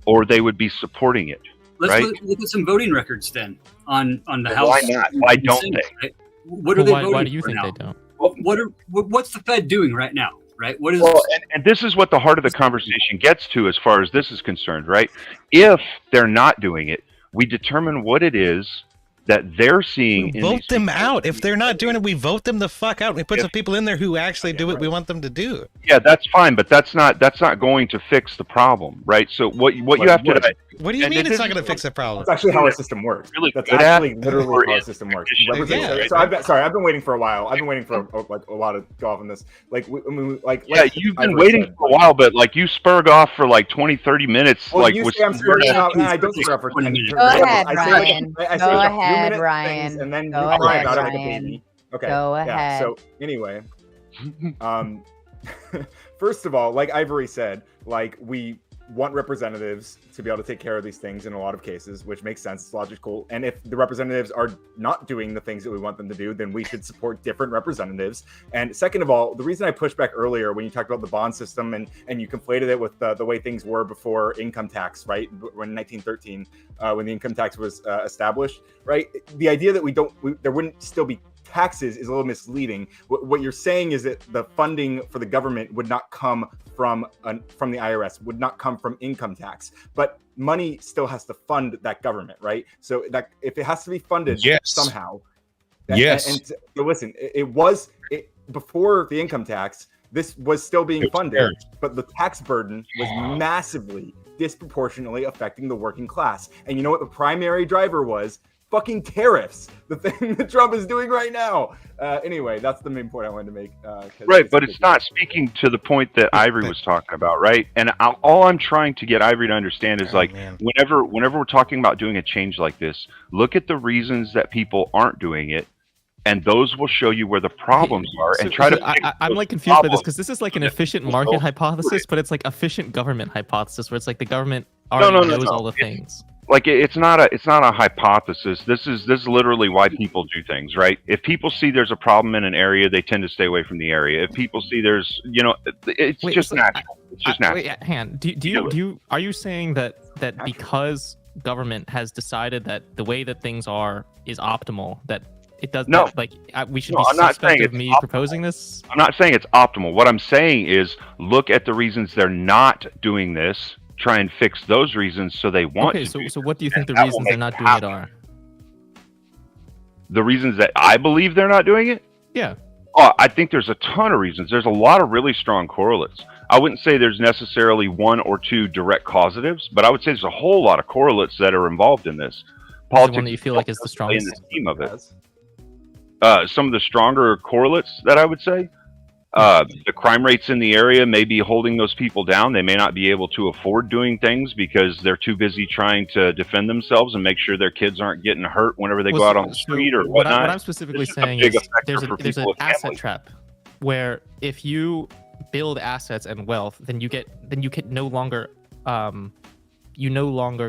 Speaker 10: Or they would be supporting it.
Speaker 11: Let's
Speaker 10: right?
Speaker 11: look at some voting records then on the
Speaker 10: Well,
Speaker 11: House.
Speaker 10: why not? Why
Speaker 11: and
Speaker 10: don't
Speaker 11: Senate,
Speaker 10: they?
Speaker 11: right? What are they voting
Speaker 9: Why do you
Speaker 11: for
Speaker 9: think
Speaker 11: now?
Speaker 9: they don't?
Speaker 11: What's the Fed doing right now? Right? What is
Speaker 10: Well, and this is what the heart of the conversation gets to as far as this is concerned, right? If they're not doing it, we determine what it is that they're seeing.
Speaker 2: We
Speaker 10: in
Speaker 2: vote
Speaker 10: these
Speaker 2: them
Speaker 10: people.
Speaker 2: out. If they're not doing it, we vote them the fuck out. We put some
Speaker 10: If-
Speaker 2: people in there who actually do what we want them to do.
Speaker 10: Yeah, that's fine, but that's not going to fix the problem, right? So what you have to.
Speaker 2: What do you
Speaker 10: and
Speaker 2: mean
Speaker 10: this
Speaker 2: it's not
Speaker 10: is
Speaker 2: going to fix the problem?
Speaker 8: That's actually how our system works.
Speaker 10: Really
Speaker 8: That's
Speaker 10: good
Speaker 8: actually
Speaker 10: at,
Speaker 8: literally
Speaker 10: or
Speaker 8: how our
Speaker 10: is
Speaker 8: system works.
Speaker 10: competition,
Speaker 2: right?
Speaker 8: So I've been waiting for a while. I've been waiting for a while to go off on this.
Speaker 10: Yeah, you've been waiting for a while, but like you spurred off for like 20, 30 minutes.
Speaker 8: Well,
Speaker 10: like
Speaker 8: you
Speaker 10: with
Speaker 8: say I'm
Speaker 10: some
Speaker 8: spurring
Speaker 10: weird-
Speaker 8: off, and I don't spur off for 10
Speaker 11: minutes.
Speaker 7: Go ahead,
Speaker 8: I say
Speaker 7: Ryan.
Speaker 8: I say
Speaker 7: Go
Speaker 8: a few
Speaker 7: ahead,
Speaker 8: minute
Speaker 7: Ryan.
Speaker 8: things, and then
Speaker 7: Go
Speaker 8: you cry
Speaker 7: ahead,
Speaker 8: about it like a
Speaker 7: Ryan.
Speaker 8: baby. Okay.
Speaker 7: Go
Speaker 8: Yeah.
Speaker 7: ahead.
Speaker 8: So anyway, first of all, like Ivory said, like we want representatives to be able to take care of these things in a lot of cases, which makes sense. It's logical. And if the representatives are not doing the things that we want them to do, then we should support different representatives. And second of all, the reason I pushed back earlier when you talked about the bond system and you conflated it with the way things were before income tax, right? When 1913, when the income tax was established, right? The idea that there wouldn't still be taxes is a little misleading. What you're saying is that the funding for the government would not come from the IRS, would not come from income tax, but money still has to fund that government, right? So that if it has to be funded somehow,
Speaker 12: Yes.
Speaker 8: And so listen, it was before the income tax, this was still being funded, but the tax burden was massively disproportionately affecting the working class. And you know what the primary driver was? fucking tariffs, the thing that Trump is doing right now. Anyway, that's the main point I wanted to make.
Speaker 10: Right, but it's not speaking to the point that Ivory was talking about, right? And all I'm trying to get Ivory to understand is whenever we're talking about doing a change like this, look at the reasons that people aren't doing it, and those will show you where the problems are, and try to.
Speaker 9: I'm like confused by this because this is like an efficient market hypothesis, but it's like efficient government hypothesis, where it's like the government already knows all the things.
Speaker 10: Like it's not a hypothesis. This is literally why people do things, right? If people see there's a problem in an area, they tend to stay away from the area. If people see there's, it's just natural. It's just natural.
Speaker 9: Wait, Han, are you saying that because government has decided that the way that things are is optimal, that it does not, like we should be suspect of me proposing this?
Speaker 10: I'm not saying it's optimal. What I'm saying is look at the reasons they're not doing this. Try and fix those reasons so they want to.
Speaker 9: So what do you think the reasons they're not doing it are?
Speaker 10: The reasons that I believe they're not doing it?
Speaker 9: Yeah.
Speaker 10: Oh, I think there's a ton of reasons. There's a lot of really strong correlates. I wouldn't say there's necessarily one or two direct causatives, but I would say there's a whole lot of correlates that are involved in this.
Speaker 9: Politics, the one that you feel like is the strongest
Speaker 10: in the scheme of it. Some of the stronger correlates that I would say. The crime rates in the area may be holding those people down. They may not be able to afford doing things because they're too busy trying to defend themselves and make sure their kids aren't getting hurt whenever they go out on the street or whatnot.
Speaker 9: What I'm specifically saying is there's an asset trap where if you build assets and wealth, then you can no longer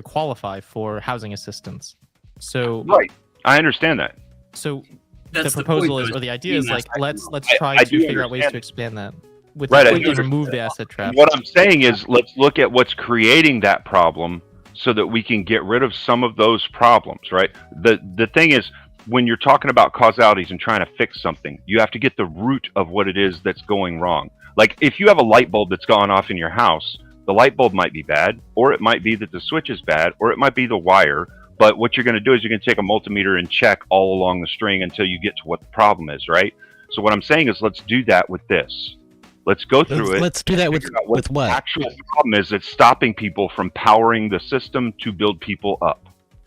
Speaker 9: qualify for housing assistance. So
Speaker 10: right, I understand that.
Speaker 9: So. The proposal is, or the idea is like, let's try to figure out ways to expand that with remove the asset trap.
Speaker 10: What I'm saying is, let's look at what's creating that problem so that we can get rid of some of those problems, right? The thing is, when you're talking about causalities and trying to fix something, you have to get the root of what it is that's going wrong. Like if you have a light bulb that's gone off in your house, the light bulb might be bad, or it might be that the switch is bad, or it might be the wire. But what you're going to do is you're going to take a multimeter and check all along the string until you get to what the problem is, right? So what I'm saying is let's do that with this. Let's go through it.
Speaker 2: Let's do that with what?
Speaker 10: The actual problem is it's stopping people from powering the system to build people up.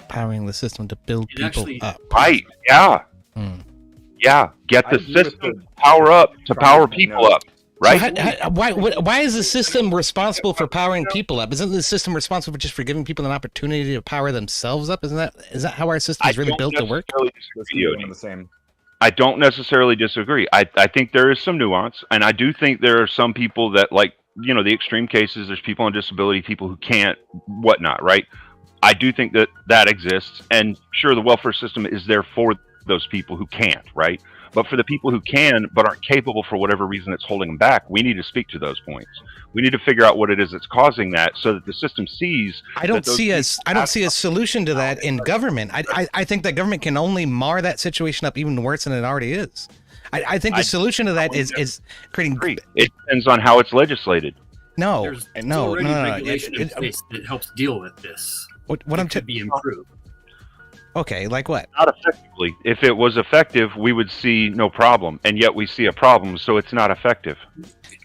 Speaker 2: Powering the system to build people up.
Speaker 10: Right, yeah. Yeah, get the system to power up to power people up. Right?
Speaker 2: So why is the system responsible for powering people up? Isn't the system responsible for just for giving people an opportunity to power themselves up? Is that how our system is really built to work?
Speaker 10: I don't necessarily disagree. I think there is some nuance, and I do think there are some people that, like, the extreme cases, there's people on disability, people who can't, whatnot, right? I do think that exists, and sure, the welfare system is there for those people who can't, right? But for the people who can but aren't capable for whatever reason that's holding them back, we need to speak to those points. We need to figure out what it is that's causing that, so that the system sees.
Speaker 2: I don't see a solution to that in government. I think that government can only mar that situation up even worse than it already is. I think the solution to that is creating.
Speaker 10: It depends on how it's legislated.
Speaker 11: There's already regulation in place that helps deal with this.
Speaker 2: What I'm to
Speaker 11: be improved.
Speaker 2: Okay, like what?
Speaker 10: Not effectively. If it was effective, we would see no problem, and yet we see a problem, so it's not effective.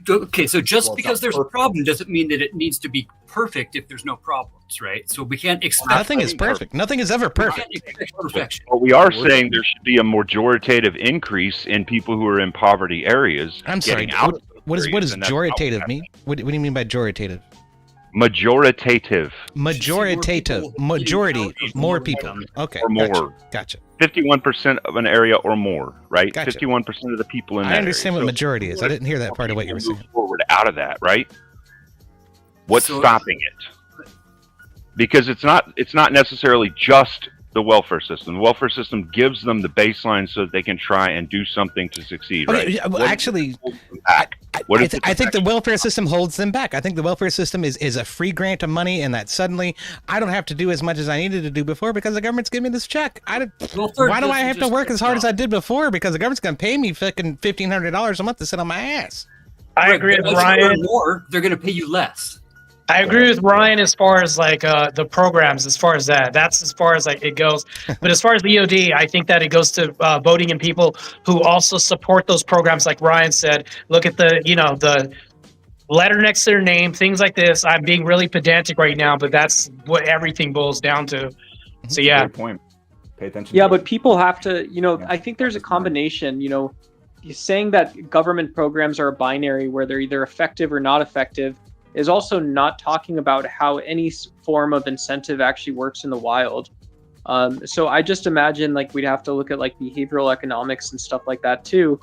Speaker 11: Okay, so just because there's a problem doesn't mean that it needs to be perfect if there's no problems, right? So we can't expect...
Speaker 2: Nothing is perfect. Nothing is ever perfect.
Speaker 11: We can't expect perfection.
Speaker 10: But we are saying there should be a majoritative increase in people who are in poverty areas.
Speaker 2: I'm sorry, what does majoritative mean? What do you mean by majoritative?
Speaker 10: Majoritative.
Speaker 2: Majority. More people. Okay.
Speaker 10: Or more.
Speaker 2: Gotcha.
Speaker 10: 51% of an area or more, right?
Speaker 2: Gotcha.
Speaker 10: 51% of the people in that
Speaker 2: I understand
Speaker 10: area.
Speaker 2: what majority is. I didn't hear that part of what you were saying.
Speaker 10: Forward out of that, right? What's stopping it? Because it's not necessarily just the welfare system. The welfare system gives them the baseline so that they can try and do something to succeed, right?
Speaker 2: Actually, I think the welfare system holds them back. I think the welfare system is a free grant of money, and that suddenly I don't have to do as much as I needed to do before because the government's giving me this check. Why do I have to work as hard as I did before? Because the government's going to pay me fucking $1,500 a month to sit on my ass.
Speaker 6: I agree with Ryan.
Speaker 11: More, they're going to pay you less.
Speaker 6: I agree with Ryan as far as like the programs, as far as that's as far as like it goes. But as far as the EOD, I think that it goes to voting and people who also support those programs. Like Ryan said, look at the letter next to their name, things like this. I'm being really pedantic right now, but that's what everything boils down to. So yeah.
Speaker 8: Great point. Pay attention.
Speaker 13: Yeah,
Speaker 8: to
Speaker 13: but
Speaker 8: it.
Speaker 13: people have to, I think there's a combination, saying that government programs are a binary where they're either effective or not effective is also not talking about how any form of incentive actually works in the wild. So I just imagine like we'd have to look at like behavioral economics and stuff like that too.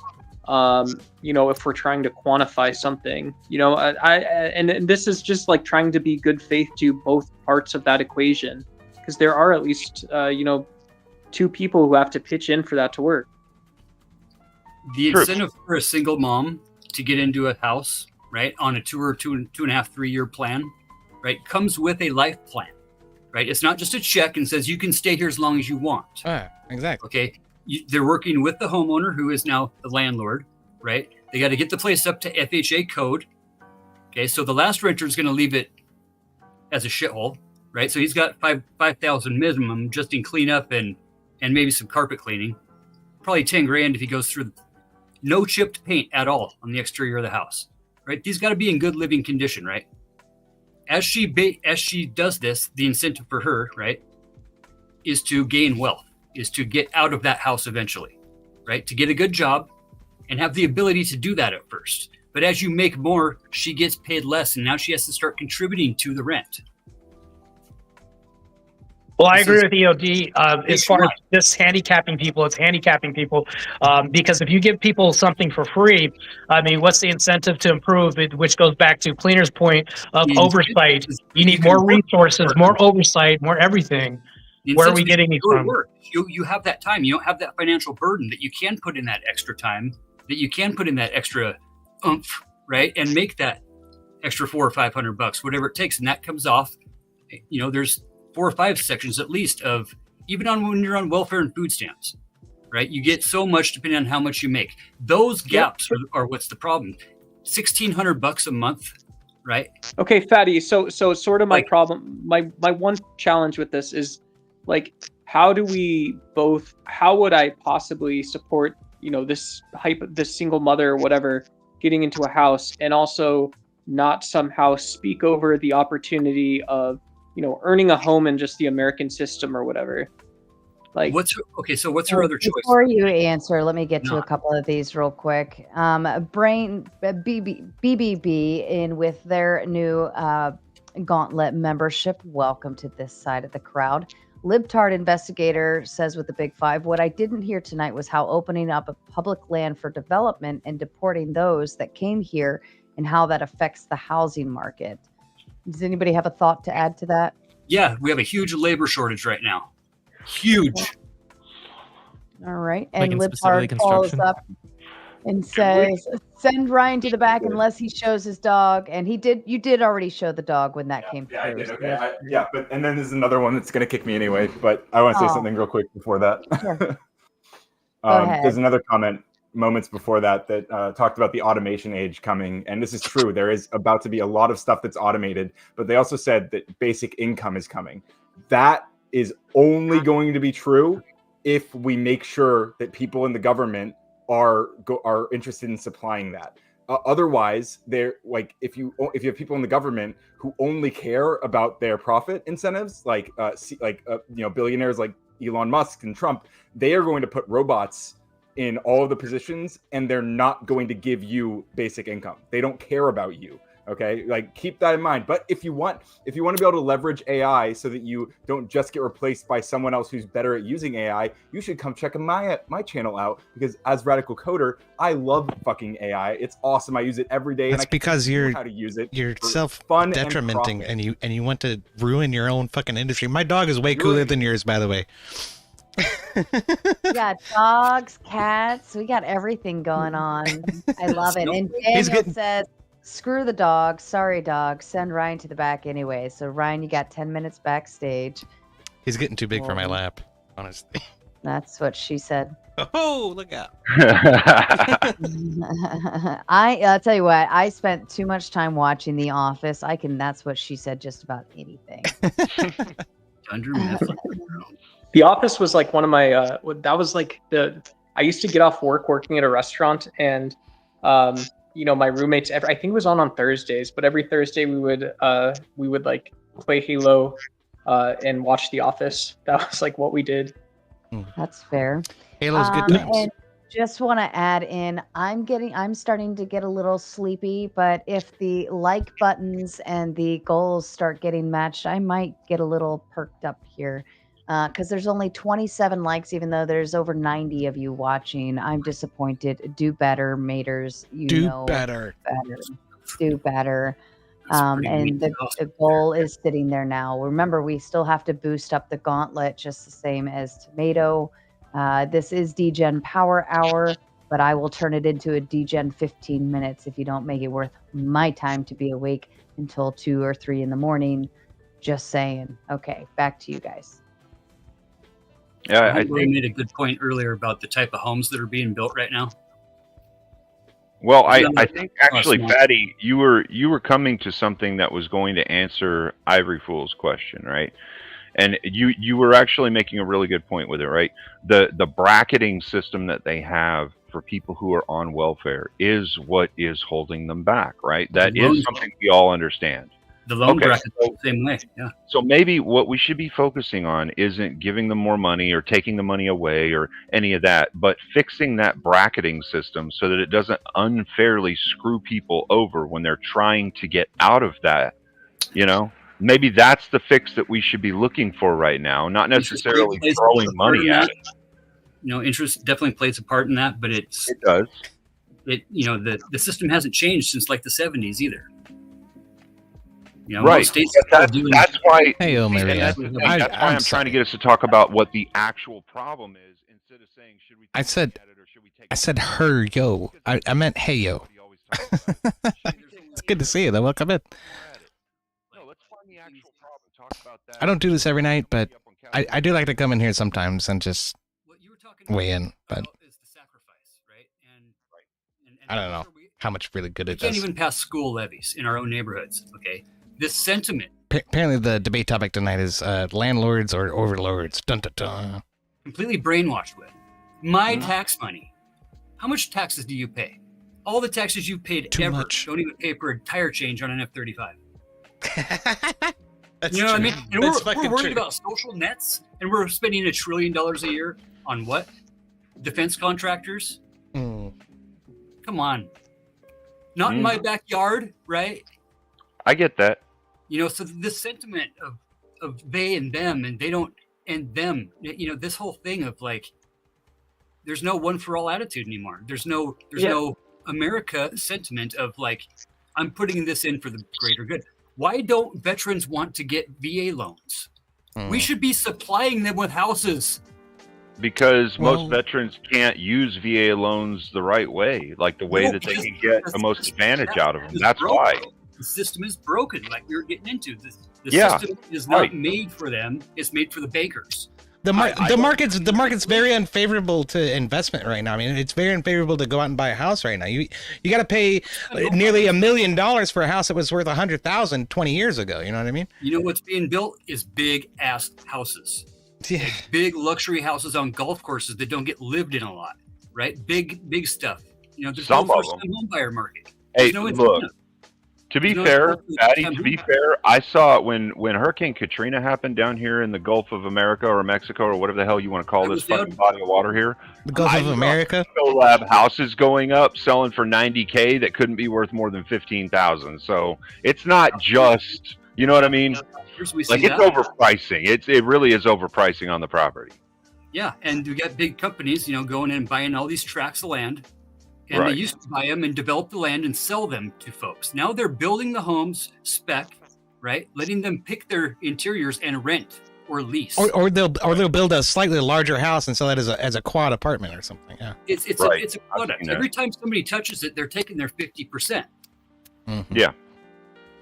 Speaker 13: If we're trying to quantify something, and this is just like trying to be good faith to both parts of that equation, because there are at least, two people who have to pitch in for that to work.
Speaker 11: The incentive for a single mom to get into a house, right, on a 2.5, 3 year plan, right, comes with a life plan, right? It's not just a check and says you can stay here as long as you want.
Speaker 2: Exactly.
Speaker 11: Okay. They're working with the homeowner who is now the landlord, right? They got to get the place up to FHA code. Okay. So the last renter is going to leave it as a shithole, right? So he's got $5,000 minimum just in cleanup and maybe some carpet cleaning. Probably $10,000 if he goes through. No chipped paint at all on the exterior of the house, right? These got to be in good living condition, right? As she does this, the incentive for her, right, is to gain wealth, is to get out of that house eventually, right? To get a good job and have the ability to do that at first. But as you make more, she gets paid less, and now she has to start contributing to the rent.
Speaker 6: Well, I agree with EOD as far as this handicapping people. It's handicapping people because if you give people something for free, I mean, what's the incentive to improve it? Which goes back to Cleaner's point of oversight. You need more resources, more oversight, more everything. Where are we getting these from?
Speaker 11: You have that time. You don't have that financial burden that you can put in that extra time, that you can put in that extra oomph, right? And make that extra $400 or $500, whatever it takes. And that comes off, there's 4 or 5 sections at least of, even on when you're on welfare and food stamps, right? You get so much depending on how much you make. Those gaps are what's the problem. $1,600 a month, right?
Speaker 13: Okay, Fatty. So sort of my problem, my one challenge with this is like, how would I possibly support, this single mother or whatever getting into a house and also not somehow speak over the opportunity of, earning a home in just the American system or whatever. Like,
Speaker 11: what's her other choice?
Speaker 7: Before you answer, let me get to a couple of these real quick. BBB in with their new Gauntlet membership. Welcome to this side of the crowd. Libtard investigator says with the Big Five, what I didn't hear tonight was how opening up a public land for development and deporting those that came here and how that affects the housing market. Does anybody have a thought to add to that?
Speaker 11: Yeah, we have a huge labor shortage right now. Huge.
Speaker 7: All right.
Speaker 9: Like
Speaker 7: And
Speaker 9: in specifically
Speaker 7: Libtard follows
Speaker 9: construction?
Speaker 7: up and says, send Ryan to the back unless he shows his dog. And you did already show the dog when that came
Speaker 8: Yeah, I
Speaker 7: through.
Speaker 8: did. Okay. And then there's another one that's going to kick me anyway, but I want to say something real quick before that.
Speaker 7: Sure. Go ahead.
Speaker 8: There's another comment moments before that talked about the automation age coming, and this is true. There is about to be a lot of stuff that's automated, but they also said that basic income is coming. That is only going to be true if we make sure that people in the government are interested in supplying that. Otherwise, they're like, if you have people in the government who only care about their profit incentives, billionaires like Elon Musk and Trump, they are going to put robots in all of the positions, and they're not going to give you basic income. They don't care about you. Okay, like keep that in mind. But if you want to be able to leverage AI so that you don't just get replaced by someone else who's better at using AI, you should come check my channel out, because as Radical Coder, I love fucking AI. It's awesome. I use it every day.
Speaker 2: That's because you're
Speaker 8: how to use it.
Speaker 2: You're
Speaker 8: fun
Speaker 2: self-detrimenting, and you want to ruin your own fucking industry. My dog is way cooler than yours, by the way.
Speaker 7: We got dogs, cats. We got everything going on. I love it. And Daniel says, screw the dog. Sorry, dog. Send Ryan to the back anyway. So, Ryan, you got 10 minutes backsstage.
Speaker 2: He's getting too big for my lap, honestly.
Speaker 7: That's what she said.
Speaker 2: Oh, look out.
Speaker 7: I'll tell you what, I spent too much time watching The Office. That's what she said, just about anything.
Speaker 13: The Office was like one of my, that was like I used to get off work working at a restaurant, and, my roommates, I think it was on Thursdays, but every Thursday we would like play Halo and watch The Office. That was like what we did.
Speaker 7: That's fair.
Speaker 2: Halo's good times.
Speaker 7: And just want to add in, I'm starting to get a little sleepy, but if the like buttons and the goals start getting matched, I might get a little perked up here. Because there's only 27 likes, even though there's over 90 of you watching. I'm disappointed. Do better, maters.
Speaker 2: Do better.
Speaker 7: Do better. And the goal is sitting there now. Remember, we still have to boost up the gauntlet just the same as Tomato. This is DGen Power Hour, but I will turn it into a DGen 15 minutes if you don't make it worth my time to be awake until 2 or 3 in the morning. Just saying. Okay, back to you guys.
Speaker 11: Yeah, I think we made a good point earlier about the type of homes that are being built right now.
Speaker 10: Well, I think actually, Patty, you were coming to something that was going to answer Ivory Fool's question, right? And you were actually making a really good point with it, right? The bracketing system that they have for people who are on welfare is what is holding them back, right? That is something we all understand.
Speaker 11: The loan bracket the same way, yeah.
Speaker 10: So maybe what we should be focusing on isn't giving them more money or taking the money away or any of that, but fixing that bracketing system so that it doesn't unfairly screw people over when they're trying to get out of that, you know? Maybe that's the fix that we should be looking for right now, not necessarily throwing money at it.
Speaker 11: You know, interest definitely plays a part in that, but it
Speaker 10: does.
Speaker 11: You know, the system hasn't changed since like the 70s either. You know,
Speaker 10: right. That's why.
Speaker 2: Hey,
Speaker 10: that's why I'm trying to get us to talk about what the actual problem is instead of saying should we.
Speaker 2: I said her yo. I meant hey yo. It's good to see you though. Welcome in. I don't do this every night, but I do like to come in here sometimes and just weigh in. But I don't know how much really good it does.
Speaker 11: We can't even pass school levies in our own neighborhoods. Okay. This sentiment.
Speaker 2: Apparently, the debate topic tonight is landlords or overlords. Dun, dun, dun.
Speaker 11: Completely brainwashed with my tax money. How much taxes do you pay? All the taxes you've paid
Speaker 2: Too
Speaker 11: ever
Speaker 2: much.
Speaker 11: don't even pay for a tire change on an F-35.
Speaker 2: That's
Speaker 11: you know what I mean? And we're worried
Speaker 2: true.
Speaker 11: about social nets, and we're spending $1 trillion a year on what? Defense contractors? Come on. Not in my backyard, right?
Speaker 10: I get that.
Speaker 11: You know, so this sentiment of they and them and they don't and them, you know, this whole thing of like, there's no one for all attitude anymore. There's no America sentiment of like, I'm putting this in for the greater good. Why don't veterans want to get VA loans? We should be supplying them with houses.
Speaker 10: Because most veterans can't use VA loans the right way, like the way that they can get the most advantage out of them. That's why.
Speaker 11: The system is broken, like we were getting into. The system is not made for them. It's made for the bankers.
Speaker 2: The market's very unfavorable to investment right now. I mean, it's very unfavorable to go out and buy a house right now. You got to pay nearly $1 million for a house that was worth $100,000 20 years ago. You know what I mean?
Speaker 11: You know what's being built is big ass houses.
Speaker 2: Yeah.
Speaker 11: Like big luxury houses on golf courses that don't get lived in a lot. Right? Big stuff. You know, there's no first-time home buyer market.
Speaker 10: Hey, look. To be fair, Patty, I saw it when Hurricane Katrina happened down here in the Gulf of America or Mexico or whatever the hell you want to call this fucking body of water here.
Speaker 2: The Gulf of America?
Speaker 10: Lab houses going up, selling for $90K that couldn't be worth more than $15,000. So it's not just, you know what I mean? Like it's overpricing. It really is overpricing on the property.
Speaker 11: Yeah, and we got big companies, you know, going in and buying all these tracts of land. And they used to buy them and develop the land and sell them to folks. Now they're building the homes spec, right? Letting them pick their interiors and rent or lease.
Speaker 2: Or they'll build a slightly larger house and sell it as a quad apartment or something. Yeah.
Speaker 11: It's a product. Every time somebody touches it, they're taking their 50%.
Speaker 10: Yeah.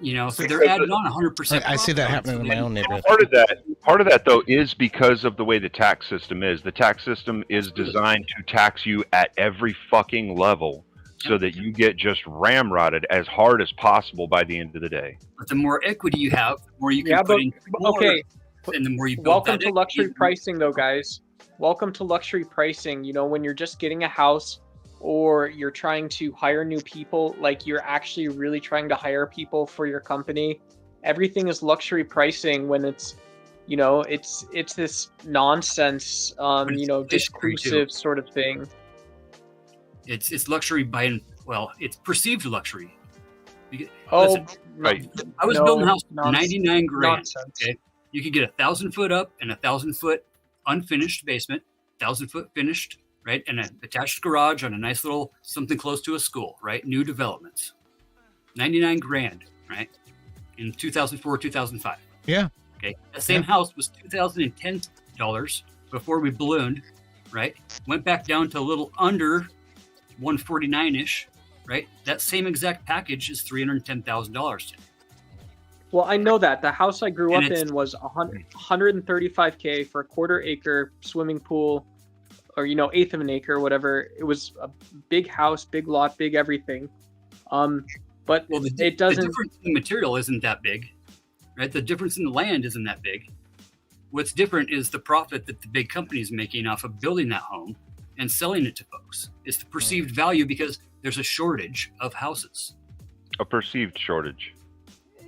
Speaker 11: You know, so they're adding on 100%.
Speaker 2: I see that happening in my own neighborhood.
Speaker 10: Part of that though is because of the way the tax system is. The tax system is designed to tax you at every fucking level so that you get just ramrodded as hard as possible by the end of the day.
Speaker 11: But the more equity you have, the more you can put in. And the more you build.
Speaker 13: Welcome to luxury pricing though, guys. Welcome to luxury pricing. You know, when you're just getting a house or you're trying to hire new people, like you're actually really trying to hire people for your company, everything is luxury pricing when it's You know, it's this nonsense,
Speaker 11: But it's luxury, too.
Speaker 13: discursive sort of thing.
Speaker 11: It's luxury it's perceived luxury.
Speaker 13: Oh,
Speaker 11: Listen,
Speaker 10: right.
Speaker 11: I was
Speaker 13: no,
Speaker 11: building a house for
Speaker 13: nonsense.
Speaker 11: 99 grand.
Speaker 13: Nonsense.
Speaker 11: Okay, you could get 1,000 foot up and 1,000 foot unfinished basement, 1,000 foot finished, right, and an attached garage on a nice little something close to a school, right? New developments, 99 grand, right? In 2004, 2005.
Speaker 2: Yeah.
Speaker 11: Okay, that same house was $2,010 before we ballooned, right? Went back down to a little under 149-ish, right? That same exact package is $310,000 today.
Speaker 13: Well, I know that the house I grew
Speaker 11: And
Speaker 13: up
Speaker 11: it's-
Speaker 13: in was 135K for a quarter acre swimming pool, or eighth of an acre, whatever. It was a big house, big lot, big everything. But
Speaker 11: Well,
Speaker 13: it doesn't.
Speaker 11: the difference in the material isn't that big, right? The difference in the land isn't that big. What's different is the profit that the big company is making off of building that home and selling it to folks. It's the perceived value because there's a shortage of houses.
Speaker 10: A perceived shortage.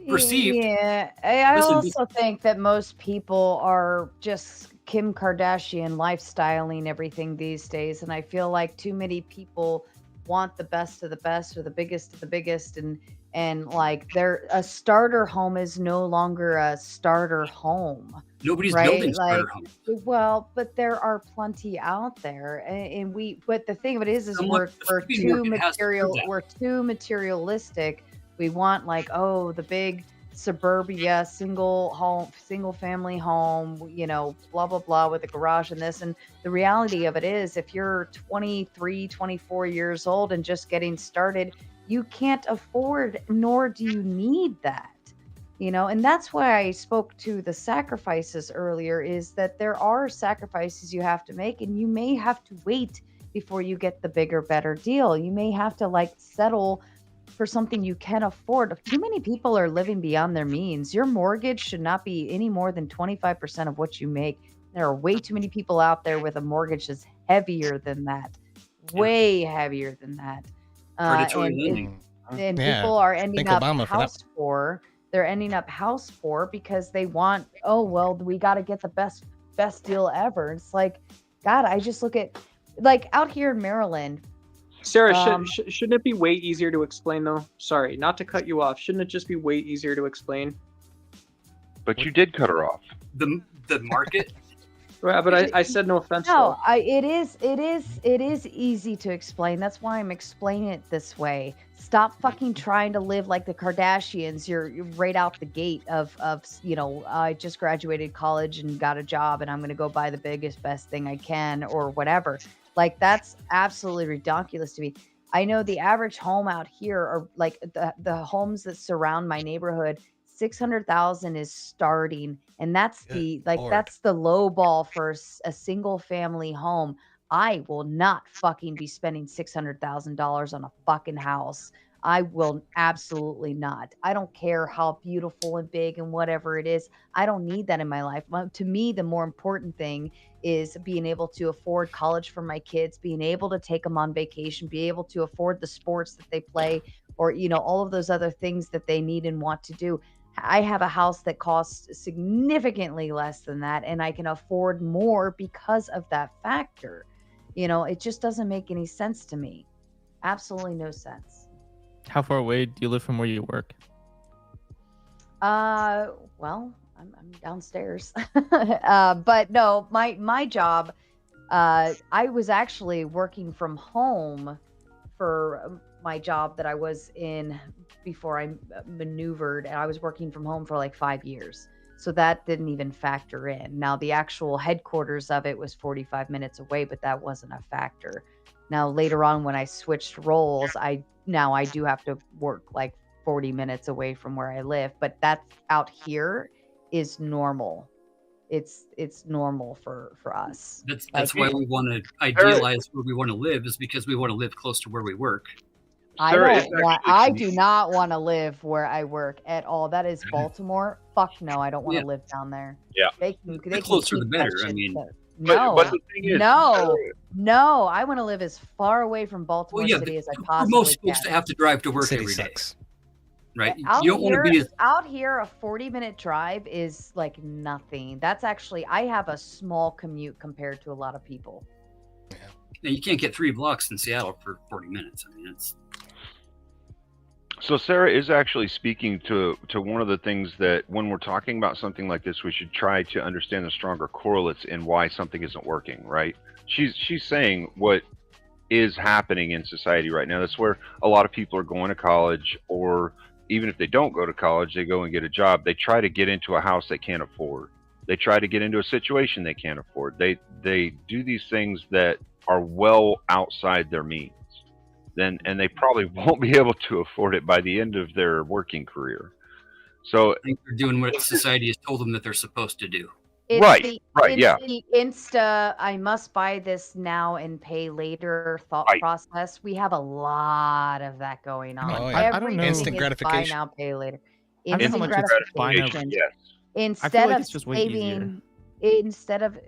Speaker 11: Perceived.
Speaker 7: Yeah, I
Speaker 11: Listen,
Speaker 7: also think that most people are just Kim Kardashian lifestyling everything these days, and I feel like too many people want the best of the best or the biggest of the biggest, and like a starter home is no longer a starter home.
Speaker 11: Nobody's
Speaker 7: Right,
Speaker 11: building starter
Speaker 7: like,
Speaker 11: homes.
Speaker 7: well, but there are plenty out there, and but the thing of it is
Speaker 11: Somewhat, the
Speaker 7: we're
Speaker 11: flipping
Speaker 7: too
Speaker 11: market has to prove that.
Speaker 7: we're too materialistic. We want the big suburbia single family home, blah blah blah, with a garage and this. And the reality of it is, if you're 23, 24 years old and just getting started, you can't afford, nor do you need that. And that's why I spoke to the sacrifices earlier, is that there are sacrifices you have to make, and you may have to wait before you get the bigger, better deal. You may have to settle for something you can afford. Too many people are living beyond their means. Your mortgage should not be any more than 25% of what you make. There are way too many people out there with a mortgage that's heavier than that, way heavier than that.
Speaker 11: Predatory lending.
Speaker 7: And
Speaker 2: Yeah,
Speaker 7: people are ending
Speaker 2: thank
Speaker 7: up
Speaker 2: Obama for that.
Speaker 7: house poor. They're ending up house poor because they want, we got to get the best deal ever. It's like, God, I just look at, out here in Maryland.
Speaker 13: Sarah, shouldn't it be way easier to explain, though? Sorry, not to cut you off. Shouldn't it just be way easier to explain?
Speaker 10: But you did cut her off.
Speaker 11: The market.
Speaker 13: Right, but I said no offense.
Speaker 7: No,
Speaker 13: though.
Speaker 7: it is easy to explain. That's why I'm explaining it this way. Stop fucking trying to live like the Kardashians. You're right out the gate of I just graduated college and got a job, and I'm going to go buy the biggest, best thing I can, or whatever. That's absolutely ridiculous to me. I know the average home out here, are the homes that surround my neighborhood, 600,000 is starting, and that's that's the low ball for a single family home. I will not fucking be spending $600,000 on a fucking house. I will absolutely not. I don't care how beautiful and big and whatever it is. I don't need that in my life. To me, the more important thing is being able to afford college for my kids, being able to take them on vacation, be able to afford the sports that they play, or all of those other things that they need and want to do. I have a house that costs significantly less than that, and I can afford more because of that factor. It just doesn't make any sense to me. Absolutely no sense.
Speaker 9: How far away do you live from where you work?
Speaker 7: Well, I'm downstairs. But no, my job, I was actually working from home for my job that I was in before I maneuvered, and I was working from home for 5 years. So that didn't even factor in. Now, the actual headquarters of it was 45 minutes away, but that wasn't a factor. Now, later on, when I switched roles, I do have to work 40 minutes away from where I live, but that's out here is normal. It's normal for us.
Speaker 11: That's why we want to idealize where we want to live, is because we want to live close to where we work.
Speaker 7: I do not want to live where I work at all. That is Baltimore. Fuck no, I don't want to live down there.
Speaker 10: Yeah.
Speaker 11: The closer the better. I mean,
Speaker 7: no,
Speaker 10: but the thing is,
Speaker 7: no, I want to live as far away from Baltimore City as I possibly
Speaker 11: most
Speaker 7: can.
Speaker 11: folks that have to drive to work
Speaker 2: City
Speaker 11: every day.
Speaker 2: sucks.
Speaker 11: right?
Speaker 7: Out
Speaker 11: You don't want to
Speaker 7: here,
Speaker 11: be as
Speaker 7: out here, a 40-minute drive is like nothing. That's actually, I have a small commute compared to a lot of people.
Speaker 11: you can't get 3 blocks in Seattle for 40 minutes. I mean, it's
Speaker 10: So Sarah is actually speaking to one of the things that when we're talking about something like this, we should try to understand the stronger correlates in why something isn't working, right? She's saying what is happening in society right now. That's where a lot of people are going to college, or even if they don't go to college, they go and get a job. They try to get into a house they can't afford. They try to get into a situation they can't afford. They do these things that are well outside their means. And they probably won't be able to afford it by the end of their working career. So
Speaker 11: I think they're doing what society has told them that they're supposed to do.
Speaker 7: It's
Speaker 10: right,
Speaker 7: the,
Speaker 10: yeah.
Speaker 7: The Insta, I must buy this now and pay later thought process. We have a lot of that going on.
Speaker 2: Oh, yeah.
Speaker 9: I don't know.
Speaker 2: Instant
Speaker 7: Buy
Speaker 2: gratification.
Speaker 7: now, pay later.
Speaker 9: I don't know how
Speaker 7: Instant
Speaker 9: much it's buy now.
Speaker 7: gratification.
Speaker 10: Yes.
Speaker 7: Instead
Speaker 9: like
Speaker 7: of
Speaker 9: it's just way easier.
Speaker 7: saving, instead of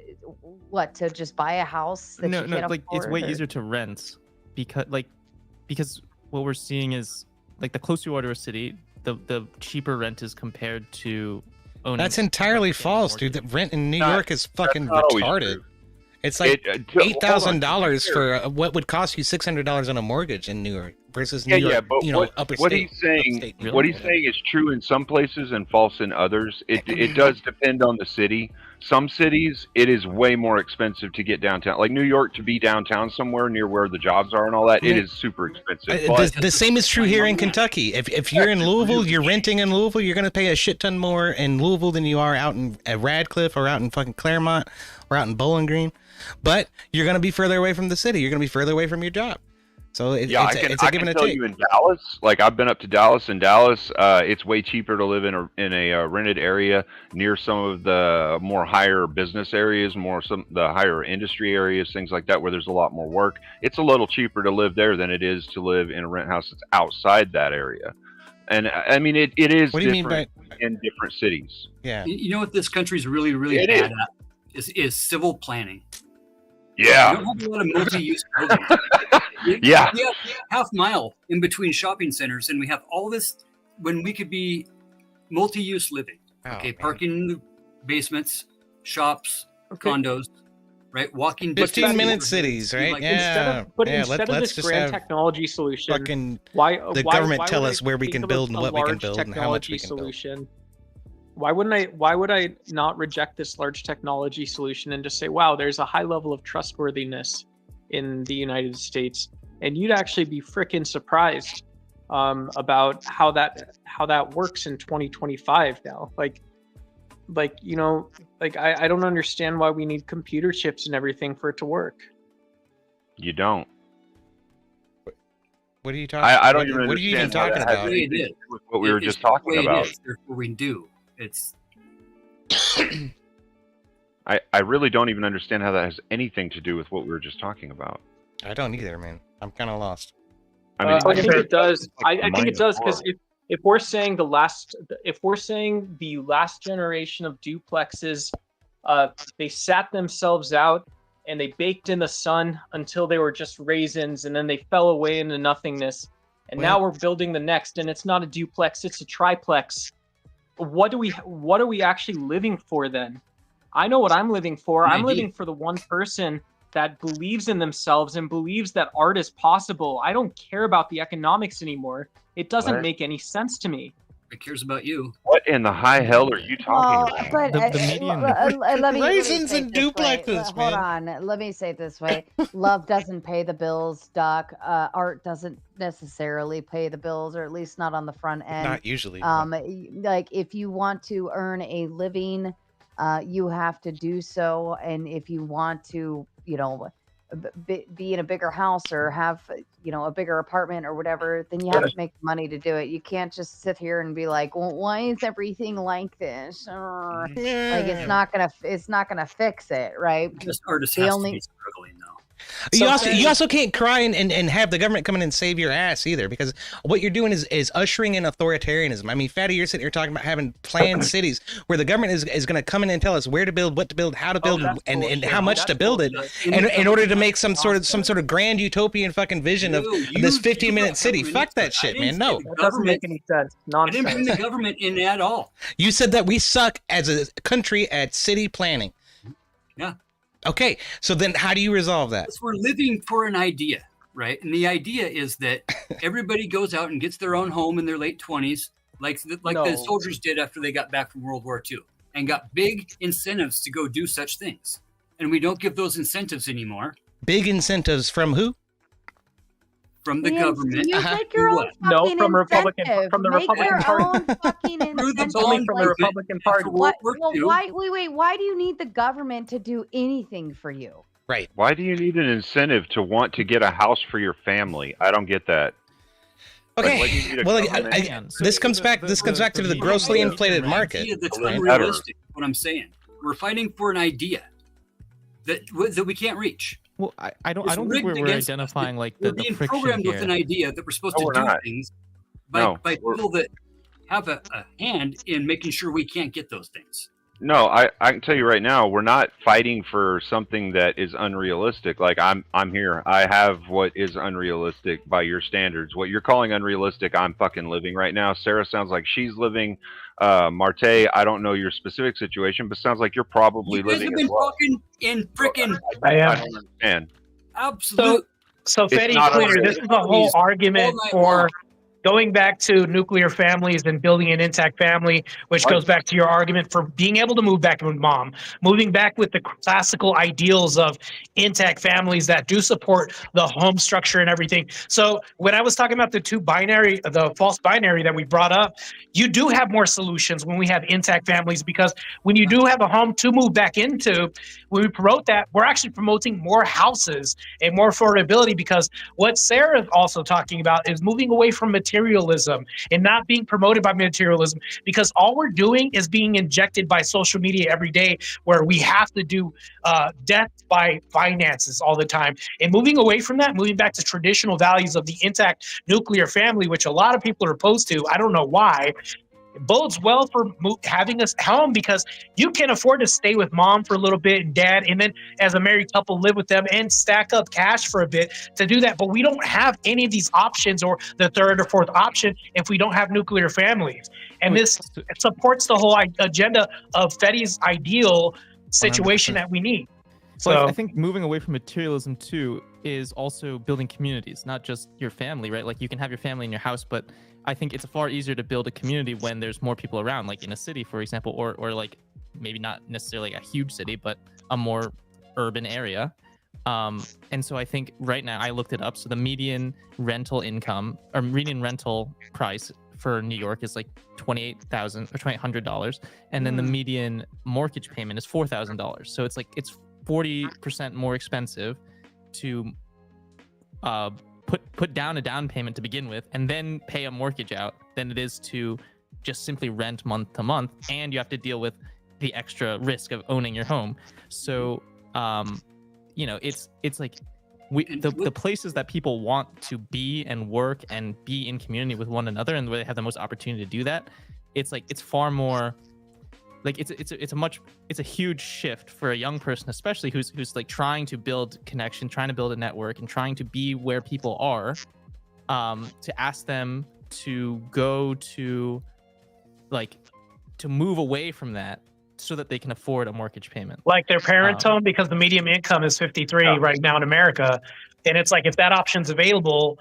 Speaker 7: what, to just buy a house that
Speaker 9: No,
Speaker 7: you
Speaker 9: no,
Speaker 7: can't
Speaker 9: like
Speaker 7: afford?
Speaker 9: it's way
Speaker 7: or-
Speaker 9: easier to rent because what we're seeing is like the closer you are to a city, the cheaper rent is compared to owning.
Speaker 2: That's entirely false, dude. The rent in New York is fucking
Speaker 10: not always
Speaker 2: retarded.
Speaker 10: true.
Speaker 2: It's like $8,000
Speaker 10: for
Speaker 2: for what would cost you $600 on a mortgage in New York versus
Speaker 10: Yeah,
Speaker 2: New York,
Speaker 10: but
Speaker 2: upper
Speaker 10: what
Speaker 2: state.
Speaker 10: he's saying,
Speaker 2: upstate New
Speaker 10: what
Speaker 2: York.
Speaker 10: he's saying is true in some places and false in others. It does depend on the city. Some cities, it is way more expensive to get downtown. Like New York, to be downtown somewhere near where the jobs are and all that, it is super expensive. But
Speaker 2: The same is true here in Kentucky. If you're in Louisville, you're renting in Louisville, you're going to pay a shit ton more in Louisville than you are out in at Radcliffe or out in fucking Claremont or out in Bowling Green. But you're going to be further away from the city. You're going to be further away from your job. So it's a give and a
Speaker 10: tell
Speaker 2: take.
Speaker 10: you in Dallas, like I've been up to Dallas. In Dallas, it's way cheaper to live in a rented area near some of the more higher business areas, the higher industry areas, things like that, where there's a lot more work. It's a little cheaper to live there than it is to live in a rent house that's outside that area. And I mean, it is
Speaker 2: What do you mean
Speaker 10: different in different cities.
Speaker 2: Yeah.
Speaker 11: You know what this country's really, really
Speaker 10: It
Speaker 11: bad at is civil planning.
Speaker 10: Yeah.
Speaker 11: We don't have a lot of multi-use buildings.
Speaker 10: Yeah.
Speaker 11: We have half mile in between shopping centers, and we have all this when we could be multi-use living. Okay, parking in the basements, shops, condos, right? Walking
Speaker 2: 15-minute cities, right?
Speaker 11: Like,
Speaker 2: Yeah.
Speaker 13: Instead of
Speaker 2: let's
Speaker 13: this
Speaker 2: just
Speaker 13: grand
Speaker 2: have
Speaker 13: technology solution,
Speaker 2: fucking
Speaker 13: why
Speaker 2: the
Speaker 13: why
Speaker 2: government
Speaker 13: would
Speaker 2: tell
Speaker 13: I
Speaker 2: us where we
Speaker 13: think
Speaker 2: can
Speaker 13: of
Speaker 2: build and
Speaker 13: a
Speaker 2: what we can
Speaker 13: large
Speaker 2: build and how much we
Speaker 13: technology
Speaker 2: can build.
Speaker 13: solution? Why would I not reject this large technology solution and just say, wow, there's a high level of trustworthiness in the United States, and you'd actually be freaking surprised about how that works in 2025 now. Like I don't understand why we need computer chips and everything for it to work.
Speaker 10: You don't.
Speaker 2: What are you talking?
Speaker 10: I don't even
Speaker 2: What are you even
Speaker 10: understand
Speaker 2: talking
Speaker 10: how that
Speaker 2: about?
Speaker 10: has anything to do with what we were just talking about.
Speaker 11: Therefore, we do. It's.
Speaker 10: I really don't even understand how that has anything to do with what we were just talking about.
Speaker 2: I don't either, man. I'm kind of lost.
Speaker 10: I mean,
Speaker 13: I think it does. I think it does
Speaker 10: because
Speaker 13: because if we're saying the last generation of duplexes, they sat themselves out and they baked in the sun until they were just raisins, and then they fell away into nothingness. And now we're building the next, and it's not a duplex; it's a triplex. What are we actually living for then? I know what I'm living for. I'm living for the one person that believes in themselves and believes that art is possible. I don't care about the economics anymore. It doesn't make any sense to me.
Speaker 11: It cares about you.
Speaker 10: What in the high hell are you talking about?
Speaker 7: But let me
Speaker 2: Raisins
Speaker 7: say
Speaker 2: and
Speaker 7: it this way.
Speaker 2: duplexes,
Speaker 7: Hold on. Let me say it this way. Love doesn't pay the bills, Doc. Art doesn't necessarily pay the bills, or at least not on the front end.
Speaker 2: Not usually.
Speaker 7: Like if you want to earn a living, you have to do so. And if you want to, be in a bigger house or have, a bigger apartment or whatever, then you have to make money to do it. You can't just sit here and be like, well, why is everything like this? Like it's not gonna fix it, right?
Speaker 11: Just artists
Speaker 7: The
Speaker 11: has
Speaker 7: only-
Speaker 11: to be struggling though.
Speaker 2: You also can't cry and have the government come in and save your ass either, because what you're doing is ushering in authoritarianism. I mean, Fatty, you're sitting here talking about having planned cities where the government is going to come in and tell us where to build, what to build, how to build, and how much to build it, and in order to make some sort of grand utopian fucking vision of this 15-minute city. Fuck that shit, man. No,
Speaker 13: that doesn't make any sense. Nonsense.
Speaker 11: I didn't bring the government in at all.
Speaker 2: You said that we suck as a country at city planning.
Speaker 11: Yeah.
Speaker 2: Okay, so then how do you resolve that?
Speaker 11: Because we're living for an idea, right? And the idea is that everybody goes out and gets their own home in their late 20s, like the soldiers did after they got back from World War II, and got big incentives to go do such things. And we don't give those incentives anymore.
Speaker 2: Big incentives from who?
Speaker 11: From the government.
Speaker 7: You make your own
Speaker 13: No,
Speaker 7: fucking
Speaker 13: from Republican,
Speaker 7: incentive.
Speaker 13: from the
Speaker 7: Make
Speaker 13: Republican
Speaker 7: your
Speaker 13: Party.
Speaker 7: own fucking incentive.
Speaker 13: It's only from the Republican Party.
Speaker 7: Why do you need the government to do anything for you?
Speaker 2: Right.
Speaker 10: Why do you need an incentive to want to get a house for your family? I don't get that.
Speaker 2: Okay.
Speaker 10: Like, why do you need a
Speaker 2: Well,
Speaker 10: government?
Speaker 2: this comes back to the grossly inflated market.
Speaker 11: That's
Speaker 2: right?
Speaker 11: unrealistic. What I'm saying, we're fighting for an idea that we can't reach.
Speaker 9: Well, I don't think
Speaker 11: rigged
Speaker 9: we're
Speaker 11: against us.
Speaker 9: identifying like
Speaker 11: We're
Speaker 9: the
Speaker 11: being
Speaker 9: friction
Speaker 11: programmed
Speaker 9: here.
Speaker 11: with an idea that we're supposed
Speaker 10: No,
Speaker 11: to
Speaker 10: we're
Speaker 11: do
Speaker 10: not.
Speaker 11: things
Speaker 10: No,
Speaker 11: by people that have a hand in making sure we can't get those things.
Speaker 10: No, I can tell you right now, we're not fighting for something that is unrealistic. Like I'm here. I have what is unrealistic by your standards. What you're calling unrealistic, I'm fucking living right now. Sarah sounds like she's living. Marte, I don't know your specific situation, but sounds like you're probably
Speaker 11: You guys
Speaker 10: living
Speaker 11: have
Speaker 10: as
Speaker 11: been
Speaker 10: well.
Speaker 11: talking in freaking
Speaker 13: I am.
Speaker 10: I don't understand.
Speaker 11: absolute.
Speaker 13: So
Speaker 10: It's
Speaker 13: Fetty,
Speaker 10: not
Speaker 13: clear.
Speaker 10: unreal.
Speaker 13: This is a whole argument
Speaker 11: all night
Speaker 13: for
Speaker 11: long.
Speaker 13: going back to nuclear families and building an intact family, which goes back to your argument for being able to move back with mom, moving back with the classical ideals of intact families that do support the home structure and everything. So when I was talking about the false binary that we brought up, you do have more solutions when we have intact families, because when you do have a home to move back into, when we promote that, we're actually promoting more houses and more affordability, because what Sarah is also talking about is moving away from materialism and not being promoted by materialism, because all we're doing is being injected by social media every day, where we have to do death by finances all the time, and moving away from that, moving back to traditional values of the intact nuclear family, which a lot of people are opposed to. I don't know why. It bodes well for having us home, because you can afford to stay with mom for a little bit and dad, and then as a married couple live with them and stack up cash for a bit to do that. But we don't have any of these options, or the third or fourth option, if we don't have nuclear families. And this supports the whole agenda of Fetty's ideal situation
Speaker 9: 100%.
Speaker 13: that we need.
Speaker 9: So I think moving away from materialism too is also building communities, not just your family, right? Like you can have your family in your house, but I think it's far easier to build a community when there's more people around, like in a city, for example, or like maybe not necessarily a huge city, but a more urban area. And so I think right now I looked it up. So the median rental income or median rental price for New York is like $28,000 or $2,800, and then the median mortgage payment is $4,000. So it's like it's 40% more expensive to put down a down payment to begin with and then pay a mortgage out than it is to just simply rent month to month, and you have to deal with the extra risk of owning your home. So it's like the places that people want to be and work and be in community with one another, and where they have the most opportunity to do that, it's like it's far more like it's a huge shift for a young person, especially who's like trying to build connection, trying to build a network, and trying to be where people are, to ask them to go to to move away from that so that they can afford a mortgage payment,
Speaker 13: like their parents' home, because the median income is 53 right now in America, and it's like if that option's available,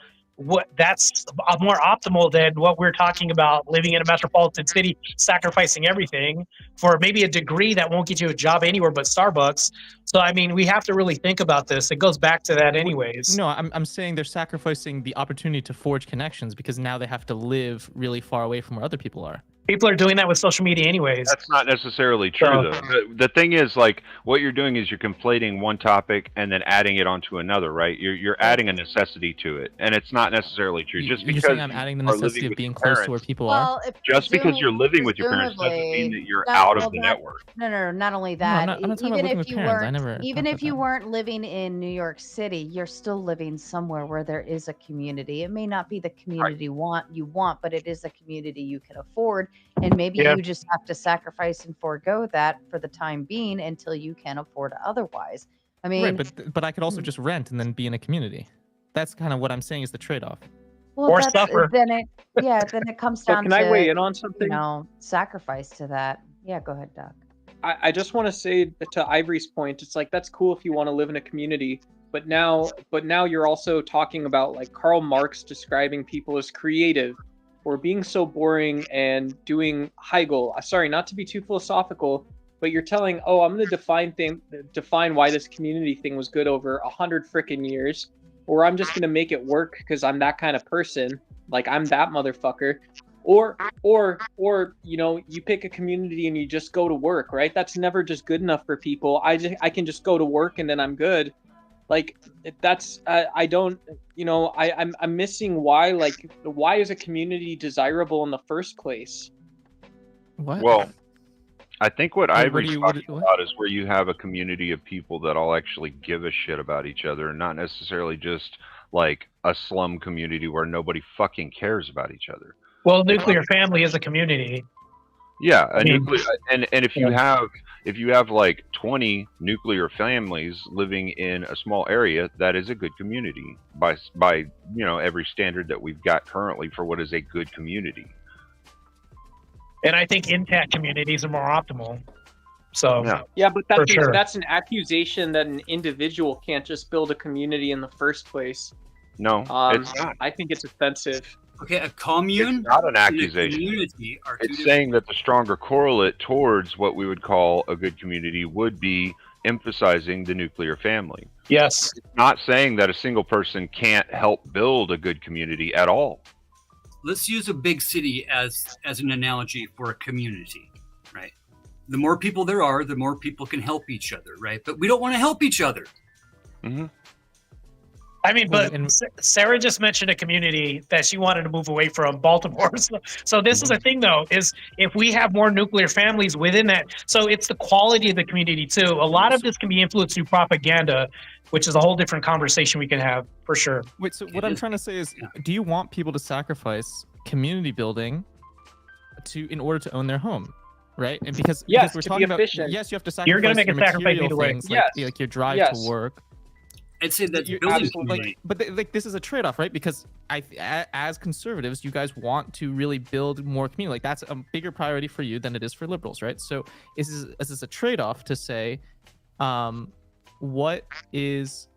Speaker 13: that's more optimal than what we're talking about, living in a metropolitan city, sacrificing everything for maybe a degree that won't get you a job anywhere but Starbucks. So I mean, we have to really think about this. It goes back to that anyways.
Speaker 9: No, I'm saying they're sacrificing the opportunity to forge connections because now they have to live really far away from where other people are.
Speaker 6: People are doing that with social media anyways.
Speaker 10: That's not necessarily true,
Speaker 6: So-
Speaker 10: though. The thing is, like, what you're doing is you're conflating one topic and then adding it onto another, right? You're adding a necessity to it, and it's not necessarily true. Just
Speaker 9: You're
Speaker 10: because
Speaker 9: saying I'm adding the
Speaker 10: you are
Speaker 9: necessity
Speaker 10: living
Speaker 9: of
Speaker 10: with
Speaker 9: being
Speaker 10: your
Speaker 9: close to where
Speaker 10: parents-
Speaker 9: people are.
Speaker 7: Well, if
Speaker 10: Just because you're
Speaker 7: presumably-
Speaker 10: living with your parents doesn't mean that you're
Speaker 7: not-
Speaker 10: out
Speaker 7: well,
Speaker 10: of the
Speaker 7: not-
Speaker 10: network.
Speaker 7: No, not only
Speaker 9: No,
Speaker 7: that.
Speaker 9: I'm not talking about
Speaker 7: even
Speaker 9: living
Speaker 7: if
Speaker 9: with
Speaker 7: you
Speaker 9: parents. I
Speaker 7: weren't,
Speaker 9: never
Speaker 7: even
Speaker 9: talked
Speaker 7: if you
Speaker 9: about
Speaker 7: weren't living in New York City, you're still living somewhere where there is a community. It may not be the community you want, but it is a community you can afford, and maybe
Speaker 6: Yeah.
Speaker 7: you just have to sacrifice and forego that for the time being until you can afford otherwise. I mean,
Speaker 9: Right, but I could also just rent and then be in a community. That's kind of what I'm saying is the trade-off.
Speaker 7: well,
Speaker 6: Or
Speaker 7: that's,
Speaker 6: suffer.
Speaker 7: then it comes
Speaker 13: So
Speaker 7: down
Speaker 13: can
Speaker 7: to
Speaker 13: I weigh in on something?
Speaker 7: sacrifice to that. Yeah, go ahead, Doug.
Speaker 13: I just want to say to Ivory's point, it's like that's cool if you want to live in a community, but now you're also talking about like Karl Marx describing people as creative or being so boring and doing Hegel. Sorry, not to be too philosophical, but you're telling, oh, I'm going to define why this community thing was good over 100 frickin' years, or I'm just going to make it work because I'm that kind of person, like I'm that motherfucker. Or you know, you pick a community and you just go to work, right? That's never just good enough for people. I can just go to work and then I'm good. Like that's I don't, you know, I'm missing why is a community desirable in the first place?
Speaker 9: What?
Speaker 10: Well, I think what
Speaker 9: Wait, what
Speaker 10: Ivory's
Speaker 9: do you- what
Speaker 10: talking
Speaker 9: do- what?
Speaker 10: about is where you have a community of people that all actually give a shit about each other, and not necessarily just like a slum community where nobody fucking cares about each other.
Speaker 6: Well, nuclear family is a community.
Speaker 10: Yeah,
Speaker 6: I mean-
Speaker 10: and if you have like 20 nuclear families living in a small area, that is a good community by you know every standard that we've got currently for what is a good community.
Speaker 6: And I think intact communities are more optimal. So
Speaker 13: Yeah, but
Speaker 6: For sure.
Speaker 13: that's an accusation that an individual can't just build a community in the first place.
Speaker 10: No, it's not.
Speaker 13: I think it's offensive.
Speaker 11: Okay, a commune
Speaker 10: It's not an
Speaker 11: and a
Speaker 10: accusation.
Speaker 11: community are two
Speaker 10: It's saying that the stronger correlate towards what we would call a good community would be emphasizing the nuclear family.
Speaker 6: yes,
Speaker 10: It's not saying that a single person can't help build a good community at all.
Speaker 11: Let's use a big city as an analogy for a community, right? The more people there are, the more people can help each other, right? But we don't want to help each other.
Speaker 10: Mm-hmm.
Speaker 6: I mean,
Speaker 9: Well,
Speaker 6: but Sarah just mentioned a community that she wanted to move away from, Baltimore. So this is the thing, though, is if we have more nuclear families within that, so it's the quality of the community too. A lot of this can be influenced through propaganda, which is a whole different conversation we can have for sure.
Speaker 9: Wait, so what I'm trying to say is, do you want people to sacrifice community building in order to own their home? Right? And because
Speaker 13: Yes,
Speaker 9: we're
Speaker 13: to be
Speaker 9: talking about,
Speaker 13: efficient.
Speaker 9: yes, you have to sacrifice
Speaker 6: You're gonna make
Speaker 9: your
Speaker 6: a sacrifice
Speaker 9: material
Speaker 6: either way.
Speaker 9: things,
Speaker 13: Yes.
Speaker 9: like your drive
Speaker 13: Yes.
Speaker 9: to work.
Speaker 11: I'd say that
Speaker 9: You're-
Speaker 11: building
Speaker 13: absolutely.
Speaker 11: community.
Speaker 9: But this is a trade-off, right? Because as conservatives, you guys want to really build more community. Like that's a bigger priority for you than it is for liberals, right? So is this a trade-off to say, what is,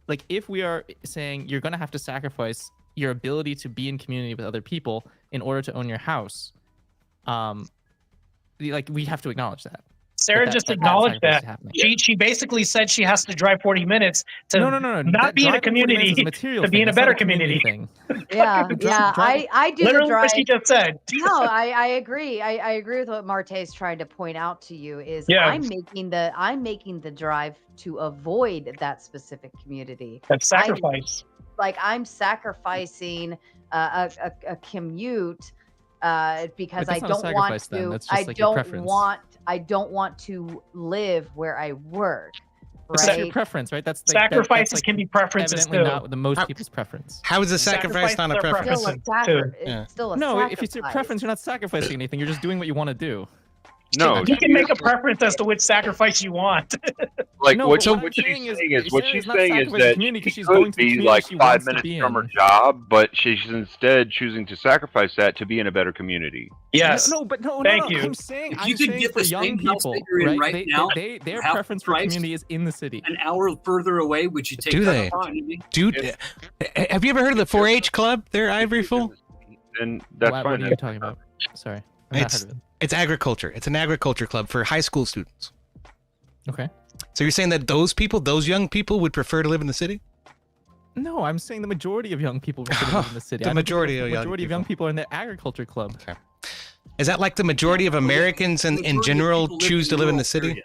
Speaker 9: like, if we are saying you're gonna have to sacrifice your ability to be in community with other people in order to own your house, like we have to acknowledge that.
Speaker 6: Sarah just acknowledged
Speaker 9: sacrifice is
Speaker 6: that.
Speaker 9: happening.
Speaker 6: She basically said she has to drive 40 minutes to
Speaker 9: No.
Speaker 6: not
Speaker 9: that
Speaker 6: be in a
Speaker 9: driving 40 minutes
Speaker 6: community
Speaker 9: is a material
Speaker 6: to be
Speaker 9: thing.
Speaker 6: in a
Speaker 9: It's not
Speaker 6: better community.
Speaker 9: thing.
Speaker 7: Yeah,
Speaker 9: driving-
Speaker 7: I do the
Speaker 6: Literally
Speaker 7: drive.
Speaker 6: what she just said.
Speaker 7: No, I agree. I agree with what Marte is trying to point out to you is
Speaker 6: Yeah.
Speaker 7: I'm making the drive to avoid that specific community.
Speaker 6: That's sacrifice.
Speaker 7: Like I'm sacrificing a commute because
Speaker 9: But
Speaker 7: I
Speaker 9: that's not a
Speaker 7: don't want
Speaker 9: sacrifice then.
Speaker 7: to.
Speaker 9: That's just
Speaker 7: I
Speaker 9: like your
Speaker 7: don't
Speaker 9: preference.
Speaker 7: want to live where I work.
Speaker 9: But that's your
Speaker 7: Right?
Speaker 9: preference, right? That's like,
Speaker 6: Sacrifices
Speaker 9: that's like
Speaker 6: can be preferences
Speaker 9: evidently
Speaker 6: too.
Speaker 9: not the most
Speaker 2: How-
Speaker 9: people's preference.
Speaker 2: How is a sacrifice not a
Speaker 6: Sacrifice their
Speaker 2: preference?
Speaker 7: Still a
Speaker 6: preference, too.
Speaker 2: Yeah.
Speaker 7: It's still a
Speaker 9: No,
Speaker 7: sacrifice.
Speaker 9: if it's your preference, you're not sacrificing anything. You're just doing what you want to do.
Speaker 10: No,
Speaker 6: You can make a preference as to which sacrifice you want.
Speaker 10: like
Speaker 9: No,
Speaker 10: what,
Speaker 9: but
Speaker 10: so
Speaker 9: what
Speaker 10: what
Speaker 9: I'm
Speaker 10: she's
Speaker 9: saying is-
Speaker 10: saying is what
Speaker 9: Sarah's
Speaker 10: she's
Speaker 9: not
Speaker 10: saying is
Speaker 9: sacrificing
Speaker 10: that
Speaker 9: community 'cause
Speaker 10: she
Speaker 9: she's going
Speaker 10: could
Speaker 9: to the
Speaker 10: be
Speaker 9: community
Speaker 10: like
Speaker 9: she
Speaker 10: 5
Speaker 9: wants to
Speaker 10: minutes
Speaker 9: be
Speaker 10: from her
Speaker 9: in.
Speaker 10: job, but she's instead choosing to sacrifice that to be in a better community.
Speaker 6: Yes.
Speaker 9: No,
Speaker 6: Thank you.
Speaker 9: I'm saying,
Speaker 11: If you could get
Speaker 9: for
Speaker 11: the
Speaker 9: young
Speaker 11: same house
Speaker 9: people,
Speaker 11: that you're in right now,
Speaker 9: their
Speaker 11: half
Speaker 9: preference for
Speaker 11: price,
Speaker 9: community is in the city.
Speaker 11: an hour further away, would you take
Speaker 2: Do
Speaker 11: that
Speaker 2: they?
Speaker 11: opportunity?
Speaker 2: Dude, have you ever heard of the 4-H club there, Ivory Fool?
Speaker 10: And that's
Speaker 9: What
Speaker 10: fine.
Speaker 9: are you talking about? Sorry. I've not heard of it.
Speaker 2: It's agriculture. It's an agriculture club for high school students.
Speaker 9: Okay.
Speaker 2: So you're saying that those people, those young people, would prefer to live in the city?
Speaker 9: No, I'm saying the majority of young people prefer to live in the city.
Speaker 2: The
Speaker 9: I don't think
Speaker 2: majority of young
Speaker 9: majority of young people are in the agriculture club.
Speaker 2: Okay. Is that like the majority of Americans in general
Speaker 11: People live
Speaker 2: choose to live in
Speaker 11: rural
Speaker 2: the city?
Speaker 11: area,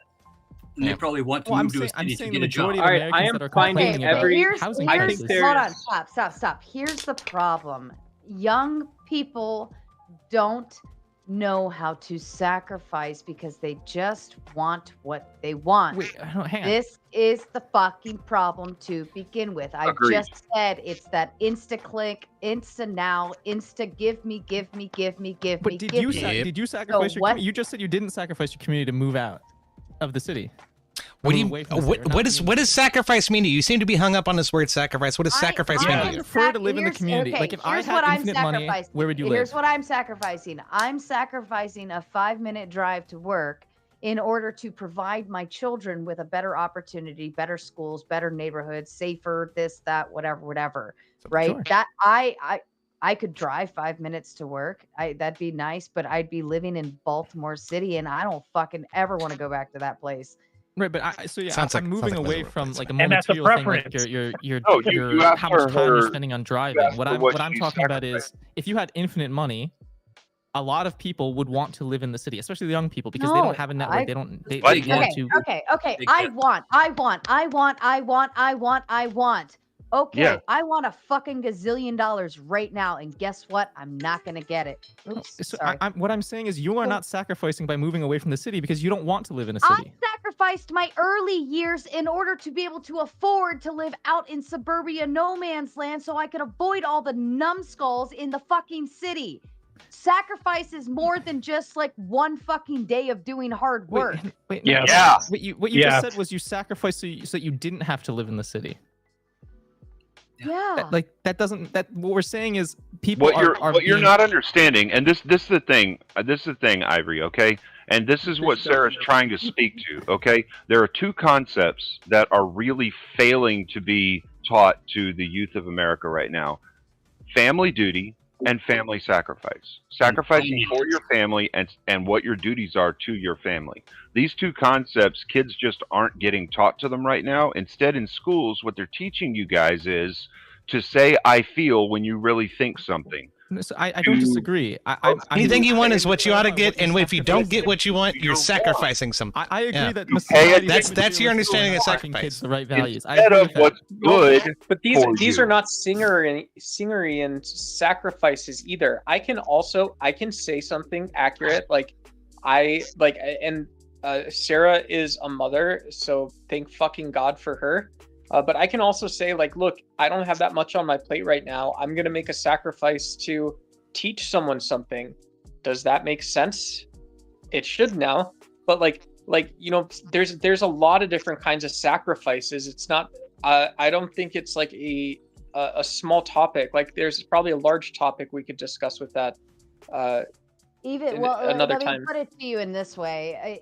Speaker 11: and they probably want to
Speaker 9: Well,
Speaker 11: move to a city to get a job.
Speaker 9: majority
Speaker 13: All
Speaker 9: of
Speaker 13: right, I
Speaker 9: Americans
Speaker 13: am
Speaker 9: that are
Speaker 13: finding
Speaker 9: complaining about
Speaker 13: every-
Speaker 9: housing
Speaker 13: I
Speaker 9: prices.
Speaker 13: think
Speaker 7: Hold on, stop. Here's the problem. Young people don't know how to sacrifice because they just want what they want.
Speaker 9: Wait, hang on.
Speaker 7: This is the fucking problem to begin with. I
Speaker 10: Agreed.
Speaker 7: just said it's that insta click, insta now, insta give me.
Speaker 9: But did you sacrifice your community? You just said you didn't sacrifice your community to move out of the city.
Speaker 2: What do you? What does sacrifice mean to you? You seem to be hung up on this word sacrifice. What does sacrifice mean to you?
Speaker 9: prefer to live in the community.
Speaker 7: Okay,
Speaker 9: Like if I
Speaker 7: here's
Speaker 9: had
Speaker 7: what I'm
Speaker 9: infinite money,
Speaker 7: sacrificing.
Speaker 9: where would you
Speaker 7: Here's
Speaker 9: live?
Speaker 7: what I'm sacrificing. I'm sacrificing a 5-minute drive to work in order to provide my children with a better opportunity, better schools, better neighborhoods, safer, this, that, whatever. Right?
Speaker 9: Sure.
Speaker 7: That I could drive 5 minutes to work. That'd be nice, but I'd be living in Baltimore City, and I don't fucking ever want to go back to that place.
Speaker 9: Right, but I'm moving away from like a
Speaker 6: And that's a
Speaker 9: material thing, like
Speaker 6: preference.
Speaker 9: your
Speaker 10: No, you asked
Speaker 9: how much
Speaker 10: for
Speaker 9: time you're
Speaker 10: her-
Speaker 9: spending on
Speaker 10: you
Speaker 9: driving.
Speaker 10: asked
Speaker 9: What
Speaker 10: for
Speaker 9: I'm
Speaker 10: what
Speaker 9: what I'm
Speaker 10: she
Speaker 9: talking about is
Speaker 10: sacrificed.
Speaker 9: if you had infinite money, a lot of people would want to live in the city, especially the young people, because they
Speaker 7: No,
Speaker 9: don't have a network. They don't. They
Speaker 10: Like-
Speaker 9: want to.
Speaker 7: Okay.
Speaker 11: They
Speaker 7: I
Speaker 11: get-
Speaker 7: want. Okay,
Speaker 10: Yeah.
Speaker 7: I want a fucking gazillion dollars right now, and guess what? I'm not gonna get it. Oops,
Speaker 9: So
Speaker 7: sorry.
Speaker 9: what I'm saying is you are not sacrificing by moving away from the city because you don't want to live in a
Speaker 7: I
Speaker 9: city.
Speaker 7: sacrificed my early years in order to be able to afford to live out in suburbia no man's land so I could avoid all the numbskulls in the fucking city. Sacrifice is more than just like one fucking day of doing hard work.
Speaker 9: Wait,
Speaker 6: Yeah.
Speaker 10: Yeah.
Speaker 9: What you
Speaker 6: Yeah.
Speaker 9: just said was you sacrificed so that you didn't have to live in the city.
Speaker 7: Yeah.
Speaker 9: That doesn't. That what we're saying is people
Speaker 10: What you're
Speaker 9: are
Speaker 10: what you're
Speaker 9: being-
Speaker 10: not understanding, and this is the thing. This is the thing, Ivory. Okay, and this is what Sarah's trying to speak to. Okay, there are two concepts that are really failing to be taught to the youth of America right now: family duty and family sacrifice. Sacrificing for your family and what your duties are to your family. These two concepts, kids just aren't getting taught to them right now. Instead, in schools, what they're teaching you guys is to say "I feel" when you really think something.
Speaker 9: So I don't disagree.
Speaker 2: Anything you want is what you ought to get, and if you don't get what you want, you're sacrificing something.
Speaker 9: I agree
Speaker 2: Yeah.
Speaker 9: that
Speaker 10: Hey,
Speaker 2: that's your understanding of
Speaker 9: teaching
Speaker 2: sacrifice.
Speaker 9: kids the right values. I
Speaker 10: Instead
Speaker 9: agree
Speaker 10: of
Speaker 9: with that.
Speaker 10: what's good
Speaker 13: But these
Speaker 10: for
Speaker 13: these
Speaker 10: you.
Speaker 13: are not singery and sacrifices either. I can say something accurate and Sarah is a mother, so thank fucking God for her. But I can also say like, look, I don't have that much on my plate right now. I'm gonna make a sacrifice to teach someone something. Does that make sense? It should now. But like there's a lot of different kinds of sacrifices. It's not. I don't think it's like a small topic. Like there's probably a large topic we could discuss with that. Another
Speaker 7: let
Speaker 13: time.
Speaker 7: me put it to you in this way,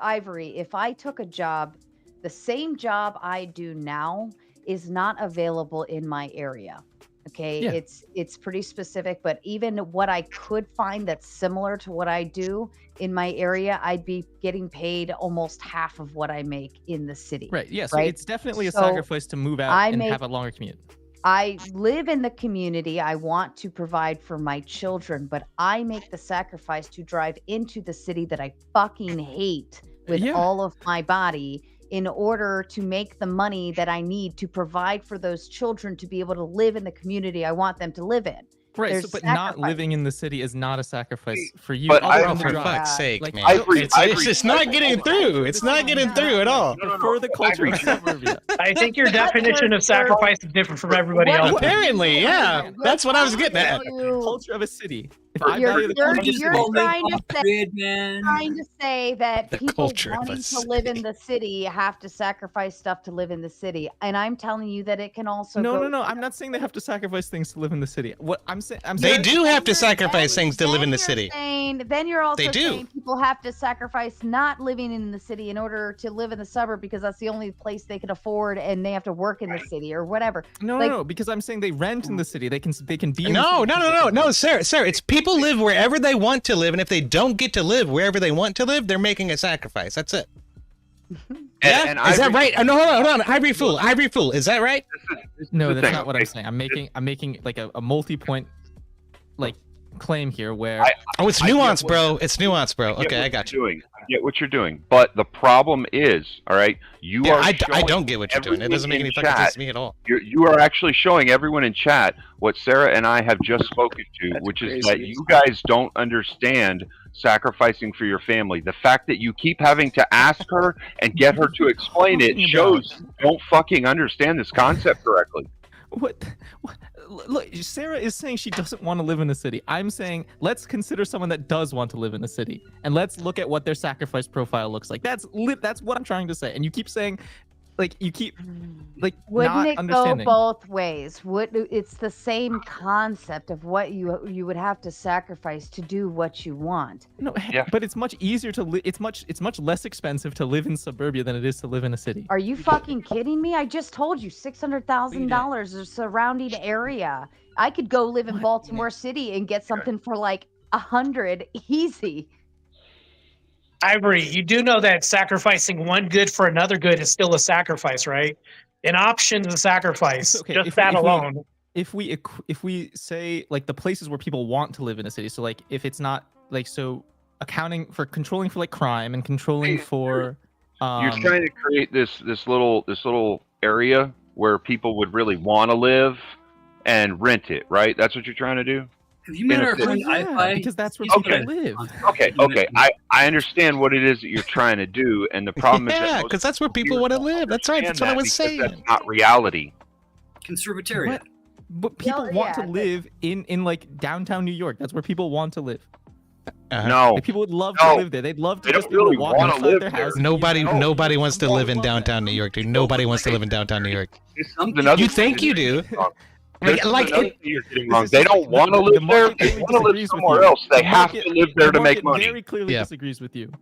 Speaker 7: Ivory. If I took a job, the same job I do now is not available in my area. Okay,
Speaker 9: Yeah.
Speaker 7: it's pretty specific, but even what I could find that's similar to what I do in my area, I'd be getting paid almost half of what I make in the city.
Speaker 9: Right. Yeah. So
Speaker 7: right?
Speaker 9: it's definitely a
Speaker 7: So
Speaker 9: sacrifice to move out
Speaker 7: I
Speaker 9: and
Speaker 7: make-
Speaker 9: have a longer commute.
Speaker 7: I live in the community. I want to provide for my children, but I make the sacrifice to drive into the city that I fucking hate with
Speaker 9: Yeah.
Speaker 7: all of my body in order to make the money that I need to provide for those children to be able to live in the community I want them to live in.
Speaker 9: Right.
Speaker 7: There's
Speaker 9: But not
Speaker 7: sacrifice.
Speaker 9: living in the city is not a sacrifice for you.
Speaker 10: But
Speaker 9: other
Speaker 10: I-
Speaker 9: than the
Speaker 2: For
Speaker 9: drive.
Speaker 2: fuck's sake,
Speaker 9: Like,
Speaker 2: man.
Speaker 10: Ivory-
Speaker 2: It's
Speaker 10: Ivory-
Speaker 2: just not getting through. It's not getting through at all.
Speaker 9: Prefer the culture of suburbia.
Speaker 6: I think your definition of sacrifice is different from everybody
Speaker 7: What-
Speaker 6: else.
Speaker 2: Apparently, yeah. That's what I was getting at.
Speaker 9: Culture of a city. If I
Speaker 7: You're,
Speaker 9: value the
Speaker 7: you're,
Speaker 9: culture of a
Speaker 7: you're
Speaker 9: city,
Speaker 7: trying to say that
Speaker 2: The
Speaker 7: people
Speaker 2: culture of a
Speaker 7: wanting to live in the city have to sacrifice stuff to live in the city, and I'm telling you that it can also
Speaker 9: no. I'm not saying they have to sacrifice things to live in the city. What I'm saying,
Speaker 2: They do have to sacrifice things to live in the
Speaker 7: Then
Speaker 2: city.
Speaker 7: you're saying- then you're also
Speaker 2: They do.
Speaker 7: saying people have to sacrifice not living in the city in order to live in the suburb because that's the only place they can afford, and they have to work in the city or whatever.
Speaker 9: No, because I'm saying they rent in the city. They can be. In
Speaker 2: No,
Speaker 9: the city.
Speaker 2: no, Sarah. It's people live wherever they want to live, and if they don't get to live wherever they want to live, they're making a sacrifice. That's it. Yeah,
Speaker 10: and
Speaker 2: is that
Speaker 10: Ivory-
Speaker 2: right? Oh, no, hold on. Ivory Fool. Is that right?
Speaker 9: No,
Speaker 10: the
Speaker 9: that's
Speaker 10: thing,
Speaker 9: not what
Speaker 10: okay?
Speaker 9: I'm saying. I'm making like a multi-point, like claim here where
Speaker 2: it's nuance, bro. It's nuance, bro. Okay, I got you.
Speaker 10: I get what you're doing, but the problem is, all right,
Speaker 2: I don't get what you're doing. It doesn't make any fucking sense to me at all.
Speaker 10: You are actually showing everyone in chat what Sarah and I have just spoken to, which is that you guys don't understand sacrificing for your family. The fact that you keep having to ask her and get her to explain it shows you don't fucking understand this concept correctly.
Speaker 9: What? Look, Sarah is saying she doesn't want to live in a city. I'm saying let's consider someone that does want to live in a city, and let's look at what their sacrifice profile looks like. That's what I'm trying to say. And you keep saying, like,
Speaker 7: Wouldn't
Speaker 9: not
Speaker 7: it go
Speaker 9: understanding.
Speaker 7: both ways? It's the same concept of what you would have to sacrifice to do what you want.
Speaker 9: No, but it's much easier to live. It's much less expensive to live in suburbia than it is to live in a city.
Speaker 7: Are you fucking kidding me? I just told you $600,000 is surrounding area. I could go live in Baltimore City and get something for like 100 easy.
Speaker 6: Ivory, you do know that sacrificing one good for another good is still a sacrifice, right? An option is a sacrifice.
Speaker 9: Okay,
Speaker 6: just that alone.
Speaker 9: If we say like the places where people want to live in a city, so like if it's not like so controlling for like crime and controlling for
Speaker 10: You're trying to create this little area where people would really want to live and rent it, right? That's what you're trying to do?
Speaker 11: Have you met our friend iFi?
Speaker 9: Because that's where
Speaker 10: Okay.
Speaker 9: people live.
Speaker 10: Okay. I understand what it is that you're trying to do, and the problem is
Speaker 2: Yeah, because that's where people want to live. That's right. That's what I was saying.
Speaker 10: That's not reality.
Speaker 11: Conservatariat.
Speaker 9: But people want to live in like downtown New York. That's where people want to live.
Speaker 10: No.
Speaker 9: Like, people would love to live there. They'd love to just be able to walk outside their house.
Speaker 2: Nobody wants to live in downtown New York, dude. Nobody wants to live in downtown New York. You think you do?
Speaker 10: You're getting wrong. They don't want to live there. They want to live somewhere else. They have to live there to make money.
Speaker 9: Very clearly disagrees with you.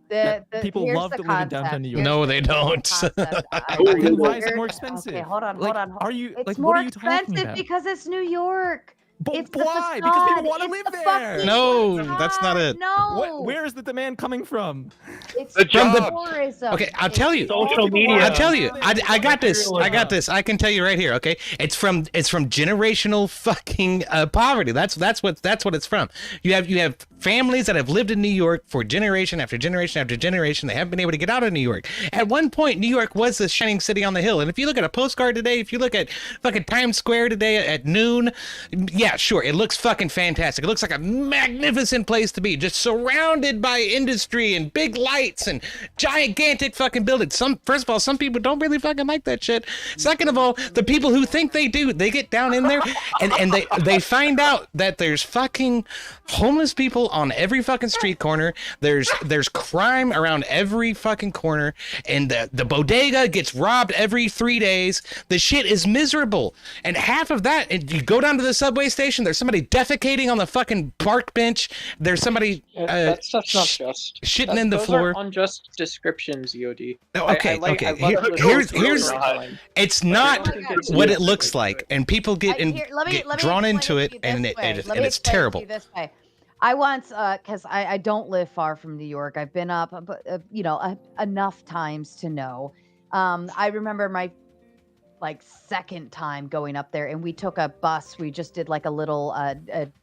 Speaker 9: People
Speaker 7: here's
Speaker 9: love
Speaker 7: the
Speaker 9: to live in downtown New York.
Speaker 2: No, they don't.
Speaker 9: Why is it more expensive?
Speaker 7: Okay, hold on.
Speaker 9: Are you
Speaker 7: It's
Speaker 9: like
Speaker 7: more
Speaker 9: what are you talking
Speaker 7: expensive
Speaker 9: about?
Speaker 7: because it's New York.
Speaker 9: But
Speaker 7: the
Speaker 9: why? Because people
Speaker 7: facade.
Speaker 9: want to
Speaker 7: It's
Speaker 9: live
Speaker 7: the
Speaker 9: there.
Speaker 7: fucking
Speaker 2: No,
Speaker 7: facade.
Speaker 2: that's not it.
Speaker 7: No.
Speaker 9: Where is the demand coming from?
Speaker 7: It's
Speaker 10: The
Speaker 2: From the-
Speaker 7: tourism.
Speaker 2: Okay, I'll tell you.
Speaker 6: Social media.
Speaker 2: I'll tell you. I got this. I got this. I can tell you right here. Okay, it's from generational fucking poverty. That's what it's from. You have families that have lived in New York for generation after generation after generation. They haven't been able to get out of New York. At one point, New York was the shining city on the hill. And if you look at a postcard today, if you look at fucking Times Square today at noon, yeah, sure, it looks fucking fantastic. It looks like a magnificent place to be, just surrounded by industry and big lights and gigantic fucking buildings. First of all, some people don't really fucking like that shit. Second of all, the people who think they do, they get down in there and they find out that there's fucking homeless people on every fucking street corner. There's crime around every fucking corner, and the bodega gets robbed every 3 days. The shit is miserable. And half of that, and you go down to the subway station, there's somebody defecating on the fucking park bench. There's somebody
Speaker 13: that stuff's not just
Speaker 2: shitting in the
Speaker 13: those
Speaker 2: floor.
Speaker 13: Are unjust descriptions, EOD.
Speaker 2: Okay. Here's it's not what it looks like, and people get drawn into it, and it's terrible.
Speaker 7: I once, because I don't live far from New York. I've been up, enough times to know. I remember my second time going up there, and we took a bus. We just did like a little a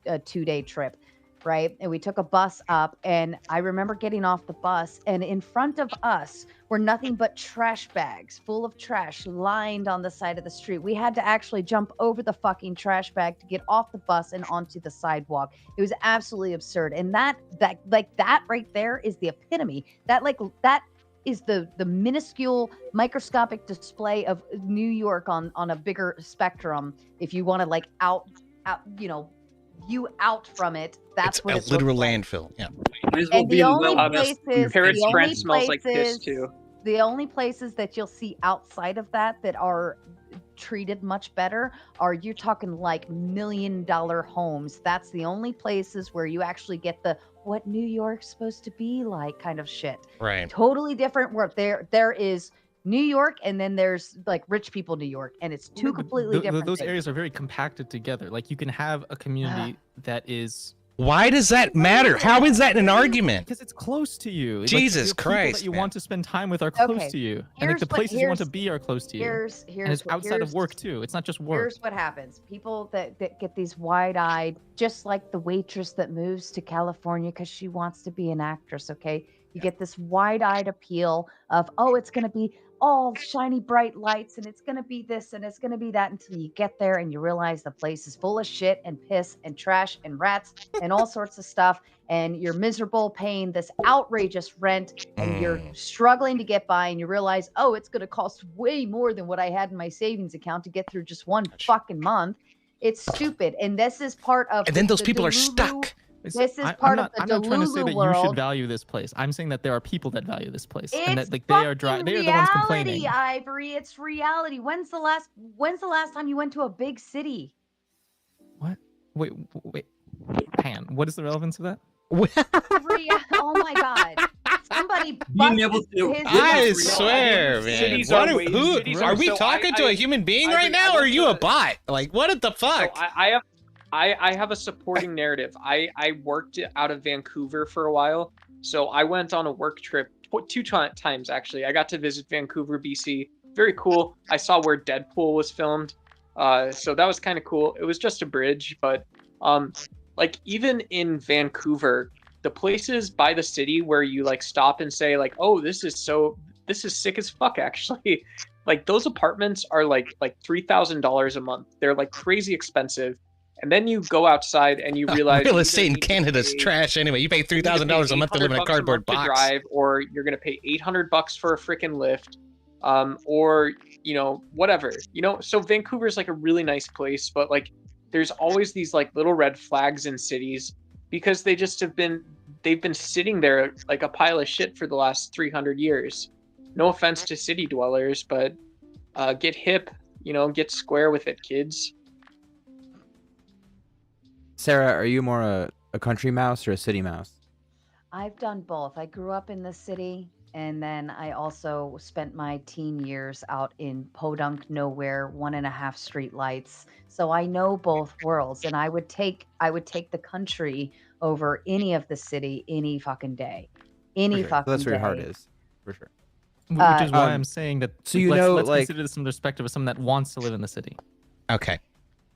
Speaker 7: 2-day trip, right? And we took a bus up, and I remember getting off the bus, and in front of us were nothing but trash bags full of trash lined on the side of the street. We had to actually jump over the fucking trash bag to get off the bus and onto the sidewalk. It was absolutely absurd. And that right there is the epitome. That is the minuscule microscopic display of New York on a bigger spectrum. If you want to view out from it, that's
Speaker 2: it's
Speaker 7: what
Speaker 2: a
Speaker 7: it's
Speaker 2: literal landfill. Yeah.
Speaker 7: And the only places,
Speaker 13: Paris France smells like piss too.
Speaker 7: The only places that you'll see outside of that are treated much better you're talking like $1 million homes. That's the only places where you actually get the what New York's supposed to be like kind of shit.
Speaker 2: Right.
Speaker 7: Totally different. Where there is New York, and then there's like rich people New York, and it's two completely different
Speaker 9: those
Speaker 7: things.
Speaker 9: areas are very compacted together. Like you can have a community that is
Speaker 2: Why does that matter? How is that an argument?
Speaker 9: Because it's close to you. Like,
Speaker 2: Jesus
Speaker 9: the people
Speaker 2: Christ,
Speaker 9: that you
Speaker 2: man.
Speaker 9: want to spend time with are close
Speaker 7: Okay,
Speaker 9: to you, and like the places you want to be are close to you. And it's outside of work too. It's not just work.
Speaker 7: Here's what happens. People that get these wide-eyed, just like the waitress that moves to California because she wants to be an actress, okay? You get this wide-eyed appeal of, oh, it's going to be all shiny, bright lights, and it's going to be this, and it's going to be that, until you get there and you realize the place is full of shit and piss and trash and rats and all sorts of stuff, and you're miserable paying this outrageous rent, and you're struggling to get by, and you realize, oh, it's going to cost way more than what I had in my savings account to get through just one fucking month. It's stupid, and this is part of.
Speaker 2: And then those
Speaker 7: the
Speaker 2: people are
Speaker 7: Delulu-
Speaker 2: stuck.
Speaker 7: This is part of the
Speaker 9: I'm not trying to say
Speaker 7: Delulu
Speaker 9: that you
Speaker 7: world.
Speaker 9: should value this place. I'm saying that there are people that value this place, and
Speaker 7: It's
Speaker 9: that like they are the ones complaining.
Speaker 7: reality, Ivory. It's reality. When's the last time you went to a big city?
Speaker 9: What? Wait. Hang on. What is the relevance of that?
Speaker 7: Oh my God! Somebody
Speaker 11: Being able to.
Speaker 2: I swear, man.
Speaker 6: Cities
Speaker 2: What
Speaker 6: are
Speaker 2: are,
Speaker 6: ways-
Speaker 2: who,
Speaker 6: cities
Speaker 2: are
Speaker 6: are-
Speaker 2: we
Speaker 6: so
Speaker 2: talking to a human being
Speaker 6: I
Speaker 2: right now, or are
Speaker 6: went
Speaker 2: you
Speaker 6: to
Speaker 2: a bot? Like, what the fuck?
Speaker 6: So I have a supporting narrative. I worked out of Vancouver for a while, so I went on a work trip two times actually. I got to visit Vancouver, BC. Very cool. I saw where Deadpool was filmed, so that was kind of cool. It was just a bridge, but like even in Vancouver, the places by the city where you like stop and say like, oh, this is sick as fuck actually. Like those apartments are like $3,000 a month. They're like crazy expensive. And then you go outside and you realize
Speaker 2: Real estate in Canada's trash anyway. You pay $3,000 a month to live in a cardboard box.
Speaker 6: Drive, or you're gonna pay $800 for a freaking lift, or whatever. So Vancouver's like a really nice place, but like there's always these like little red flags in cities because they've been sitting there like a pile of shit for the last 300 years. No offense to city dwellers, but get hip, get square with it, kids.
Speaker 14: Sarah, are you more a country mouse or a city mouse?
Speaker 7: I've done both. I grew up in the city, and then I also spent my teen years out in Podunk, Noerr, 1.5 street lights. So I know both worlds, and I would take the country over any of the city any fucking day. Any
Speaker 14: For sure.
Speaker 7: fucking
Speaker 14: So that's where your heart
Speaker 7: day.
Speaker 14: is, for sure.
Speaker 9: Which is why I'm saying that.
Speaker 14: So
Speaker 9: let's consider this from the perspective of someone that wants to live in the city.
Speaker 2: Okay.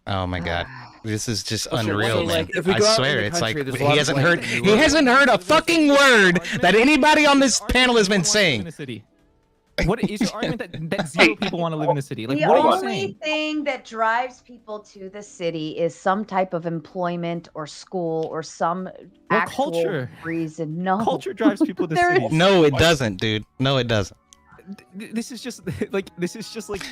Speaker 2: Oh my God, this is just
Speaker 14: Well, so
Speaker 2: unreal, man.
Speaker 14: like, if we
Speaker 2: I
Speaker 14: go out in
Speaker 2: swear,
Speaker 14: the
Speaker 2: it's like
Speaker 14: country, there's a
Speaker 2: he
Speaker 14: lot of
Speaker 2: hasn't
Speaker 14: land
Speaker 2: heard.
Speaker 14: that
Speaker 2: He
Speaker 14: you
Speaker 2: hasn't heard a fucking word that anybody on this panel has been saying.
Speaker 9: What is your argument that zero people want to live in the city? Like,
Speaker 7: The
Speaker 9: what are you
Speaker 7: only
Speaker 9: saying?
Speaker 7: thing that drives people to the city is some type of employment or school or some actual
Speaker 9: culture.
Speaker 7: reason. No,
Speaker 9: Culture drives people to
Speaker 7: There
Speaker 9: cities.
Speaker 7: is-
Speaker 2: No, it doesn't, dude. No, it doesn't.
Speaker 9: This is just like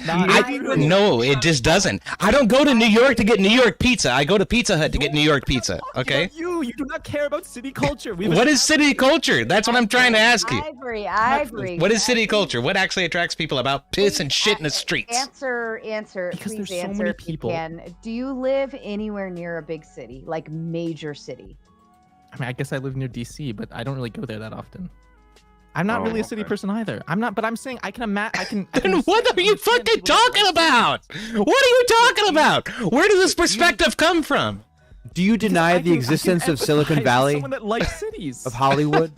Speaker 2: No, it just doesn't. I don't go to New York to get New York pizza. I go to Pizza Hut to get New York pizza. Okay.
Speaker 9: You do not care about city culture.
Speaker 2: What is city culture? That's what I'm trying to ask you.
Speaker 7: Ivory.
Speaker 2: What is city culture? What actually attracts people about piss and shit in the streets?
Speaker 7: Answer.
Speaker 9: Because
Speaker 7: Please
Speaker 9: there's so
Speaker 7: answer
Speaker 9: many
Speaker 7: if you
Speaker 9: people.
Speaker 7: can. Do you live anywhere near a big city, like major city?
Speaker 9: I mean, I guess I live near DC, but I don't really go there that often. I'm not really a city person either. I'm not, but I'm saying I can imagine.
Speaker 2: Then what are you fucking talking about? What are you talking about? Where does this perspective come from?
Speaker 14: Do you deny the existence of Silicon Valley?
Speaker 9: Someone that likes cities.
Speaker 14: Of Hollywood?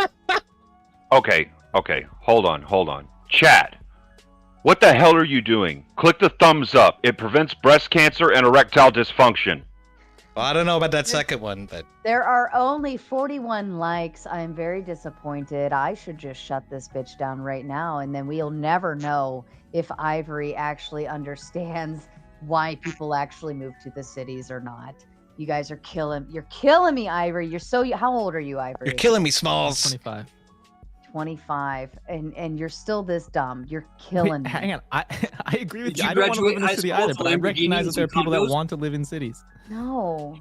Speaker 10: Okay, hold on. Chat. What the hell are you doing? Click the thumbs up. It prevents breast cancer and erectile dysfunction.
Speaker 2: Well, I don't know about that second one, but
Speaker 7: There are only 41 likes. I am very disappointed. I should just shut this bitch down right now, and then we'll never know if Ivory actually understands why people actually move to the cities or not. You guys are killing. You're killing me, Ivory. How old are you, Ivory?
Speaker 2: you're killing me, Smalls.
Speaker 9: 25.
Speaker 7: 25, and you're still this dumb. You're killing me.
Speaker 9: Hang on. I agree with
Speaker 11: Did
Speaker 9: you.
Speaker 11: you
Speaker 9: I don't want to live in
Speaker 11: graduate
Speaker 9: the
Speaker 11: high
Speaker 9: city
Speaker 11: school
Speaker 9: either,
Speaker 11: with
Speaker 9: but I recognize that there are
Speaker 11: Lamborghinis
Speaker 9: people that
Speaker 11: and condos?
Speaker 9: want to live in cities.
Speaker 7: No,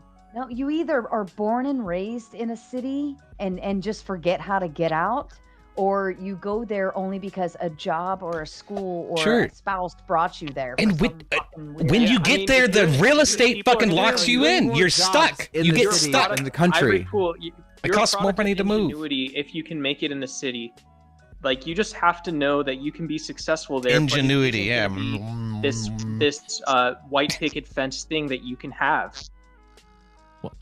Speaker 7: you either are born and raised in a city and just forget how to get out, or you go there only because a job or a school or
Speaker 2: Sure.
Speaker 7: a spouse brought you there.
Speaker 2: And when you get there, the real estate fucking locks you in. You're stuck. You get stuck
Speaker 14: in the country.
Speaker 6: Ivory, cool.
Speaker 2: It
Speaker 6: You're a
Speaker 2: costs more
Speaker 6: product
Speaker 2: money
Speaker 6: of
Speaker 2: to move.
Speaker 6: ingenuity if you can make it in the city. Like you just have to know that you can be successful there. but it
Speaker 2: Ingenuity,
Speaker 6: isn't
Speaker 2: yeah.
Speaker 6: gonna be This white picket fence thing that you can have.
Speaker 9: Well,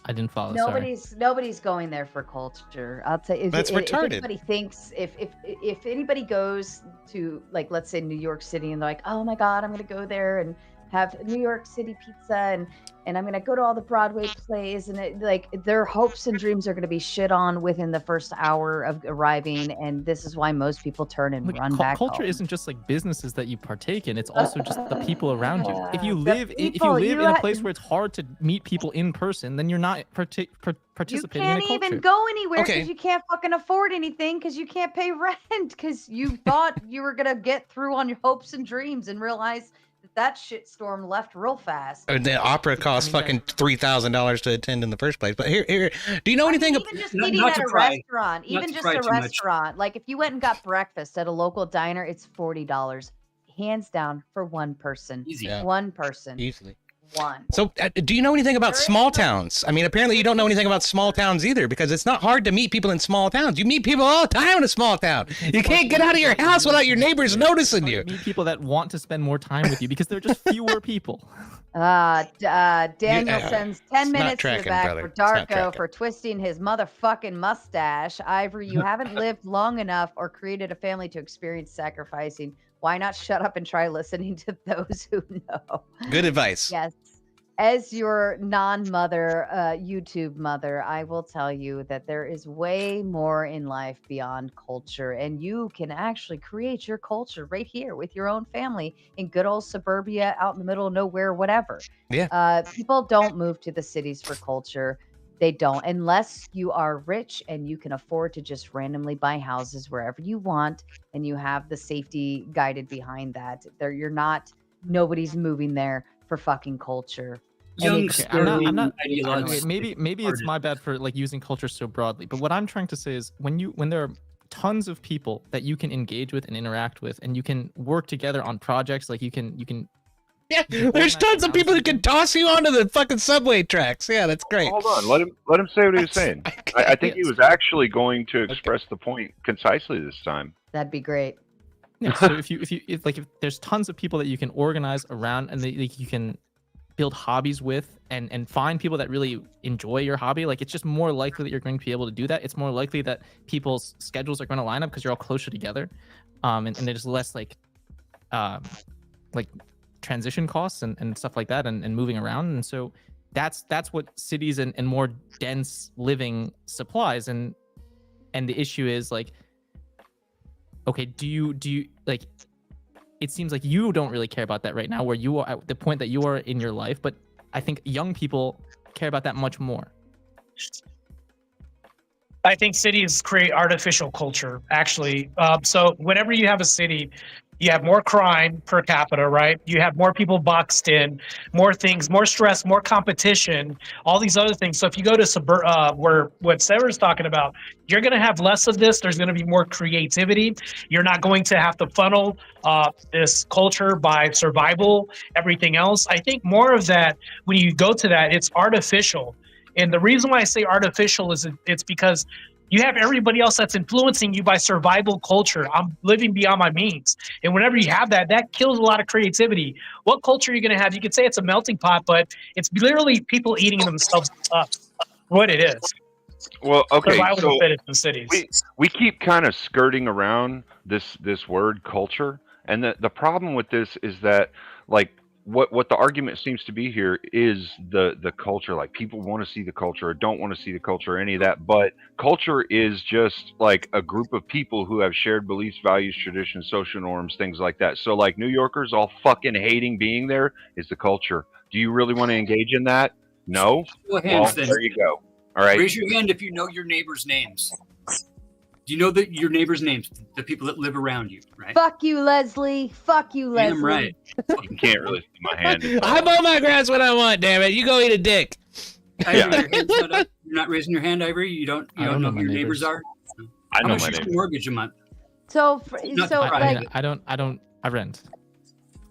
Speaker 9: I didn't follow. Sorry.
Speaker 7: Nobody's going there for culture. I'll tell you.
Speaker 2: That's
Speaker 7: if
Speaker 2: retarded.
Speaker 7: anybody thinks if anybody goes to, like, let's say New York City and they're like, oh my God, I'm gonna go there and have New York City pizza and I'm gonna go to all the Broadway plays, and like their hopes and dreams are gonna be shit on within the first hour of arriving, and this is why most people turn and run back
Speaker 9: Culture
Speaker 7: home.
Speaker 9: isn't just like businesses that you partake in; it's also just the people around you. If you
Speaker 7: The
Speaker 9: live,
Speaker 7: people,
Speaker 9: in a place where it's hard to meet people in person, then you're not participating in a
Speaker 7: You can't
Speaker 9: culture.
Speaker 7: even go anywhere because
Speaker 2: Okay.
Speaker 7: you can't fucking afford anything because you can't pay rent because you thought you were gonna get through on your hopes and dreams and realize that shitstorm left real fast.
Speaker 2: Or the opera costs fucking $3,000 to attend in the first place. But here, do you know anything?
Speaker 7: Even just
Speaker 11: Not-
Speaker 7: eating
Speaker 11: not
Speaker 7: at
Speaker 11: to
Speaker 7: a
Speaker 11: pry.
Speaker 7: restaurant,
Speaker 11: Not
Speaker 7: even
Speaker 11: to
Speaker 7: just
Speaker 11: pry
Speaker 7: a
Speaker 11: too much.
Speaker 7: restaurant, like if you went and got breakfast at a local diner, it's $40, hands down, for one person.
Speaker 11: Easy.
Speaker 2: Yeah.
Speaker 7: One person.
Speaker 2: Easily.
Speaker 7: One.
Speaker 2: So, do you know anything about
Speaker 7: There is
Speaker 2: small
Speaker 7: no-
Speaker 2: towns? I mean, apparently you don't know anything about small towns either, because it's not hard to meet people in small towns. You meet people all the time in a small town. You can't get out of your house without your neighbors noticing you.
Speaker 9: Meet people that want to spend more time with you because they're just fewer people.
Speaker 7: Daniel
Speaker 2: Yeah,
Speaker 7: sends
Speaker 2: it's
Speaker 7: 10
Speaker 2: not
Speaker 7: minutes to the
Speaker 2: tracking,
Speaker 7: back
Speaker 2: brother.
Speaker 7: for
Speaker 2: It's not
Speaker 7: Darko
Speaker 2: tracking.
Speaker 7: for twisting his motherfucking mustache. Ivory, you haven't lived long enough or created a family to experience sacrificing. Why not shut up and try listening to those who know?
Speaker 2: Good advice.
Speaker 7: Yes. As your non-mother, YouTube mother, I will tell you that there is way more in life beyond culture, and you can actually create your culture right here with your own family in good old suburbia, out in the middle of nowhere, whatever.
Speaker 2: Yeah.
Speaker 7: People don't move to the cities for culture. They don't, unless you are rich and you can afford to just randomly buy houses wherever you want, and you have the safety guided behind that. Nobody's moving there for fucking culture.
Speaker 11: Young,
Speaker 9: Okay, I'm not
Speaker 11: ideologues.
Speaker 9: okay, maybe it's my bad for like using culture so broadly, but what I'm trying to say is when there are tons of people that you can engage with and interact with, and you can work together on projects, like you can
Speaker 2: Yeah, there's tons of people who can toss you onto the fucking subway tracks. Yeah, that's great.
Speaker 10: Hold on, let him say what he was saying. I think he was actually going to express the point concisely this time.
Speaker 7: That'd be great.
Speaker 9: Yeah, so if there's tons of people that you can organize around, and you can build hobbies with, and find people that really enjoy your hobby, like it's just more likely that you're going to be able to do that. It's more likely that people's schedules are going to line up because you're all closer together, and there's less like transition costs and stuff like that, and moving around. And so that's what cities and more dense living supplies. And the issue is like, okay, do you like, it seems like you don't really care about that right now, where you are at the point that you are in your life, but I think young people care about that much more.
Speaker 6: I think cities create artificial culture, actually. So whenever you have a city, you have more crime per capita, right? You have more people boxed in, more things, more stress, more competition, all these other things. So if you go to where what Sarah's talking about, you're going to have less of this. There's going to be more creativity. You're not going to have to funnel this culture by survival, everything else. I think more of that, when you go to that, it's artificial. And the reason why I say artificial is it's because you have everybody else that's influencing you by survival culture. I'm living beyond my means. And whenever you have that, that kills a lot of creativity. What culture are you going to have? You could say it's a melting pot, but it's literally people eating themselves up. What it is.
Speaker 10: Well, okay,
Speaker 6: Survival
Speaker 10: so
Speaker 6: of the fittest in cities.
Speaker 10: we keep kind of skirting around this word culture, and the problem with this is that, like, what the argument seems to be here is the culture. Like, people want to see the culture or don't want to see the culture or any of that, but culture is just like a group of people who have shared beliefs, values, traditions, social norms, things like that. So like New Yorkers all fucking hating being there is the culture. Do you really want to engage in that? No?
Speaker 11: Go ahead,
Speaker 10: Well,
Speaker 11: then.
Speaker 10: there you go. All right.
Speaker 11: Raise your hand if you know your neighbors' names. Do you know your neighbors' names? The people that live around you, right?
Speaker 7: Fuck you, Leslie. Fuck you, Leslie.
Speaker 11: Damn right.
Speaker 10: You can't really see my hand.
Speaker 2: I mow my grass when I want, damn it. You go eat a dick.
Speaker 11: Ivory, your hand's not up. You're not raising your hand, Ivory. You don't know who your neighbors are.
Speaker 10: I know
Speaker 11: How much
Speaker 10: my
Speaker 11: is your
Speaker 10: neighbors.
Speaker 11: mortgage a month?
Speaker 7: So,
Speaker 11: Not
Speaker 7: so
Speaker 11: private.
Speaker 7: like,
Speaker 9: I rent.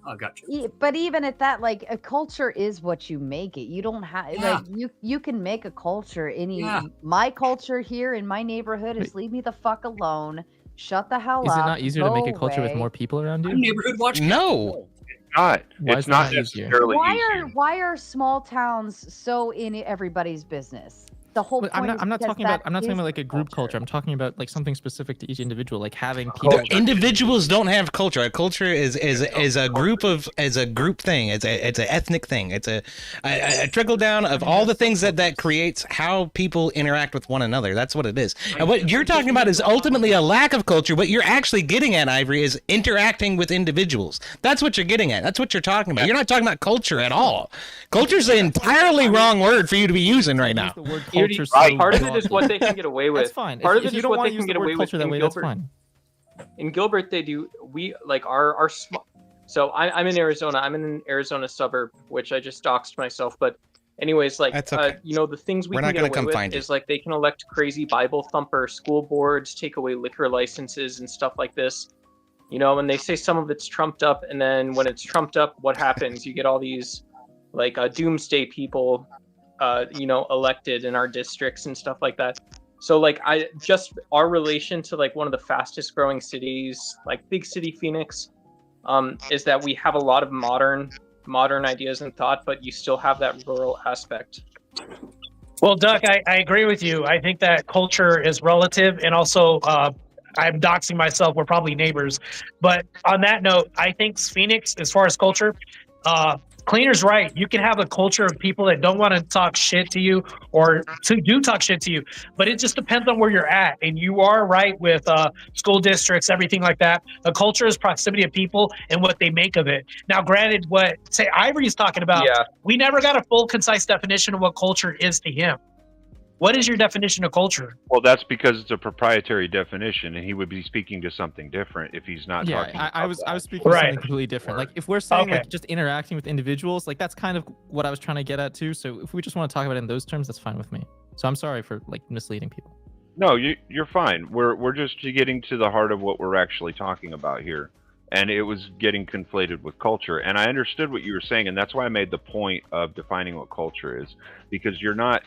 Speaker 11: Oh, gotcha.
Speaker 7: but even at that, like, a culture is what you make it. You don't have
Speaker 11: Yeah.
Speaker 7: like you can make a culture.
Speaker 11: Yeah.
Speaker 7: My culture here in my neighborhood is leave me the fuck alone. Shut the hell
Speaker 9: Is
Speaker 7: up.
Speaker 9: it not easier to make a
Speaker 7: go
Speaker 9: culture with
Speaker 7: away.
Speaker 9: more people around
Speaker 11: I'm
Speaker 9: you?
Speaker 11: neighborhood watch.
Speaker 2: No.
Speaker 1: not.
Speaker 9: Why
Speaker 1: It's
Speaker 9: is that
Speaker 1: not
Speaker 9: not easier?
Speaker 1: necessarily easier.
Speaker 7: Why are small towns so in everybody's business? The whole point
Speaker 9: I'm not
Speaker 7: is
Speaker 9: talking
Speaker 7: because
Speaker 9: about I'm not
Speaker 7: that
Speaker 9: talking
Speaker 7: is
Speaker 9: about like a group culture.
Speaker 7: culture.
Speaker 9: I'm talking about like something specific to each individual, like having people.
Speaker 2: Individuals don't have culture. A culture is a group of a group thing. It's an ethnic thing. It's a trickle down of all the things that creates how people interact with one another. That's what it is. And what you're talking about is ultimately a lack of culture. What you're actually getting at, Ivory, is interacting with individuals. That's what you're getting at. That's what you're talking about. You're not talking about culture at all. Culture is the entirely wrong word for you to be using right now.
Speaker 9: The word
Speaker 13: Beauty-
Speaker 9: culture
Speaker 13: part of it is what they can get away with.
Speaker 9: That's fine.
Speaker 13: Part
Speaker 9: If
Speaker 13: of it
Speaker 9: you
Speaker 13: is
Speaker 9: don't
Speaker 13: what
Speaker 9: wanna
Speaker 13: they
Speaker 9: use
Speaker 13: can
Speaker 9: the
Speaker 13: get
Speaker 9: word
Speaker 13: away with
Speaker 9: culture that
Speaker 13: in
Speaker 9: way, that's
Speaker 13: Gilbert.
Speaker 9: fine.
Speaker 13: In Gilbert, they do. We like our So I'm in Arizona. I'm in an Arizona suburb, which I just doxed myself. But anyways, like
Speaker 2: That's okay.
Speaker 13: the things we
Speaker 2: We're
Speaker 13: can
Speaker 2: not
Speaker 13: get
Speaker 2: gonna
Speaker 13: away
Speaker 2: come
Speaker 13: with
Speaker 2: find you.
Speaker 13: is like they can elect crazy Bible thumper school boards, take away liquor licenses and stuff like this. And they say some of it's trumped up, and then when it's trumped up, what happens? You get all these like doomsday people, elected in our districts and stuff like that. So like our relation to like one of the fastest growing cities, like big city Phoenix, is that we have a lot of modern ideas and thought, but you still have that rural aspect.
Speaker 6: Well, Duck, I agree with you. I think that culture is relative, and also I'm doxing myself. We're probably neighbors, but on that note, I think Phoenix, as far as culture, Cleaner's right. You can have a culture of people that don't want to talk shit to you or do talk shit to you, but it just depends on where you're at. And you are right with school districts, everything like that. A culture is proximity of people and what they make of it. Now, granted, what say Ivory's talking about, we never got a full, concise definition of what culture is to him. What is your definition of culture?
Speaker 10: Well, that's because it's a proprietary definition, and he would be speaking to something different if he's not talking.
Speaker 9: I was speaking to something completely different. Like if we're saying like just interacting with individuals, like that's kind of what I was trying to get at too. So if we just want to talk about it in those terms, that's fine with me. So I'm sorry for like misleading people.
Speaker 10: No, you're fine. We're just getting to the heart of what we're actually talking about here, and it was getting conflated with culture. And I understood what you were saying, and that's why I made the point of defining what culture is, because you're not.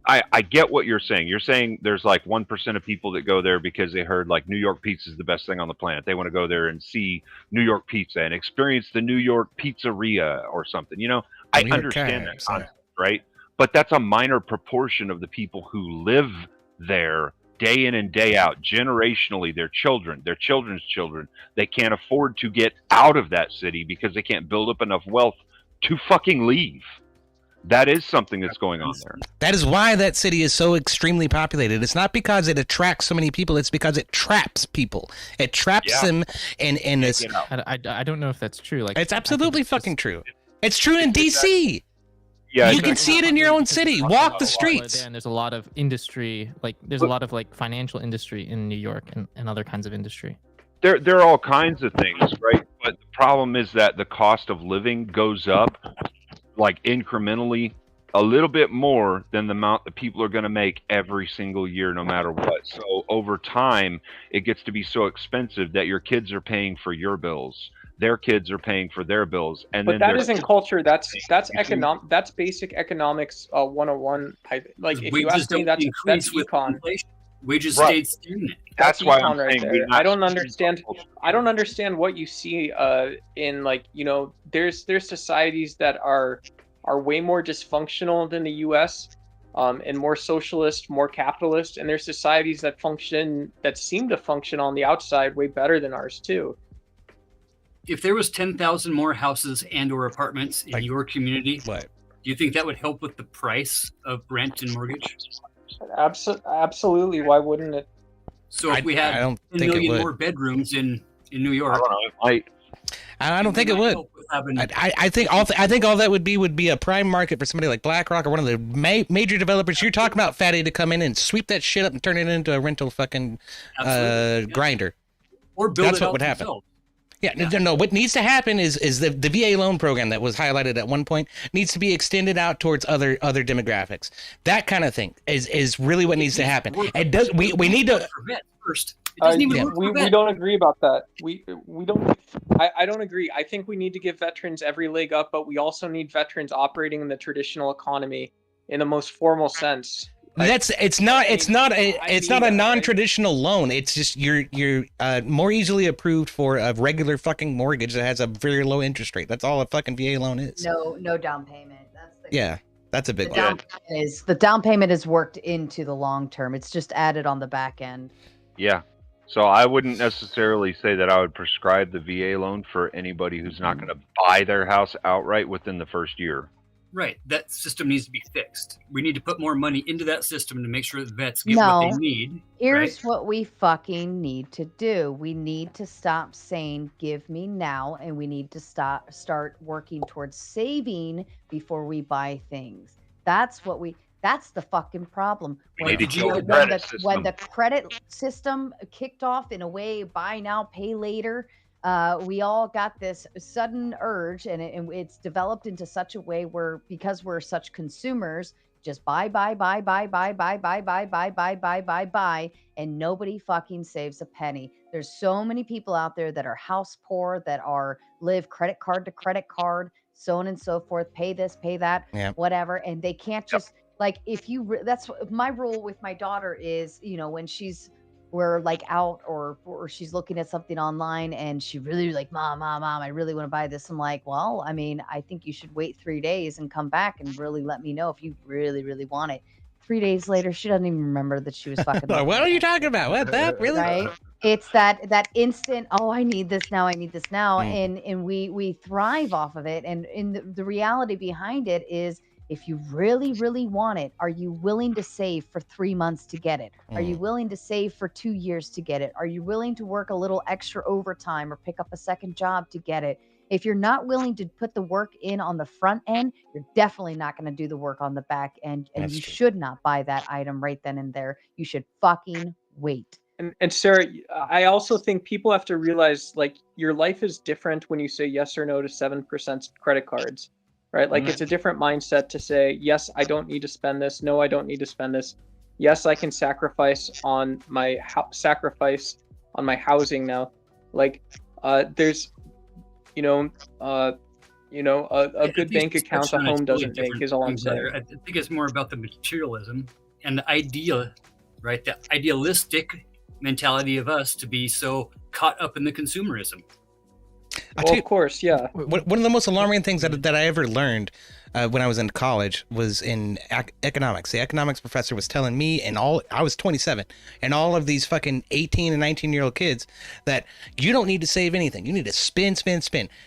Speaker 10: I get what you're saying. You're saying there's like 1% of people that go there because they heard like New York pizza is the best thing on the planet. They want to go there and see New York pizza and experience the New York pizzeria or something. I understand that concept, right? But that's a minor proportion of the people who live there day in and day out, generationally, their children, their children's children. They can't afford to get out of that city because they can't build up enough wealth to fucking leave. That is something that's going on there.
Speaker 2: That is why that city is so extremely populated. It's not because it attracts so many people. It's because it traps people. It traps them in this.
Speaker 9: I don't know if that's true. Like
Speaker 2: it's absolutely fucking true. It's true in DC.
Speaker 10: Yeah,
Speaker 2: you can see it in your own city. Walk the streets.
Speaker 9: And there's a lot of industry, like there's a lot of like financial industry in New York and other kinds of industry.
Speaker 10: There are all kinds of things, right? But the problem is that the cost of living goes up like incrementally a little bit more than the amount that people are going to make every single year, no matter what. So over time, it gets to be so expensive that your kids are paying for your bills. Their kids are paying for their bills. And
Speaker 13: but
Speaker 10: then
Speaker 13: that isn't culture. That's basic economics 101. If you ask me, that's econ.
Speaker 11: Wages stayed stagnant.
Speaker 10: That's why I'm
Speaker 13: right
Speaker 10: saying
Speaker 13: there. I don't understand. I don't understand what you see in there's societies that are way more dysfunctional than the U.S. And more socialist, more capitalist, and there's societies that seem to function on the outside way better than ours too.
Speaker 11: If there was 10,000 more houses and/or apartments in your community, do you think that would help with the price of rent and mortgage?
Speaker 13: Absolutely. Why wouldn't it?
Speaker 11: So if we had 10 million more bedrooms in New York,
Speaker 2: I don't think it would. I think all that would be a prime market for somebody like BlackRock or one of the major developers. You're talking about, Fatty, to come in and sweep that shit up and turn it into a rental fucking grinder.
Speaker 11: Or build
Speaker 2: That's
Speaker 11: it
Speaker 2: what
Speaker 11: out
Speaker 2: would happen.
Speaker 11: themselves.
Speaker 2: Yeah, no. What needs to happen is the VA loan program that was highlighted at one point needs to be extended out towards other demographics. That kind of thing is really what needs to happen. It does. We need to
Speaker 11: first.
Speaker 13: We don't agree about that. We don't. I don't agree. I think we need to give veterans every leg up, but we also need veterans operating in the traditional economy in the most formal sense.
Speaker 2: it's not a non-traditional loan. It's just you're more easily approved for a regular fucking mortgage that has a very low interest rate. That's all a fucking VA loan is.
Speaker 7: No down payment.
Speaker 2: That's a big
Speaker 7: The down payment is worked into the long term. It's just added on the back end.
Speaker 10: Yeah. So I wouldn't necessarily say that I would prescribe the VA loan for anybody who's not going to buy their house outright within the first year.
Speaker 11: Right. That system needs to be fixed. We need to put more money into that system to make sure that vets get what they need.
Speaker 7: Here's what we fucking need to do. We need to stop saying, give me now, and we need to start working towards saving before we buy things. That's the fucking problem. When the credit system kicked off in a way, buy now, pay later, we all got this sudden urge, and it's developed into such a way where, because we're such consumers, just buy, and nobody fucking saves a penny. There's so many people out there that are house poor, that live credit card to credit card, so on and so forth, pay this, pay that, whatever, and they can't just like, if you that's my rule with my daughter is, when we're like out or she's looking at something online and she really like, mom, I really want to buy this. I'm like, well, I mean, I think you should wait 3 days and come back and really let me know if you really, really want it. 3 days later, she doesn't even remember that she was fucking.
Speaker 2: What are you talking about? What, that really?
Speaker 7: Right? It's that instant, oh, I need this now, and we thrive off of it. And in the reality behind it is, if you really, really want it, are you willing to save for 3 months to get it? Are you willing to save for 2 years to get it? Are you willing to work a little extra overtime or pick up a second job to get it? If you're not willing to put the work in on the front end, you're definitely not going to do the work on the back end. And you should not buy that item right then and there. You should fucking wait.
Speaker 13: And Sarah, I also think people have to realize, like, your life is different when you say yes or no to 7% credit cards. Right? Like, it's a different mindset to say, yes, I don't need to spend this. No, I don't need to spend this. Yes, I can sacrifice on my housing now. Like, there's, a good bank account a home doesn't make is all I'm saying.
Speaker 11: I think it's more about the materialism and the idea, right? The idealistic mentality of us to be so caught up in the consumerism.
Speaker 13: Well, of course, yeah.
Speaker 2: One of the most alarming things that I ever learned when I was in college was in economics. The economics professor was telling me, I was 27, and all of these fucking 18 and 19-year-old kids, that you don't need to save anything. You need to spend.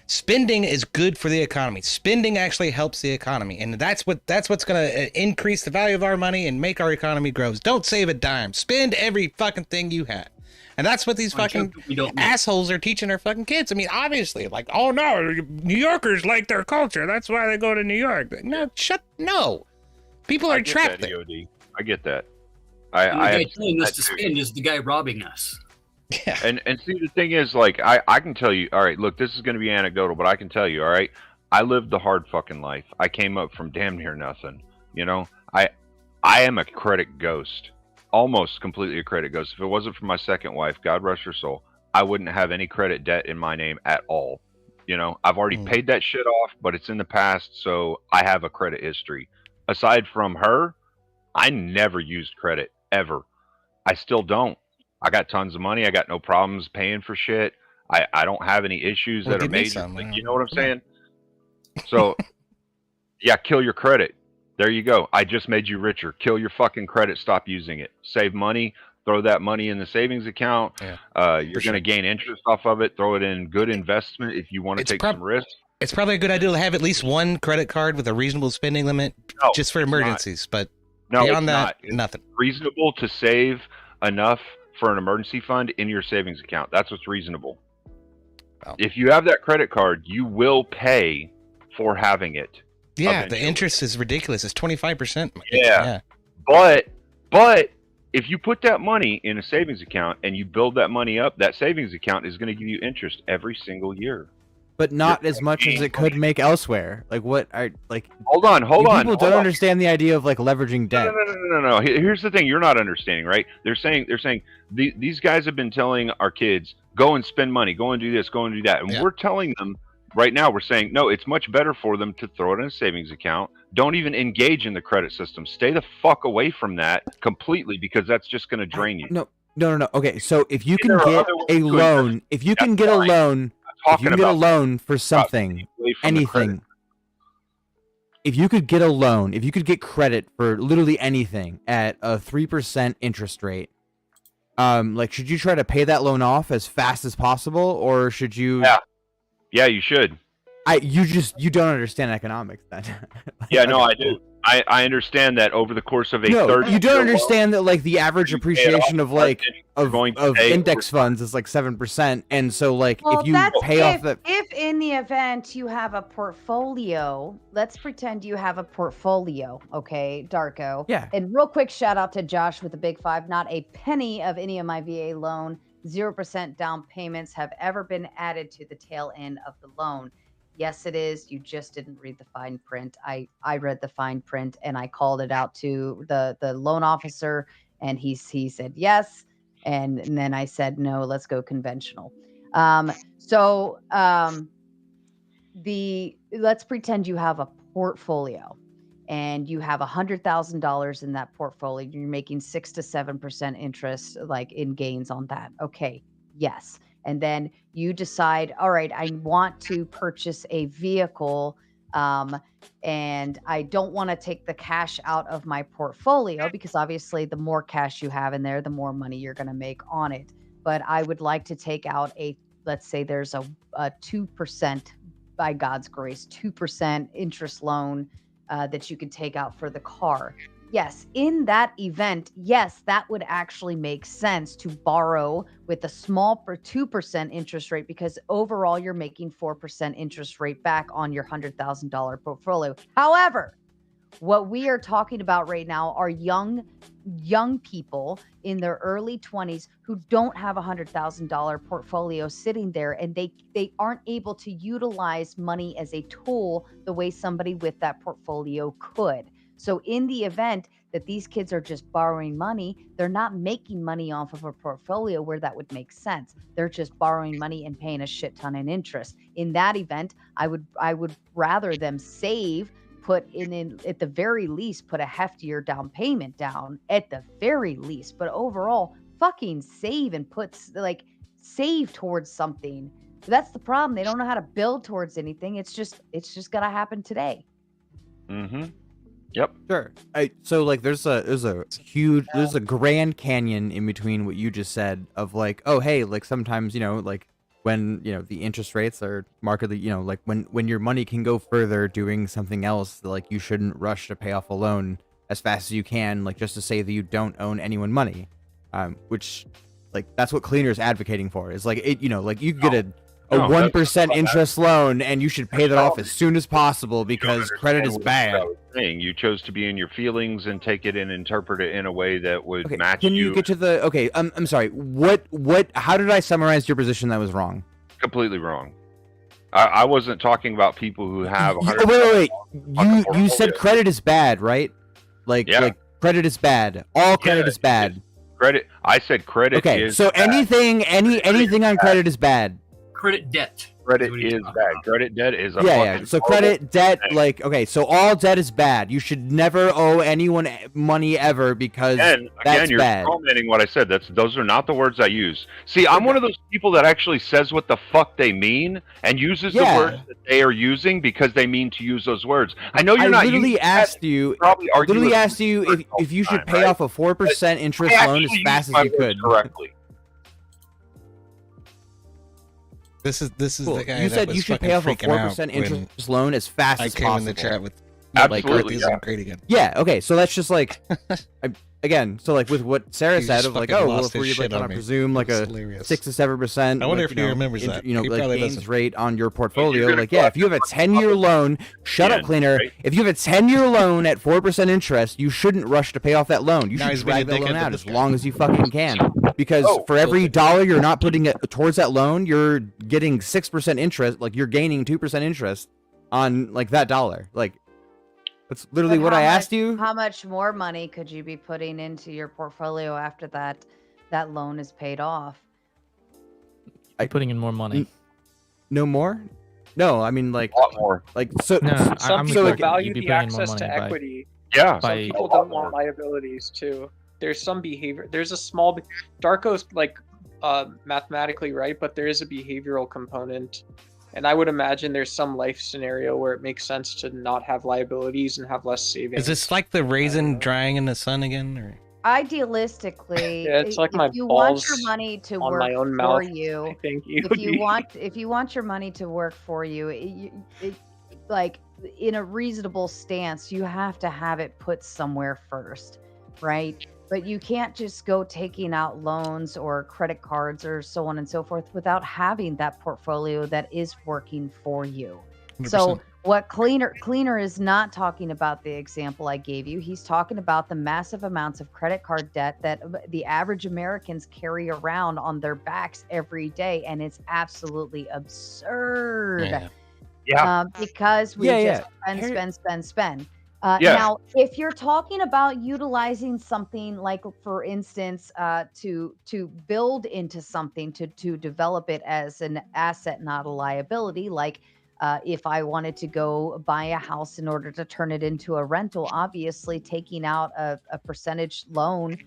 Speaker 2: Spending is good for the economy. Spending actually helps the economy, and that's what's going to increase the value of our money and make our economy grow. Don't save a dime. Spend every fucking thing you have. And that's what these fucking assholes are teaching their fucking kids. I mean, obviously, like, oh no, New Yorkers like their culture. That's why they go to New York. No. People are trapped there.
Speaker 10: I get that.
Speaker 11: The guy telling us to spend is the guy robbing us.
Speaker 2: Yeah.
Speaker 10: And see, the thing is, like, I can tell you, all right, look, this is going to be anecdotal, but I can tell you, all right, I lived the hard fucking life. I came up from damn near nothing. I am a credit ghost. Almost completely a credit ghost. If it wasn't for my second wife, God rest her soul, I wouldn't have any credit debt in my name at all. I've already paid that shit off, but it's in the past, so I have a credit history. Aside from her, I never used credit, ever. I still don't. I got tons of money. I got no problems paying for shit. I don't have any issues that are major. You know what I'm saying? So, yeah, kill your credit. There you go. I just made you richer. Kill your fucking credit. Stop using it. Save money. Throw that money in the savings account. Yeah, you're going to gain interest off of it. Throw it in good investment if you want to take some risk.
Speaker 2: It's probably a good idea to have at least one credit card with a reasonable spending limit just for emergencies. But beyond that, nothing.
Speaker 10: It's reasonable to save enough for an emergency fund in your savings account. That's what's reasonable. Wow. If you have that credit card, you will pay for having it.
Speaker 2: Yeah, eventually. The interest is ridiculous. It's 25%.
Speaker 10: Yeah. But if you put that money in a savings account and you build that money up, that savings account is going to give you interest every single year.
Speaker 14: But not as much as it could make elsewhere. Like, what are, like...
Speaker 10: Hold on.
Speaker 14: People don't understand the idea of, like, leveraging debt.
Speaker 10: No. Here's the thing you're not understanding, right? They're saying these guys have been telling our kids, go and spend money, go and do this, go and do that. And we're telling them right now we're saying, no, it's much better for them to throw it in a savings account. Don't even engage in the credit system. Stay the fuck away from that completely, because that's just going to drain you.
Speaker 14: No. Okay, so if you can
Speaker 10: There are
Speaker 14: get
Speaker 10: other ways
Speaker 14: a
Speaker 10: to
Speaker 14: loan,
Speaker 10: invest.
Speaker 14: if you can
Speaker 10: That's
Speaker 14: get a
Speaker 10: fine.
Speaker 14: loan, if you can get a loan for something,
Speaker 10: away from the credit.
Speaker 14: anything, if you could get a loan, if you could get credit for literally anything at a 3% interest rate, like, should you try to pay that loan off as fast as possible, or should you?
Speaker 10: Yeah, you should.
Speaker 14: You don't understand economics then.
Speaker 10: Yeah, no, I do. I understand that over the course of a
Speaker 14: No,
Speaker 10: 30
Speaker 14: you don't understand that, like, the average appreciation of like of index funds is like 7%, and so like
Speaker 7: Well,
Speaker 14: if you
Speaker 7: that's
Speaker 14: pay off that.
Speaker 7: if in the event you have a portfolio, let's pretend you have a portfolio, okay, Darko.
Speaker 14: Yeah.
Speaker 7: And real quick shout out to Josh with the big five. Not a penny of any of my VA loan, 0% down payments have ever been added to the tail end of the loan. Yes, it is. You just didn't read the fine print. I read the fine print and I called it out to the loan officer, and he said yes. And then I said, no, let's go conventional. Let's pretend you have a portfolio and you have $100,000 in that portfolio. You're making 6 to 7% interest, like in gains on that. Okay. Yes. And then you decide, all right, I want to purchase a vehicle, and I don't want to take the cash out of my portfolio, because obviously the more cash you have in there, the more money you're going to make on it. But I would like to take out let's say there's a 2%, by God's grace, 2% interest loan that you could take out for the car. Yes, in that event, yes, that would actually make sense to borrow with a small 2% interest rate, because overall you're making 4% interest rate back on your $100,000 portfolio. However, what we are talking about right now are young people in their early 20s who don't have a $100,000 portfolio sitting there, and they aren't able to utilize money as a tool the way somebody with that portfolio could. So in the event that these kids are just borrowing money, they're not making money off of a portfolio where that would make sense. They're just borrowing money and paying a shit ton in interest. In that event, I would rather them save, put in at the very least, put a heftier down payment down at the very least. But overall, fucking save and save towards something. That's the problem. They don't know how to build towards anything. It's just gotta happen today.
Speaker 10: Mm-hmm. Yep.
Speaker 14: Sure. So like there's a Grand Canyon in between what you just said of like, oh hey, like sometimes, like when, the interest rates are markedly, like when your money can go further doing something else, like you shouldn't rush to pay off a loan as fast as you can, like just to say that you don't owe anyone money. Which like that's what Cleaner's advocating for, is like it, like you could get a 1% interest loan and you should pay that off as soon as possible because credit is bad.
Speaker 10: You chose to be in your feelings and take it and interpret it in a way that would match
Speaker 14: you. Can you get to the I'm sorry. How did I summarize your position that was wrong?
Speaker 10: Completely wrong. I wasn't talking about people who have
Speaker 14: wait. You said credit is bad, right? Like credit is bad. All credit is bad.
Speaker 10: Credit. I said credit is
Speaker 14: so
Speaker 10: bad.
Speaker 14: anything on credit is bad.
Speaker 11: Credit debt.
Speaker 10: Credit is bad. Credit debt is a
Speaker 14: yeah. So credit debt, like so all debt is bad. You should never owe anyone money ever because that's
Speaker 10: you're
Speaker 14: bad.
Speaker 10: commenting what I said. Those are not the words I use. See, I'm one of those people that actually says what the fuck they mean and uses the words that they are using because they mean to use those words. I know you're not.
Speaker 14: I literally asked you if you should pay off a 4% interest loan as fast as you could.
Speaker 10: Correctly.
Speaker 2: This is
Speaker 14: cool.
Speaker 2: the guy.
Speaker 14: You said you should pay off a 4% interest loan as fast as possible.
Speaker 2: I came in the chat with
Speaker 10: absolutely
Speaker 2: great again.
Speaker 14: Yeah. Okay. So that's just like again. So like with what Sarah said of like, oh well, if we're like gonna presume like a 6 to 7%.
Speaker 2: I wonder if he remembers that.
Speaker 14: Like gains rate on your portfolio. Like if you have a 10-year loan, shut up, Cleaner.
Speaker 10: Right?
Speaker 14: If you have a 10-year loan at 4% interest, you shouldn't rush to pay off that loan. You should drag that loan out as long as you fucking can. Because for every dollar you're not putting it towards that loan, you're getting 6% interest. Like you're gaining 2% interest on like that dollar. Like that's literally what I asked you.
Speaker 7: How much more money could you be putting into your portfolio after that loan is paid off?
Speaker 9: Putting in more money.
Speaker 14: No more? No, I mean like
Speaker 10: A lot more.
Speaker 14: like so.
Speaker 9: No,
Speaker 14: so-
Speaker 6: Some
Speaker 9: I'm
Speaker 6: people
Speaker 9: with Darko.
Speaker 6: value
Speaker 9: You'd be
Speaker 6: the
Speaker 9: paying more
Speaker 6: access to
Speaker 9: money by-
Speaker 6: equity.
Speaker 10: Yeah.
Speaker 6: Some
Speaker 9: by
Speaker 6: people
Speaker 10: a lot
Speaker 6: don't want
Speaker 10: more.
Speaker 6: liabilities too. There's some behavior. There's a small. Darko's like mathematically right, but there is a behavioral component. And I would imagine there's some life scenario where it makes sense to not have liabilities and have less savings.
Speaker 2: Is this like the raisin drying in the sun again, or?
Speaker 7: Idealistically,
Speaker 6: Yeah, it's like
Speaker 7: if
Speaker 6: my
Speaker 7: you want your
Speaker 6: balls
Speaker 7: money to
Speaker 6: on
Speaker 7: work
Speaker 6: my own
Speaker 7: for
Speaker 6: mouth?
Speaker 7: you,
Speaker 6: I think
Speaker 7: if you want your money to work for you, like in a reasonable stance, you have to have it put somewhere first, right? But you can't just go taking out loans or credit cards or so on and so forth without having that portfolio that is working for you.
Speaker 2: 100%.
Speaker 7: So what Cleaner is not talking about the example I gave you. He's talking about the massive amounts of credit card debt that the average Americans carry around on their backs every day. And it's absolutely absurd.
Speaker 2: Yeah.
Speaker 7: Because we
Speaker 14: Yeah,
Speaker 7: just spend.
Speaker 10: Yeah.
Speaker 7: Now, if you're talking about utilizing something like, for instance, to build into something, to develop it as an asset, not a liability, like if I wanted to go buy a house in order to turn it into a rental, obviously taking out a percentage loan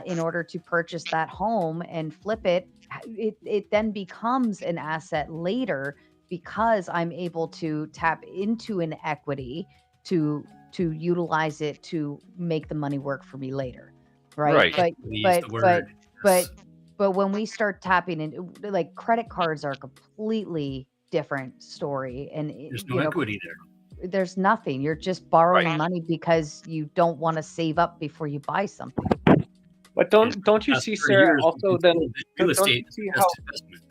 Speaker 7: in order to purchase that home and flip it, it then becomes an asset later because I'm able to tap into an equity to utilize it to make the money work for me later, right?
Speaker 10: Right.
Speaker 7: But when we start tapping in, like, credit cards are a completely different story, and
Speaker 11: There's no equity there.
Speaker 7: there's nothing. You're just borrowing
Speaker 10: Right.
Speaker 7: money because you don't want to save up before you buy something.
Speaker 6: But don't you
Speaker 11: Past
Speaker 6: see,
Speaker 11: 30
Speaker 6: Sarah?
Speaker 11: years,
Speaker 6: Also,
Speaker 11: we've
Speaker 6: then
Speaker 11: been told that real
Speaker 6: don't you
Speaker 11: estate is
Speaker 6: see
Speaker 11: the best investment.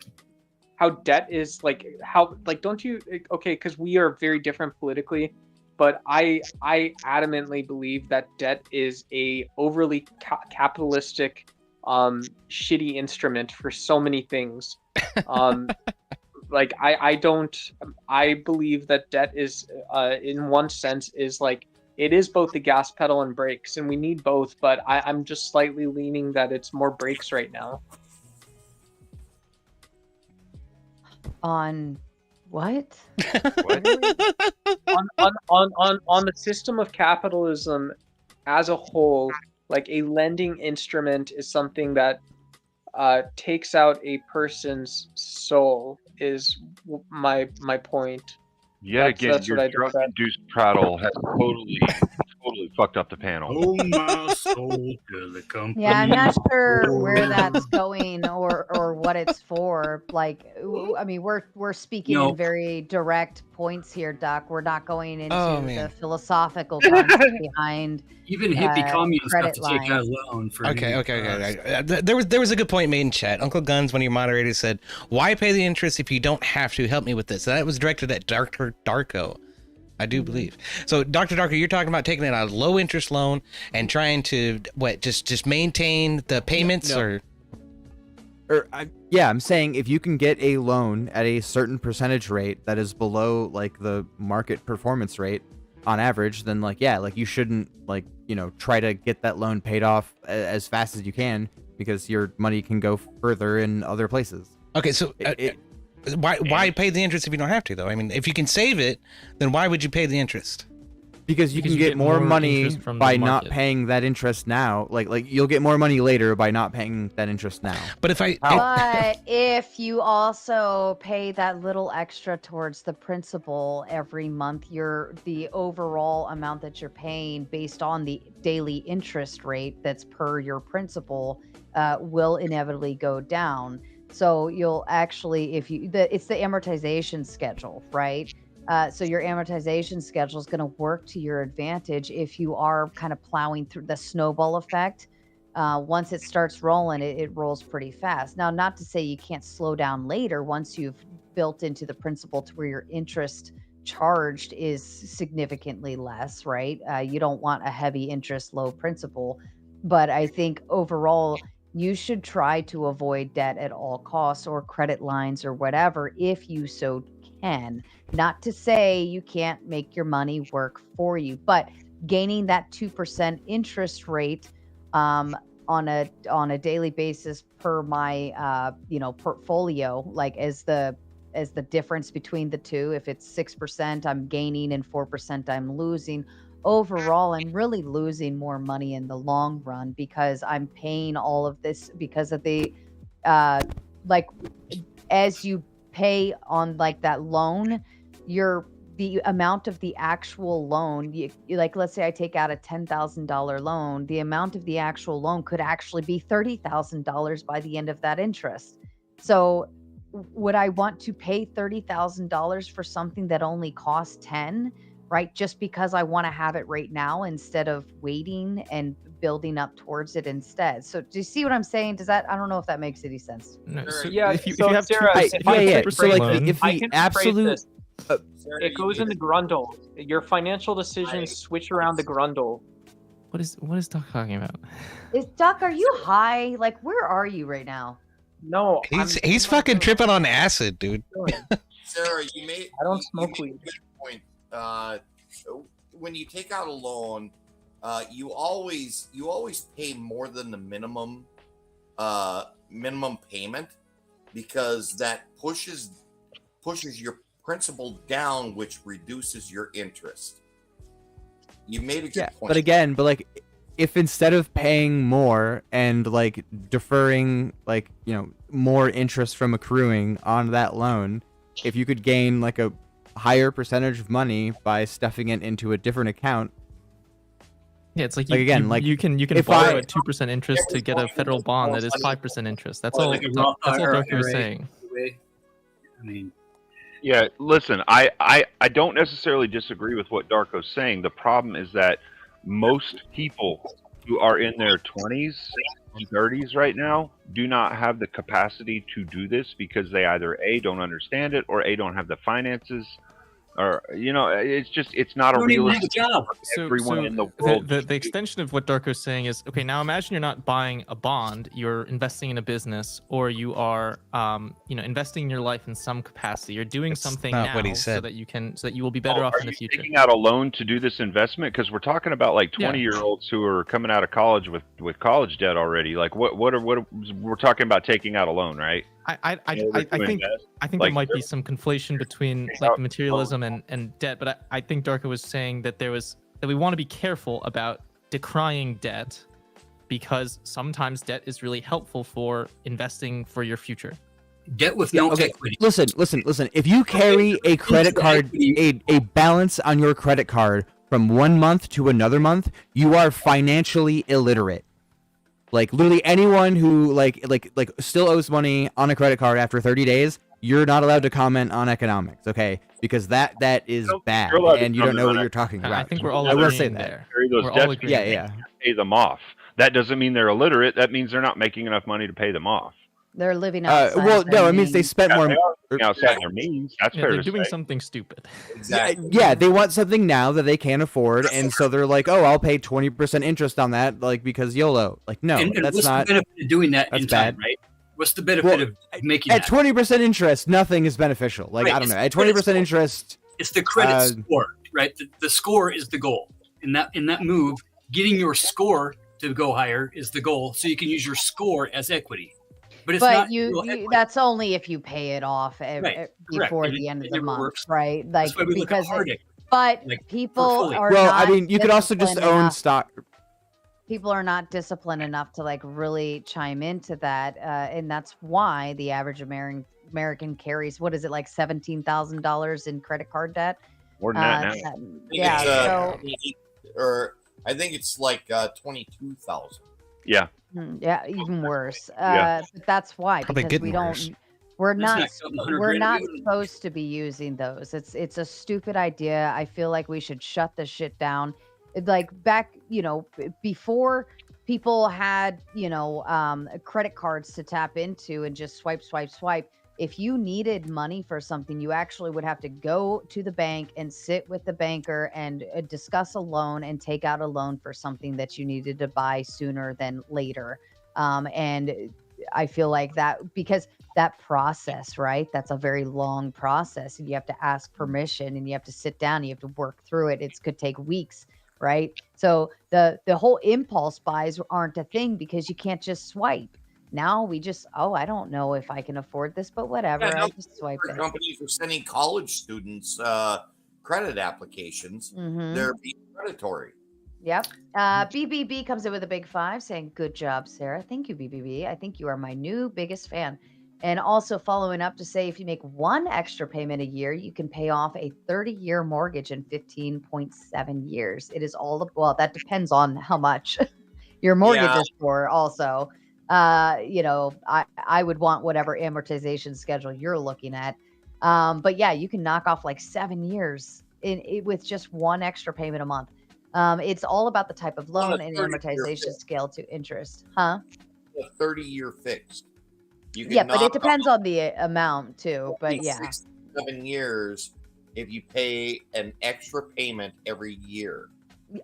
Speaker 6: how debt is like how like don't you okay? Because we are very different politically, but I adamantly believe that debt is a overly capitalistic, shitty instrument for so many things. Like I believe that debt is in one sense is like it is both the gas pedal and brakes, and we need both, but I'm just slightly leaning that it's more brakes right now.
Speaker 7: On what?
Speaker 6: on the system of capitalism as a whole, like a lending instrument is something that takes out a person's soul is my point.
Speaker 10: Yet again,
Speaker 6: that's
Speaker 10: your
Speaker 6: what I just said.
Speaker 10: drug-induced prattle has totally fucked up the panel.
Speaker 11: Oh, my soul to the company.
Speaker 7: Yeah, I'm not sure where that's going or what it's for. Like, I mean, we're speaking
Speaker 11: No.
Speaker 7: in very direct points here, Doc. We're not going into
Speaker 2: Oh,
Speaker 7: the
Speaker 2: man.
Speaker 7: philosophical concept behind
Speaker 11: Even hippie communists have
Speaker 7: credit
Speaker 11: to take out
Speaker 7: lines.
Speaker 11: a loan for
Speaker 2: Okay. There was a good point made in chat. Uncle Guns, one of your moderators, said, "Why pay the interest if you don't have to? Help me with this." So that was directed at Dr. Darko, I do believe. So, Dr. Darko, you're talking about taking out a low interest loan and trying to just maintain the payments,
Speaker 14: No. I'm saying if you can get a loan at a certain percentage rate that is below like the market performance rate on average, then you shouldn't try to get that loan paid off as fast as you can because your money can go further in other places.
Speaker 2: Okay, so why pay the interest if you don't have to, though? I mean, if you can save it, then why would you pay the interest?
Speaker 14: Because you can get more money
Speaker 9: interest from the
Speaker 14: by not
Speaker 9: market.
Speaker 14: paying that interest now. Like you'll get more money later by not paying that interest now.
Speaker 2: But
Speaker 7: if you also pay that little extra towards the principal every month, the overall amount that you're paying based on the daily interest rate that's per your principal will inevitably go down. So you'll actually, it's the amortization schedule, right? So your amortization schedule is going to work to your advantage if you are kind of plowing through the snowball effect. Once it starts rolling, it rolls pretty fast. Now, not to say you can't slow down later once you've built into the principal to where your interest charged is significantly less, right? You don't want a heavy interest, low principal. But I think overall, you should try to avoid debt at all costs or credit lines or whatever if you so can. Not to say you can't make your money work for you, but gaining that 2% interest rate on a daily basis per my portfolio, like as the as the difference between the two. If it's 6%, I'm gaining, and 4% I'm losing. Overall, I'm really losing more money in the long run because I'm paying all of this because of the like as you pay on like that loan, the amount of the actual loan, like let's say I take out a $10,000 loan, the amount of the actual loan could actually be $30,000 by the end of that interest. So would I want to pay $30,000 for something that only costs 10, right? Just because I want to have it right now instead of waiting and building up towards it instead. So do you see what I'm saying? I don't know if that makes any sense.
Speaker 9: No, so
Speaker 13: Yeah,
Speaker 9: if you
Speaker 13: so
Speaker 9: have
Speaker 13: Sarah,
Speaker 9: two,
Speaker 13: if I can
Speaker 14: So like
Speaker 9: loan,
Speaker 14: if
Speaker 13: I
Speaker 14: the
Speaker 13: can rephrase
Speaker 14: absolute
Speaker 13: this. It goes in the grundle. Your financial decisions switch around the grundle.
Speaker 9: what is Doc talking about?
Speaker 7: Doc, are you high? Like, where are you right now?
Speaker 13: No,
Speaker 2: He's fucking tripping on acid, dude.
Speaker 15: Sarah, you made.
Speaker 13: I don't
Speaker 15: you
Speaker 13: smoke
Speaker 15: made a
Speaker 13: weed.
Speaker 15: good point. When you take out a loan, you always pay more than the minimum payment, because that pushes your principal down, which reduces your interest. You made a good point.
Speaker 14: But again, like if instead of paying more and like deferring like, you know, more interest from accruing on that loan, if you could gain like a higher percentage of money by stuffing it into a different account.
Speaker 9: Yeah, it's like you can
Speaker 14: if
Speaker 9: borrow
Speaker 14: I-
Speaker 9: at 2% interest to get a federal bond that is 5% interest. That's all.
Speaker 11: Like a
Speaker 9: That's all
Speaker 11: Roth IRA,
Speaker 9: Darko was
Speaker 11: right?
Speaker 9: saying.
Speaker 11: I mean,
Speaker 10: Yeah, listen, I don't necessarily disagree with what Darko's saying. The problem is that most people who are in their 20s and 30s right now do not have the capacity to do this because they either A, don't understand it, or A, don't have the finances, or, you know, it's not a
Speaker 11: don't even have a
Speaker 10: realistic
Speaker 11: job.
Speaker 10: for everyone in the world.
Speaker 9: The extension of what Darko's saying is, okay, now imagine you're not buying a bond, you're investing in a business, or you are, investing your life in some capacity. You're doing something
Speaker 2: not
Speaker 9: now
Speaker 2: what he
Speaker 9: so
Speaker 2: said.
Speaker 9: that you will be better off
Speaker 10: Are
Speaker 9: in the
Speaker 10: you
Speaker 9: future.
Speaker 10: taking out a loan to do this investment? Because we're talking about like
Speaker 9: Yeah.
Speaker 10: 20-year-olds who are coming out of college with college debt already. Like what we're talking about taking out a loan, right?
Speaker 9: I think there
Speaker 10: Like,
Speaker 9: might be some conflation between like materialism and debt, but I think Darko was saying that we want to be careful about decrying debt, because sometimes debt is really helpful for investing for your future.
Speaker 11: Debt with
Speaker 14: Yeah,
Speaker 11: no
Speaker 14: okay.
Speaker 11: equity.
Speaker 14: Listen. If you carry a credit card, a balance on your credit card from 1 month to another month, you are financially illiterate. Like literally anyone who like still owes money on a credit card after 30 days, you're not allowed to comment on economics, okay? Because that is bad,
Speaker 10: allowed to
Speaker 14: and you don't know
Speaker 10: comment
Speaker 14: what
Speaker 10: on
Speaker 14: you're talking about.
Speaker 9: I think we're all
Speaker 14: I will say
Speaker 9: agreeing
Speaker 14: that.
Speaker 9: there.
Speaker 10: Carry those
Speaker 9: We're all
Speaker 10: debts
Speaker 9: agreeing.
Speaker 10: because
Speaker 14: Yeah.
Speaker 10: they pay them off. That doesn't mean they're illiterate. That means they're not making enough money to pay them off.
Speaker 7: They're living outside.
Speaker 14: Well,
Speaker 7: of their
Speaker 14: no, it means they
Speaker 7: means.
Speaker 14: spent
Speaker 10: Yeah,
Speaker 14: more.
Speaker 10: they are living outside their means. That's
Speaker 9: Yeah,
Speaker 10: fair
Speaker 9: they're
Speaker 10: to
Speaker 9: doing
Speaker 10: say.
Speaker 9: something stupid.
Speaker 15: Exactly.
Speaker 14: Yeah, they want something now that they can't afford, and so they're like, "Oh, I'll pay 20% interest on that, like because YOLO." Like, no,
Speaker 11: And
Speaker 14: that's
Speaker 11: what's
Speaker 14: not.
Speaker 11: the benefit of doing that
Speaker 14: that's
Speaker 11: in time,
Speaker 14: bad.
Speaker 11: right? What's the benefit of making
Speaker 14: At
Speaker 11: that?
Speaker 14: 20% interest, nothing is beneficial. Like,
Speaker 11: Right,
Speaker 14: I don't know.
Speaker 11: it's
Speaker 14: At
Speaker 11: the credit
Speaker 14: 20%
Speaker 11: score.
Speaker 14: interest,
Speaker 11: It's the credit
Speaker 14: uh,
Speaker 11: score, right? The score is the goal. In that move, getting your score to go higher is the goal, so you can use your score as equity. But it's
Speaker 7: But
Speaker 11: not
Speaker 7: you
Speaker 11: real equity.
Speaker 7: that's only if you pay it off
Speaker 11: Right, correct.
Speaker 7: before
Speaker 11: And
Speaker 7: the
Speaker 11: it-
Speaker 7: end of
Speaker 11: it
Speaker 7: the
Speaker 11: never
Speaker 7: month,
Speaker 11: works.
Speaker 7: right? Like
Speaker 11: That's why we look at
Speaker 7: because
Speaker 11: hard equity.
Speaker 7: but
Speaker 11: like
Speaker 7: people
Speaker 11: portfolio.
Speaker 7: are
Speaker 14: well,
Speaker 7: not
Speaker 14: I mean, you could also just
Speaker 7: disciplined
Speaker 14: own
Speaker 7: enough-
Speaker 14: stock.
Speaker 7: People are not disciplined enough to like really chime into that, and that's why the average American carries, what is it, like $17,000 in credit card debt?
Speaker 10: More than that now.
Speaker 7: Yeah, so
Speaker 15: Or I think it's like 22,000.
Speaker 10: Yeah.
Speaker 7: yeah, even worse.
Speaker 10: Yeah.
Speaker 7: But that's why,
Speaker 2: Probably
Speaker 7: because
Speaker 2: getting
Speaker 7: we
Speaker 2: worse.
Speaker 7: don't. We're
Speaker 11: That's
Speaker 7: not.
Speaker 11: not something 100
Speaker 7: We're
Speaker 11: grand
Speaker 7: not
Speaker 11: a year.
Speaker 7: supposed to be using those. It's a stupid idea. I feel like we should shut the shit down. Like back, before people had, credit cards to tap into and just swipe, swipe, swipe. If you needed money for something, you actually would have to go to the bank and sit with the banker and discuss a loan and take out a loan for something that you needed to buy sooner than later. And I feel like that, because that process, right? That's a very long process, and you have to ask permission, and you have to sit down, and you have to work through it. It could take weeks, right? So the whole impulse buys aren't a thing because you can't just swipe. Now we just, oh, I don't know if I can afford this, but whatever.
Speaker 15: Yeah,
Speaker 7: I
Speaker 15: no,
Speaker 7: just swipe it.
Speaker 15: companies are sending college students credit applications.
Speaker 7: Mhm.
Speaker 15: They're being predatory.
Speaker 7: Yep. BBB comes in with a big 5 saying, good job, Sarah. Thank you, BBB. I think you are my new biggest fan. And also following up to say, if you make one extra payment a year, you can pay off a 30-year mortgage in 15.7 years. It is all, well, that depends on how much your mortgage is for also. You know, I would want whatever amortization schedule you're looking at. But yeah, you can knock off like 7 years with just one extra payment a month. It's all about the type of loan and amortization scale to interest. Huh?
Speaker 15: A 30-year fixed. You can
Speaker 7: Yeah, but it
Speaker 15: knock
Speaker 7: depends on the amount too. But yeah.
Speaker 15: 6 to 7 years if you pay an extra payment every year.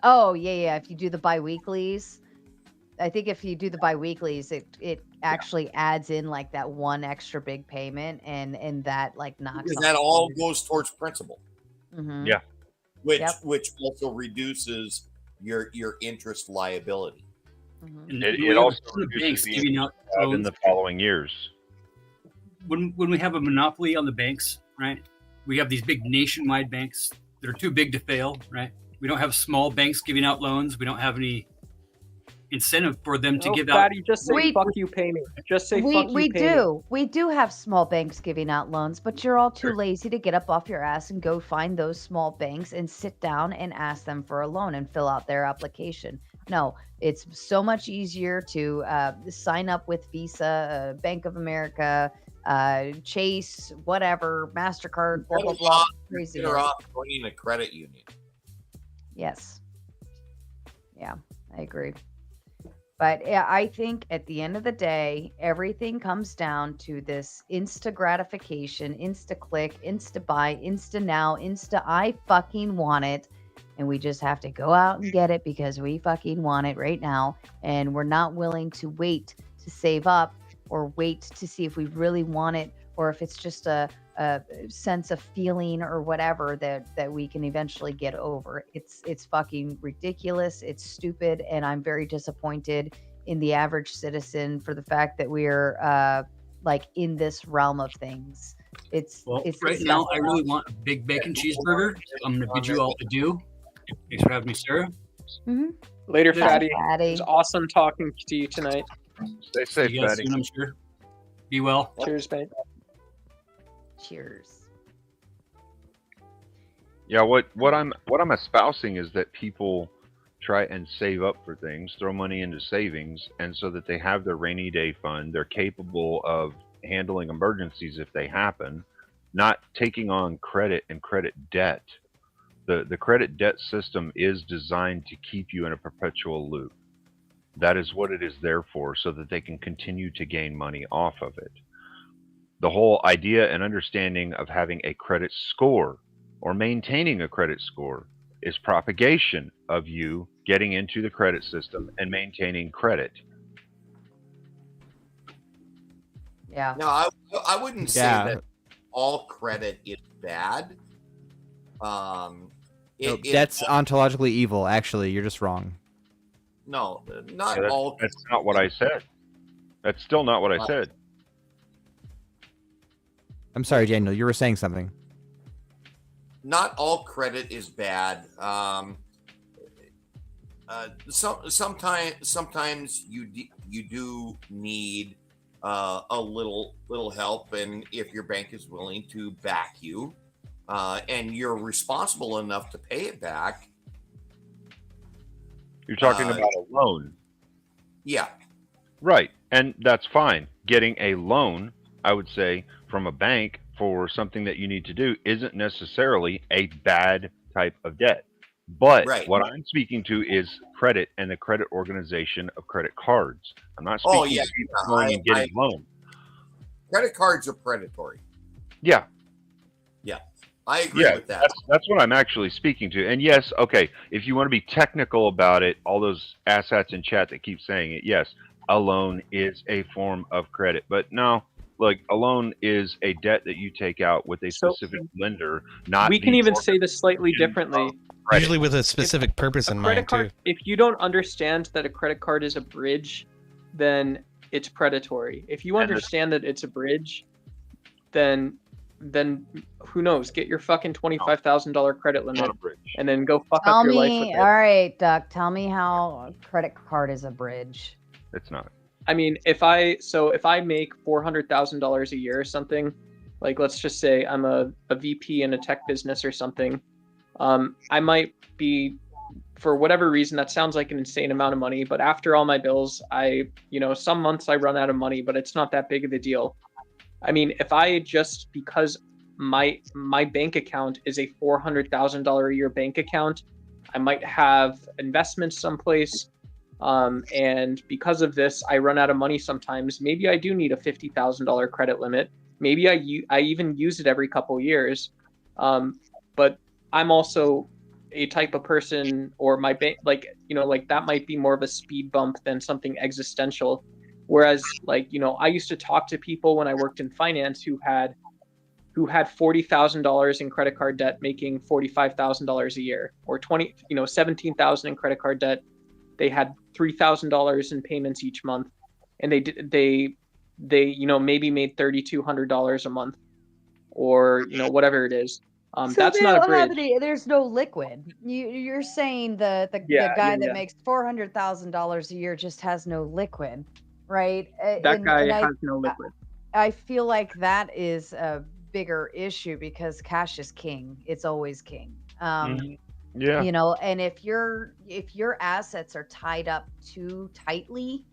Speaker 7: Oh, yeah. If you do the biweeklies, I think if you do the biweeklies, it actually adds in like that one extra big payment, and that like knocks.
Speaker 15: Because that all goes towards principal.
Speaker 7: Mm-hmm.
Speaker 10: Yeah.
Speaker 15: Which also reduces your interest liability.
Speaker 7: Mm-hmm.
Speaker 10: It also reduces the interest in the following years.
Speaker 11: When we have a monopoly on the banks, right? We have these big nationwide banks that are too big to fail, right? We don't have small banks giving out loans. We don't have any incentive for them to give out.
Speaker 13: Just say fuck you, pay me. Just say fuck you,
Speaker 7: We
Speaker 13: pay me.
Speaker 7: do. We do have small banks giving out loans, but you're all too lazy to get up off your ass and go find those small banks and sit down and ask them for a loan and fill out their application. No, it's so much easier to sign up with Visa, Bank of America, Chase, whatever, MasterCard, blah, blah, blah. Crazy.
Speaker 15: You're off joining a credit union.
Speaker 7: Yes. Yeah, I agree. But yeah, I think at the end of the day, everything comes down to this insta gratification, insta click, insta buy, insta now, insta I fucking want it. And we just have to go out and get it because we fucking want it right now. And we're not willing to wait to save up or wait to see if we really want it or if it's just a sense of feeling or whatever that we can eventually get over. It's fucking ridiculous. It's stupid. And I'm very disappointed in the average citizen for the fact that we're like in this realm of things. It's
Speaker 11: right now I really want a big bacon cheeseburger. I'm going to bid you all adieu. Thanks for having me, Sarah.
Speaker 7: Mm-hmm.
Speaker 13: Later,
Speaker 11: Bye,
Speaker 13: Fatty.
Speaker 7: Fatty.
Speaker 13: It was awesome talking to you tonight.
Speaker 10: Stay safe,
Speaker 11: See you guys
Speaker 10: Fatty.
Speaker 11: soon, I'm sure. Be well.
Speaker 13: Cheers, mate.
Speaker 7: Cheers.
Speaker 10: Yeah, what I'm espousing is that people try and save up for things, throw money into savings, and so that they have their rainy day fund, they're capable of handling emergencies if they happen, not taking on credit and credit debt. The credit debt system is designed to keep you in a perpetual loop. That is what it is there for, so that they can continue to gain money off of it. The whole idea and understanding of having a credit score or maintaining a credit score is propagation of you getting into the credit system and maintaining credit.
Speaker 7: Yeah.
Speaker 15: No, I wouldn't say that all credit is bad.
Speaker 14: That's ontologically evil. Actually, you're just wrong.
Speaker 15: No, not
Speaker 10: Yeah,
Speaker 15: all.
Speaker 10: that's not what I said. That's still not what I said.
Speaker 14: I'm sorry, Daniel. You were saying something.
Speaker 15: Not all credit is bad. Sometimes you do need a little help, and if your bank is willing to back you, and you're responsible enough to pay it back.
Speaker 10: You're talking about a loan.
Speaker 15: Yeah.
Speaker 10: Right. And that's fine. Getting a loan, I would say, from a bank for something that you need to do isn't necessarily a bad type of debt. But what I'm speaking to is credit and the credit organization of credit cards. I'm not speaking to people going and getting loans.
Speaker 15: Credit cards are predatory.
Speaker 10: Yeah.
Speaker 15: Yeah. I agree with that.
Speaker 10: That's what I'm actually speaking to. And yes, okay, if you want to be technical about it, all those asshats in chat that keep saying it, yes, a loan is a form of credit. But no, like a loan is a debt that you take out with a specific lender, not
Speaker 13: We can even say this slightly differently.
Speaker 2: Usually with a specific purpose in mind, too.
Speaker 13: If you don't understand that a credit card is a bridge, then it's predatory. If you understand that it's a bridge, then who knows? Get your fucking $25,000 credit limit and then go fuck
Speaker 7: Tell
Speaker 13: up your life with
Speaker 7: me,
Speaker 13: it.
Speaker 7: all right, Duck, tell me how a credit card is a bridge.
Speaker 10: It's not.
Speaker 13: I mean, if I make $400,000 a year or something, like let's just say I'm a VP in a tech business or something, I might be, for whatever reason, that sounds like an insane amount of money, but after all my bills, some months I run out of money, but it's not that big of a deal. I mean, if I just, because my bank account is a $400,000 a year bank account, I might have investments someplace, and because of this, I run out of money sometimes. Maybe I do need a $50,000 credit limit. Maybe I even use it every couple years, but I'm also a type of person, or my bank, that might be more of a speed bump than something existential. Whereas, I used to talk to people when I worked in finance who had $40,000 in credit card debt, making $45,000 a year, or $17,000 in credit card debt. They had $3,000 in payments each month, and they maybe made $3,200 a month, or whatever it is.
Speaker 7: So
Speaker 13: that's
Speaker 7: they
Speaker 13: not a
Speaker 7: don't have
Speaker 13: bridge.
Speaker 7: there's no liquid. You're saying the guy that makes $400,000 a year just has no liquid, right?
Speaker 13: That guy has no liquid.
Speaker 7: I feel like that is a bigger issue because cash is king. It's always king.
Speaker 10: Yeah.
Speaker 7: And if your assets are tied up too tightly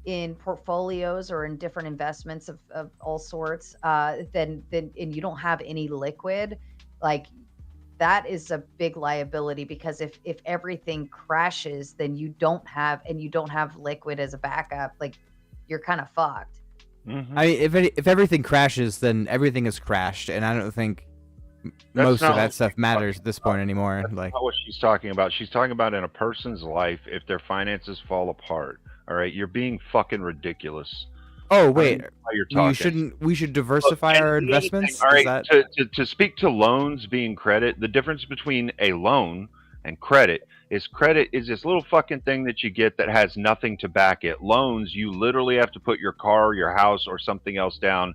Speaker 7: in portfolios or in different investments of all sorts, then and you don't have any liquid, like that is a big liability, because if everything crashes, then you don't have liquid as a backup, like you're kind of fucked.
Speaker 10: Mm-hmm.
Speaker 14: I mean, if everything crashes, then everything has crashed, and I don't think most of that stuff matters at this point anymore.
Speaker 10: That's not what she's talking about. She's talking about in a person's life if their finances fall apart. All right, you're being fucking ridiculous.
Speaker 14: Oh wait,
Speaker 10: you're talking.
Speaker 14: we should diversify our investments.
Speaker 10: All right, to speak to loans being credit, the difference between a loan and credit is this little fucking thing that you get that has nothing to back it. Loans, you literally have to put your car, your house, or something else down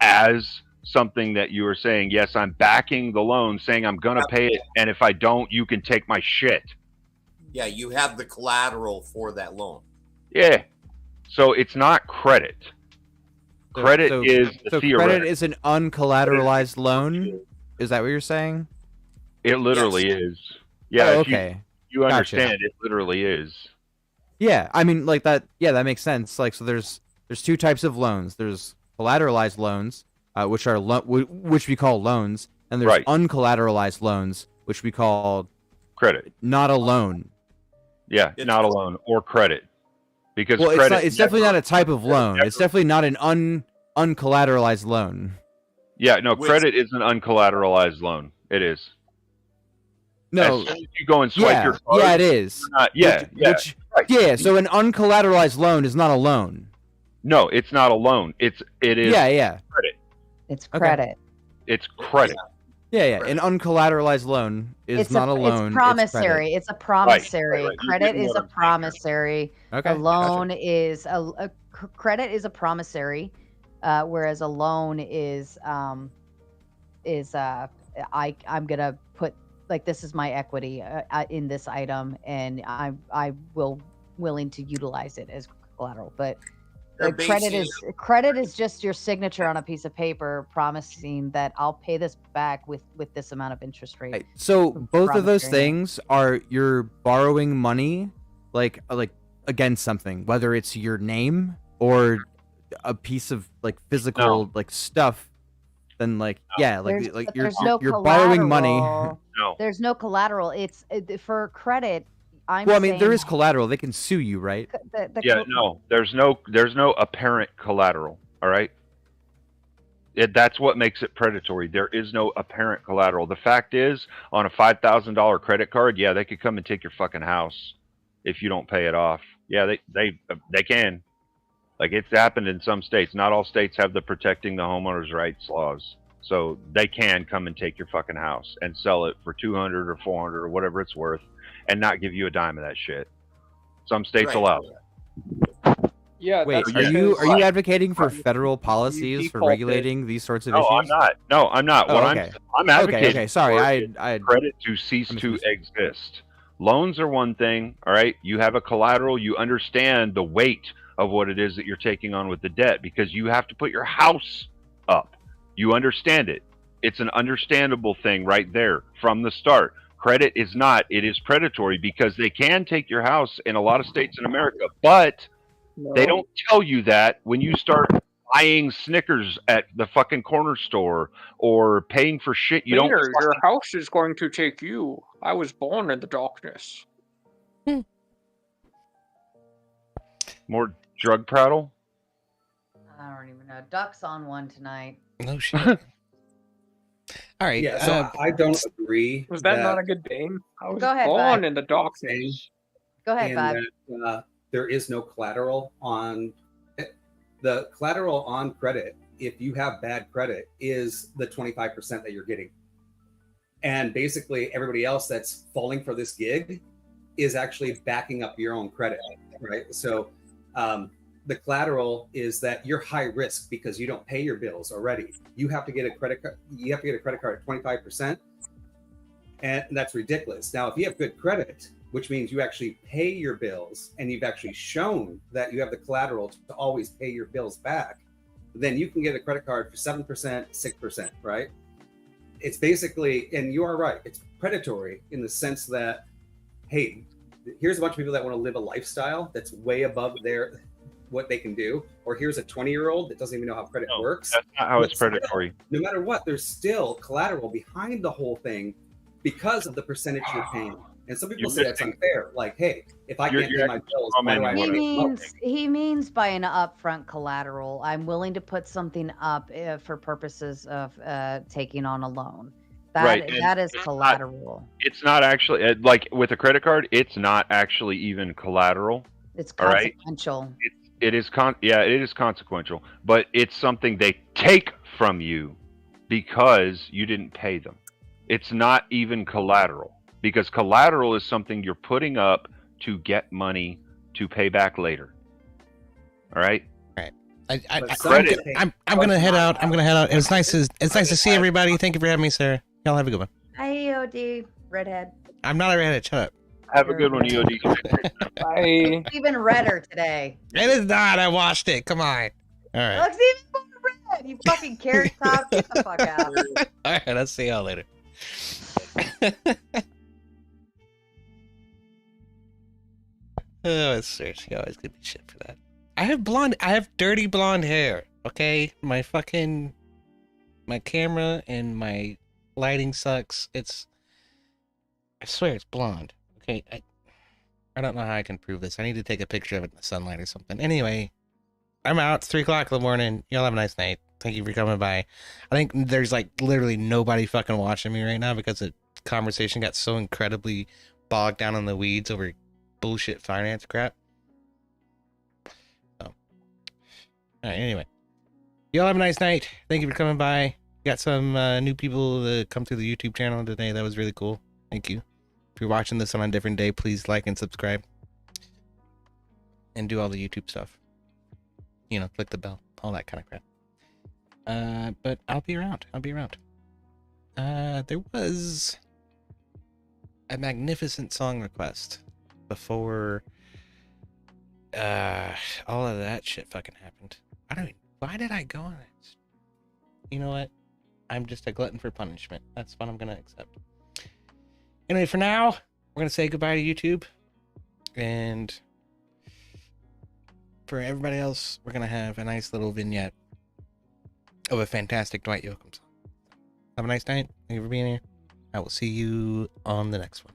Speaker 10: as something that you are saying, yes, I'm backing the loan, saying I'm going to pay it, and if I don't, you can take my shit.
Speaker 15: Yeah, you have the collateral for that loan.
Speaker 10: Yeah. So it's not credit. Credit is the theoretical.
Speaker 14: Credit is an uncollateralized loan? Is that what you're saying?
Speaker 10: It literally is. Yeah,
Speaker 14: oh, okay.
Speaker 10: You understand, it literally is.
Speaker 14: Yeah, I mean, like that. Yeah, that makes sense. Like, so there's two types of loans. There's collateralized loans, which we call loans, and there's uncollateralized loans, which we call
Speaker 10: credit.
Speaker 14: Not a loan.
Speaker 10: Yeah, not a loan or credit, because
Speaker 14: it's definitely not a type of loan. It's definitely not an uncollateralized loan.
Speaker 10: Yeah, no, credit is an uncollateralized loan. It is.
Speaker 14: No,
Speaker 10: as soon as you go and swipe your card,
Speaker 14: yeah, it is.
Speaker 10: Right.
Speaker 14: So an uncollateralized loan is not a loan.
Speaker 10: No, it's not a loan. It is.
Speaker 14: Yeah.
Speaker 10: Credit.
Speaker 7: It's credit.
Speaker 10: It's credit.
Speaker 14: Yeah. An uncollateralized loan is not a loan.
Speaker 7: It's promissory. It's a promissory.
Speaker 10: Right.
Speaker 7: Credit is a promissory.
Speaker 14: Okay.
Speaker 7: A loan is a credit is a promissory, whereas a loan is I'm gonna put, like, this is my equity in this item, and I willing to utilize it as collateral. But credit is just your signature on a piece of paper promising that I'll pay this back with this amount of interest rate.
Speaker 14: Right. So both of those things are you're borrowing money, like against something, whether it's your name or a piece of like physical like stuff. Then you're borrowing money.
Speaker 10: No.
Speaker 7: There's no collateral. It's for credit.
Speaker 14: There is collateral. They can sue you, right?
Speaker 10: No. There's no apparent collateral. All right. That's what makes it predatory. There is no apparent collateral. The fact is, on a $5,000 credit card, yeah, they could come and take your fucking house if you don't pay it off. Yeah, they can. Like, it's happened in some states. Not all states have the protecting the homeowners' rights laws. So they can come and take your fucking house and sell it for $200 or $400 or whatever it's worth, and not give you a dime of that shit. Some states allow that.
Speaker 13: Yeah.
Speaker 14: Wait,
Speaker 13: that's
Speaker 14: are you
Speaker 13: because
Speaker 14: advocating for federal policies for
Speaker 13: defaulted.
Speaker 14: regulating these sorts of
Speaker 10: No,
Speaker 14: issues?
Speaker 10: I'm not. No, I'm not.
Speaker 14: Oh,
Speaker 10: What
Speaker 14: okay.
Speaker 10: I'm advocating.
Speaker 14: Okay. Sorry,
Speaker 10: for
Speaker 14: I
Speaker 10: is credit to cease
Speaker 14: I
Speaker 10: to
Speaker 14: misunderstood.
Speaker 10: exist. Loans are one thing. All right, you have a collateral. You understand the weight of what it is that you're taking on with the debt because you have to put your house up. You understand it. It's an understandable thing right there from the start. Credit is not. It is predatory because they can take your house in a lot of states in America, but they don't tell you that when you start buying Snickers at the fucking corner store or paying for shit you don't.
Speaker 13: Peter, your house is going to take you. I was born in the darkness.
Speaker 10: More drug prattle?
Speaker 7: I don't even know. Duck's on one tonight.
Speaker 2: No shit. All right.
Speaker 16: Yeah, so I don't agree.
Speaker 13: Was that not a good name? I was
Speaker 7: Go ahead,
Speaker 13: born
Speaker 7: Bud.
Speaker 13: in the darkness.
Speaker 7: Go ahead,
Speaker 16: and
Speaker 7: Bob.
Speaker 16: that there is no collateral on the collateral on credit. If you have bad credit, is the 25% that you're getting, and basically everybody else that's falling for this gig is actually backing up your own credit, right? So the collateral is that you're high risk because you don't pay your bills already. You have to get a credit card. You have to get a credit card at 25%, and that's ridiculous. Now, if you have good credit, which means you actually pay your bills and you've actually shown that you have the collateral to always pay your bills back, then you can get a credit card for 7%, 6%, right? It's basically, and you are right, it's predatory in the sense that, hey, here's a bunch of people that want to live a lifestyle that's way above their what they can do, or here's a 20-year-old that doesn't even know how credit works.
Speaker 10: That's not how
Speaker 16: But
Speaker 10: it's predatory.
Speaker 16: still, no matter what, there's still collateral behind the whole thing because of the percentage you're paying. And some people
Speaker 10: You're
Speaker 16: say that's
Speaker 10: missing-
Speaker 16: unfair. Like, hey, if I
Speaker 10: You're-
Speaker 16: can't
Speaker 10: you're
Speaker 16: pay my
Speaker 10: actually
Speaker 16: bills, why do I
Speaker 7: He means by an upfront collateral. I'm willing to put something up for purposes of taking on a loan.
Speaker 10: Right, and
Speaker 7: That is
Speaker 10: it's
Speaker 7: collateral.
Speaker 10: It's not actually like with a credit card. It's not actually even collateral.
Speaker 7: It's
Speaker 10: all right?
Speaker 7: consequential.
Speaker 10: It is it is consequential, but it's something they take from you because you didn't pay them. It's not even collateral because collateral is something you're putting up to get money to pay back later. All right.
Speaker 2: I'm gonna head out. I'm gonna head out. It's nice to see everybody. Thank you for having me, Sarah. Y'all have a good one.
Speaker 7: Hi, EOD, redhead.
Speaker 2: I'm not a redhead. Shut up.
Speaker 10: Have a good one, EOD.
Speaker 13: Bye.
Speaker 7: Even redder today.
Speaker 2: It is not. I watched it. Come on. All right.
Speaker 7: Looks even more red. You fucking carrot top. Get the fuck out.
Speaker 2: All right. I'll see y'all later. Oh, it's seriously always give me shit for that. I have dirty blonde hair. Okay, my camera and my lighting sucks. I swear it's blonde. Okay, I don't know how I can prove this. I need to take a picture of it in the sunlight or something. Anyway, I'm out. It's 3:00 in the morning. Y'all have a nice night. Thank you for coming by. I think there's like literally nobody fucking watching me right now because the conversation got so incredibly bogged down in the weeds over bullshit finance crap. So, all right. Anyway, y'all have a nice night. Thank you for coming by. Got some new people to come to the YouTube channel today. That was really cool. Thank you. If you're watching this on a different day, please like and subscribe. And do all the YouTube stuff. You know, click the bell. All that kind of crap. But I'll be around. There was a magnificent song request before all of that shit fucking happened. Why did I go on it? You know what? I'm just a glutton for punishment. That's what I'm gonna accept. Anyway, for now, we're gonna say goodbye to YouTube, and for everybody else, we're gonna have a nice little vignette of a fantastic Dwight Yoakam song. Have a nice night. Thank you for being here. I will see you on the next one.